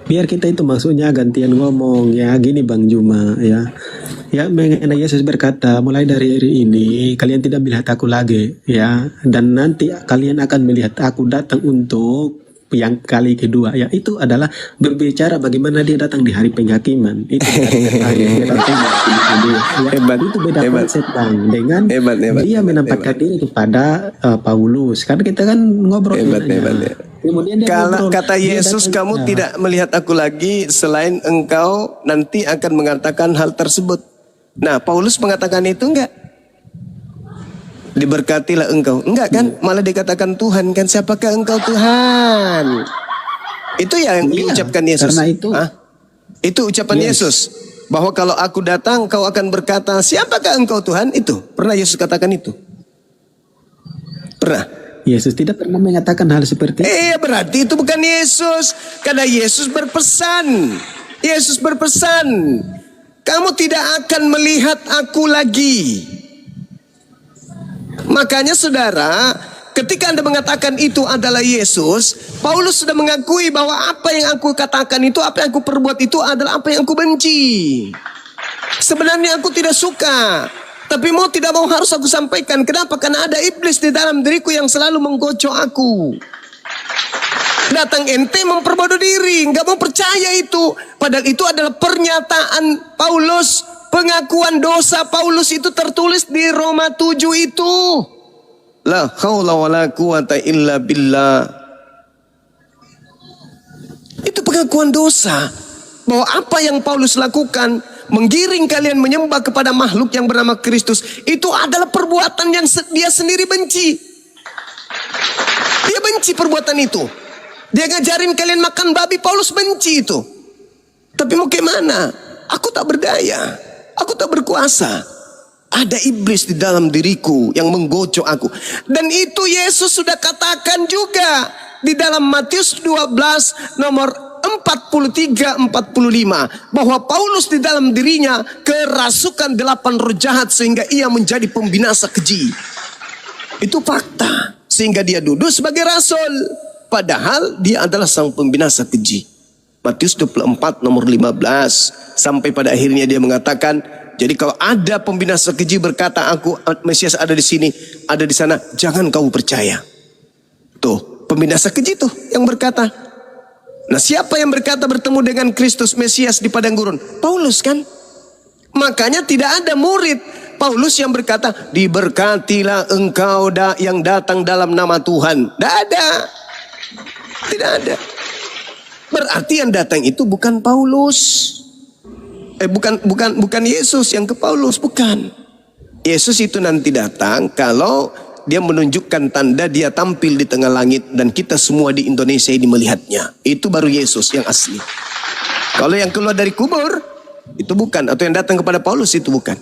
Biar kita itu maksudnya gantian ngomong ya, gini Bang Juma ya. Ya, mengenai Yesus berkata, mulai dari hari ini kalian tidak melihat aku lagi ya, dan nanti kalian akan melihat aku datang untuk yang kali kedua. Ya, itu adalah berbicara bagaimana dia datang di hari penghakiman. Itu hebat, itu beda konsep Bang dengan hebat, dia menampakkan diri kepada Paulus. Karena kita kan ngobrol. Hebat. Kemudian dia Kalau ngobrol, kata dia Yesus, datang, kamu ya. tidak melihat aku lagi, selain engkau nanti akan mengatakan hal tersebut. Nah, Paulus mengatakan itu enggak? Diberkatilah engkau. Enggak kan? Malah dikatakan Tuhan kan. Siapakah engkau Tuhan? Itu yang diucapkan Yesus. Karena itu. Itu ucapan Yesus. Bahwa kalau aku datang, kau akan berkata, siapakah engkau Tuhan? Itu. Pernah Yesus katakan itu? Pernah? Yesus tidak pernah mengatakan hal seperti itu. Berarti itu bukan Yesus. Karena Yesus berpesan. Yesus berpesan, kamu tidak akan melihat aku lagi. Makanya saudara, ketika Anda mengatakan itu adalah Yesus, Paulus sudah mengakui bahwa apa yang aku katakan itu, apa yang aku perbuat itu adalah apa yang aku benci. Sebenarnya aku tidak suka, tapi mau tidak mau harus aku sampaikan. Kenapa? Karena ada iblis di dalam diriku yang selalu menggocok aku. Datang ente memperbodoh diri, nggak mau percaya itu. Padahal itu adalah pernyataan Paulus, pengakuan dosa Paulus itu tertulis di Roma 7 itu. La haula wala quwata illa billah. Itu pengakuan dosa. Bahwa apa yang Paulus lakukan menggiring kalian menyembah kepada makhluk yang bernama Kristus, itu adalah perbuatan yang dia sendiri benci. Dia benci perbuatan itu. Dia ngajarin kalian makan babi, Paulus benci itu. Tapi mau gimana? Aku tak berdaya, aku tak berkuasa. Ada iblis di dalam diriku yang menggocok aku. Dan itu Yesus sudah katakan juga di dalam Matius 12 nomor 43-45. Bahwa Paulus di dalam dirinya kerasukan 8 roh jahat sehingga ia menjadi pembinasa keji. Itu fakta. Sehingga dia duduk sebagai rasul. Padahal dia adalah sang pembinasa keji. Matius 24 nomor 15. Sampai pada akhirnya dia mengatakan, jadi kalau ada pembinasa keji berkata, aku Mesias ada di sini, ada di sana, jangan kau percaya. Tuh, pembinasa keji tuh yang berkata. Nah, siapa yang berkata bertemu dengan Kristus Mesias di padang gurun? Paulus kan? Makanya tidak ada murid Paulus yang berkata, diberkatilah engkau yang datang dalam nama Tuhan. Tidak ada. Tidak ada. Berarti yang datang itu bukan Paulus. Bukan Yesus yang ke Paulus, bukan. Yesus itu nanti datang kalau dia menunjukkan tanda dia tampil di tengah langit dan kita semua di Indonesia ini melihatnya. Itu baru Yesus yang asli. Kalau yang keluar dari kubur itu bukan, atau yang datang kepada Paulus itu bukan.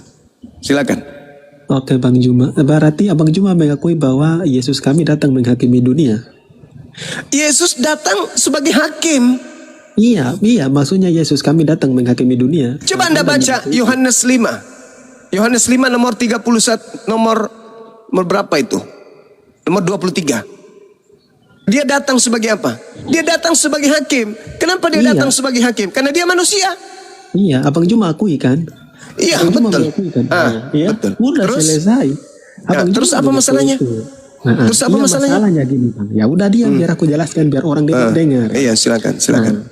Silakan. Oke Bang Juma, berarti Abang Juma mengakui bahwa Yesus kami datang menghakimi dunia. Yesus datang sebagai hakim. Iya, maksudnya Yesus kami datang menghakimi dunia. Coba Anda baca Yohanes 5. Yohanes 5 nomor 31, nomor berapa itu? Nomor 23. Dia datang sebagai apa? Dia datang sebagai hakim. Kenapa dia datang sebagai hakim? Karena dia manusia. Iya, Abang Juma akui kan? Iya, betul. Iya, betul. Udah selesai. Terus apa masalahnya? Terus apa masalahnya? Masalahnya gini Bang. Ya udah biar aku jelaskan biar orang dengar. Iya, silakan.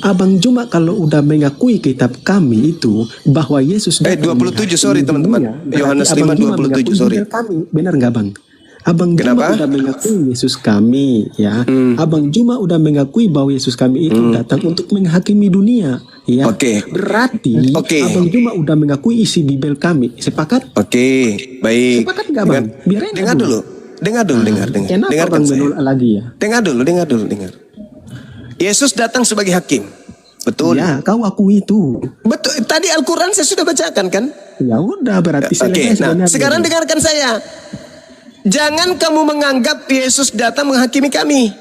Abang Juma kalau udah mengakui kitab kami itu bahwa Yesus 27 sorry teman-teman. Yohanes 5:27 sorry. Kami, benar nggak Bang? Abang Juma udah mengakui Yesus kami ya. Abang Juma udah mengakui bahwa Yesus kami itu datang untuk menghakimi dunia ya. Berarti Abang Juma udah mengakui isi Bible kami. Sepakat? Baik. Sepakat nggak Bang? Biar dengar dulu. Dengarkan saya. Lagi ya. Dengar dulu. Yesus datang sebagai hakim. Betul. Ya, kau akui itu. Betul. Tadi Al-Quran saya sudah bacakan kan? Ya udah berarti sekarang dengarkan saya. Jangan kamu menganggap Yesus datang menghakimi kami.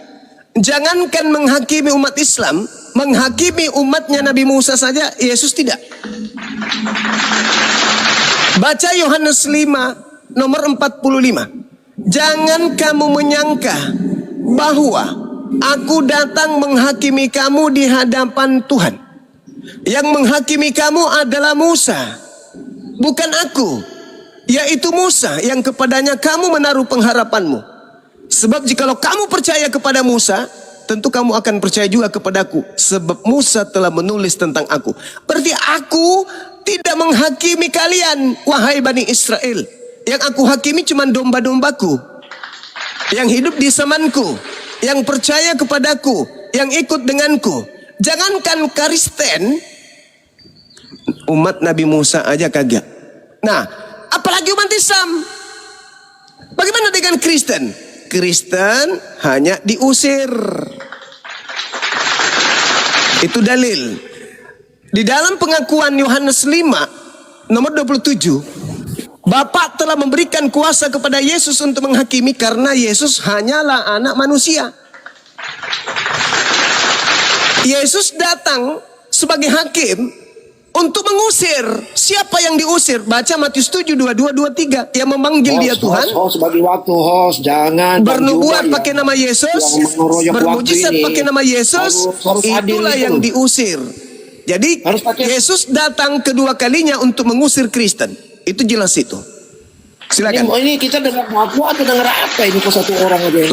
Jangankan menghakimi umat Islam, menghakimi umatnya Nabi Musa saja Yesus tidak. Baca Yohanes 5 nomor 45. Jangan kamu menyangka bahwa aku datang menghakimi kamu di hadapan Tuhan. Yang menghakimi kamu adalah Musa, bukan aku. Yaitu Musa yang kepadanya kamu menaruh pengharapanmu. Sebab jikalau kamu percaya kepada Musa, tentu kamu akan percaya juga kepadaku. Sebab Musa telah menulis tentang aku. Berarti aku tidak menghakimi kalian, wahai Bani Israel. Yang aku hakimi cuma domba-dombaku yang hidup di zamanku, yang percaya kepadaku, yang ikut denganku. Jangankan Kristen, umat Nabi Musa aja kagak. Nah, apalagi umat Islam. Bagaimana dengan Kristen? Kristen hanya diusir. Itu dalil. Di dalam pengakuan Yohanes 5 nomor 27, Bapa telah memberikan kuasa kepada Yesus untuk menghakimi karena Yesus hanyalah anak manusia. Yesus datang sebagai hakim untuk mengusir. Siapa yang diusir? Baca Matius 7, 22, 23. Yang memanggil dia Tuhan. Bagi waktu jangan bernubuat pakai nama Yesus, bermujizat pakai nama Yesus, itulah yang diusir. Jadi Yesus datang kedua kalinya untuk mengusir Kristen. Itu jelas itu. Silakan. Ini kita dengar ngaku atau dengar apa ini kok satu orang aja?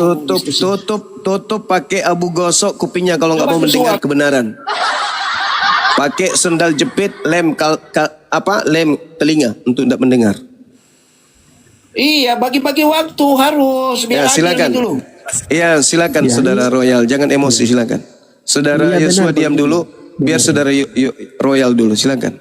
Tutup pakai abu gosok kupingnya kalau nggak mau mendengar kebenaran. Pakai sendal jepit, lem telinga untuk tidak mendengar. Iya, bagi-bagi waktu harus. Ya, silakan. Iya, silakan Saudara Royal, jangan emosi silakan. Saudara Yosua diam dulu. biar saudara Royal dulu, silakan.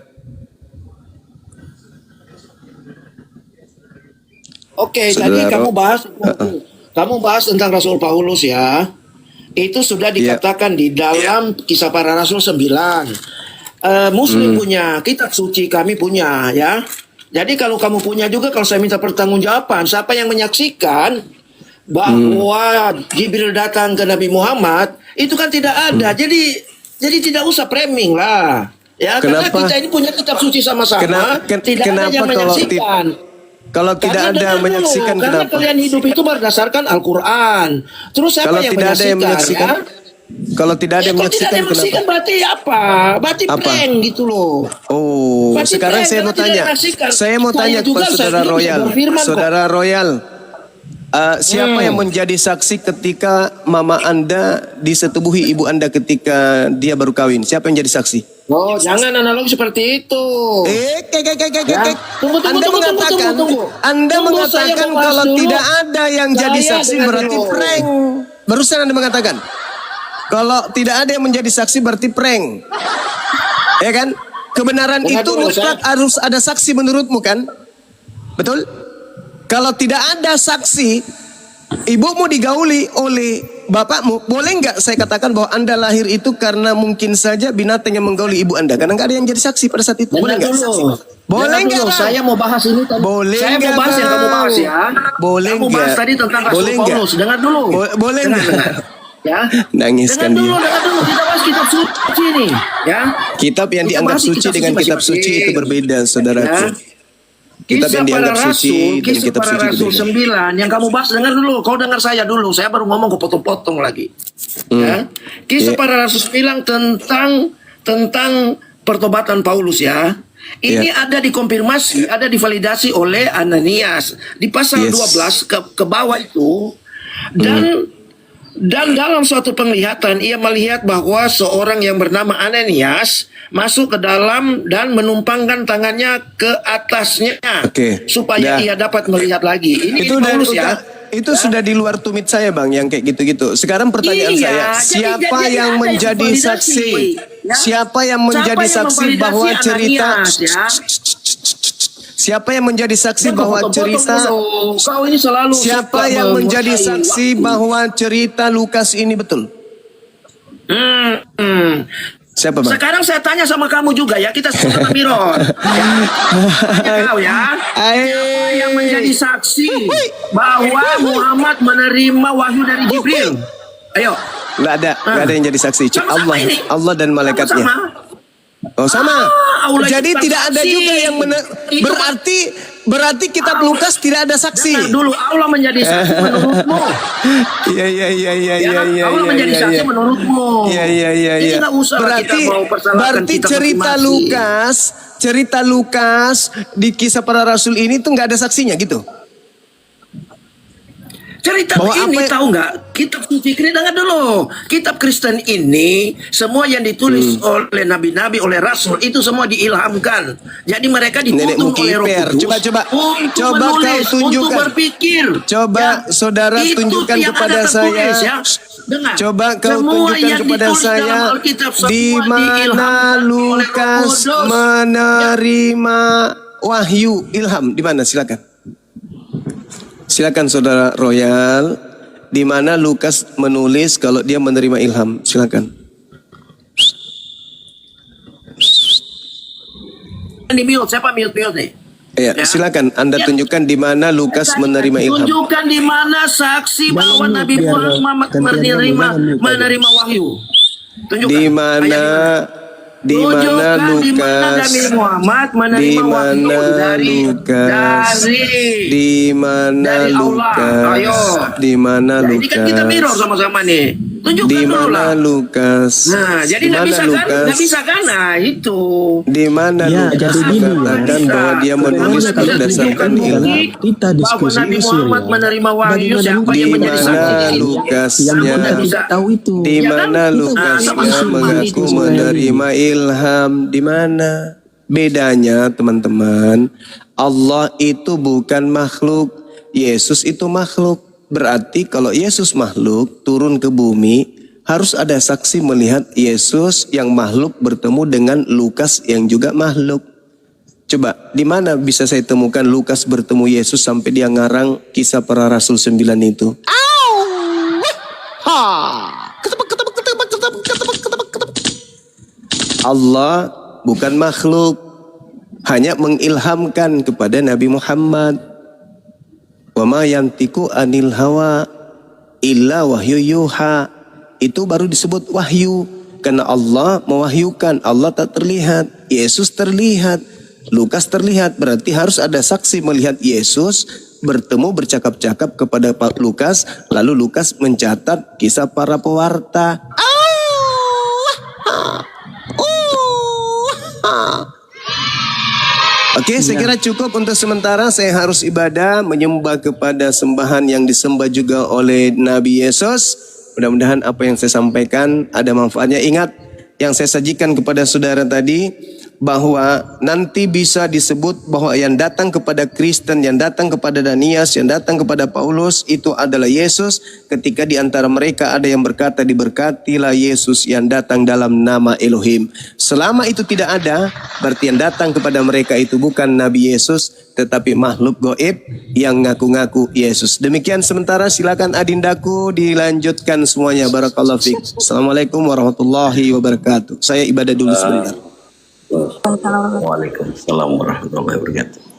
Oke, Saudara tadi kamu bahas tentang Rasul Paulus ya. Itu sudah dikatakan di dalam Kisah Para Rasul 9. Muslim punya, kitab suci kami punya ya. Jadi kalau kamu punya juga, kalau saya minta pertanggungjawaban, siapa yang menyaksikan bahwa Jibril datang ke Nabi Muhammad, itu kan tidak ada. Jadi tidak usah framing lah. Ya, karena kita ini punya kitab suci sama-sama, tidak ada yang menyaksikan. Kalau tidak ada yang menyaksikan, karena kenapa? kalian hidup itu berdasarkan Al-Quran. Terus siapa yang menyaksikan? Kalau tidak ada yang menyaksikan, kenapa? Berarti apa? Berarti prank gitu loh. Oh, berarti sekarang saya mau tanya. Saya mau tanya kepada Saudara Royal. Saudara Royal, siapa yang menjadi saksi ketika mama Anda disetubuhi ibu Anda ketika dia baru kawin? Siapa yang jadi saksi? Oh, jangan analogi seperti itu. Anda mengatakan kalau tidak ada yang jadi saksi berarti prank. Barusan Anda mengatakan kalau tidak ada yang menjadi saksi berarti prank. Ya kan? Kebenaran itu mutlak harus ada saksi menurutmu kan? Betul? Kalau tidak ada saksi, ibumu digauli oleh bapakmu, boleh nggak saya katakan bahwa Anda lahir itu karena mungkin saja binatang yang menggauli ibu Anda? Karena nggak ada yang jadi saksi pada saat itu. Boleh nggak? Boleh nggak? Saya mau bahas ini tadi. Boleh saya mau bahas yang kamu bahas ya. Boleh nggak? Kamu bahas tadi tentang Rasul Paulus. Dengar dulu. Boleh nggak? Ya. Nangis kan dia. Dengar dulu. Kita bahas kitab suci nih. Ya. Kitab yang dianggap suci dengan kitab suci itu berbeda, saudaraku. Kitab yang dianggap suci dan kitab suci Rasul 9 yang kamu bahas, dengar dulu. Kau dengar saya dulu. Saya baru ngomong kau potong-potong lagi. Ya. Kisah para Rasul 9 tentang pertobatan Paulus ya. Ini ada dikonfirmasi, ada divalidasi oleh Ananias di pasal 12 ke bawah itu. Dan dalam suatu penglihatan ia melihat bahwa seorang yang bernama Ananias masuk ke dalam dan menumpangkan tangannya ke atasnya supaya ia dapat melihat lagi. Ini Paulus ya. Itu sudah di luar tumit saya Bang yang kayak gitu-gitu. Sekarang pertanyaan saya, siapa yang menjadi saksi? Siapa yang menjadi saksi bahwa cerita Siapa yang menjadi saksi bahwa cerita Siapa yang menjadi saksi bahwa cerita Lukas ini betul? Siapa Bang? Sekarang saya tanya sama kamu juga ya, kita sama Miron. Tanya kau ya. Siapa yang menjadi saksi bahwa Muhammad menerima wahyu dari Jibril? Ayo. Nggak ada yang jadi saksi. Allah dan malaikatnya. Oh sama. Jadi tidak ada juga yang berarti kitab Lukas tidak ada saksi. Dulu Allah menjadi saksi menurutmu. Iya. Allah menjadi saksi menurutmu. Iya. Berarti cerita Lukas di Kisah Para Rasul ini tuh nggak ada saksinya gitu. Cerita ini tahu nggak? Kitab suci ini dengar dulu. Kitab Kristen ini semua yang ditulis oleh nabi-nabi, oleh rasul itu semua diilhamkan. Jadi mereka dituntun oleh Roh Kudus. Coba menulis, kau tunjukkan. untuk berpikir. Coba saudara itu tunjukkan kepada saya. Ya. Dengar. Coba kau tunjukkan kepada saya di mana Lukas menerima wahyu ilham. Di mana? Silakan Saudara Royal, di mana Lukas menulis kalau dia menerima ilham. Silakan. Di mute, siapa mute nih? Ya, silakan Anda tunjukkan di mana Lukas menerima ilham. Tunjukkan di mana saksi bahwa Nabi Muhammad menerima wahyu. Tunjukkan. Di mana Lukas di mana Lukas ini kan kita mirror sama-sama nih. Tunjukkan dulu lah. Lukas. Nah, jadi nggak bisa kan? Nah, itu. Di mana Lukas katakan bahwa dia menulis berdasarkan ilham. Kita diskusi Nabi Muhammad menerima wahyu, siapa yang menjadi saksi? Lukasnya tahu itu. Di mana Lukasnya mengaku menerima ilham? Di mana? Bedanya teman-teman, Allah itu bukan makhluk, Yesus itu makhluk. Berarti kalau Yesus makhluk turun ke bumi, harus ada saksi melihat Yesus yang makhluk bertemu dengan Lukas yang juga makhluk. Coba, di mana bisa saya temukan Lukas bertemu Yesus sampai dia ngarang Kisah Para Rasul 9 itu? Allah bukan makhluk, hanya mengilhamkan kepada Nabi Muhammad. Wa ma yantiqu anil hawa illa wahyu yuha. Itu baru disebut wahyu, karena Allah mewahyukan. Allah tak terlihat, Yesus terlihat, Lukas terlihat. Berarti harus ada saksi melihat Yesus bertemu bercakap-cakap kepada Pak Lukas, lalu Lukas mencatat kisah para pewarta. Oke, saya kira cukup untuk sementara. Saya harus ibadah, menyembah kepada sembahan yang disembah juga oleh Nabi Yesus. Mudah-mudahan apa yang saya sampaikan ada manfaatnya. Ingat yang saya sajikan kepada saudara tadi, bahwa nanti bisa disebut bahwa yang datang kepada Kristen, yang datang kepada Danias, yang datang kepada Paulus itu adalah Yesus. Ketika di antara mereka ada yang berkata, diberkatilah Yesus yang datang dalam nama Elohim. Selama itu tidak ada, berarti yang datang kepada mereka itu bukan Nabi Yesus, tetapi makhluk goib yang ngaku-ngaku Yesus. Demikian sementara, silakan adindaku dilanjutkan semuanya. Barakallahu fiik. Assalamualaikum warahmatullahi wabarakatuh. Saya ibadah dulu sebentar. Waalaikumsalam warahmatullahi wabarakatuh.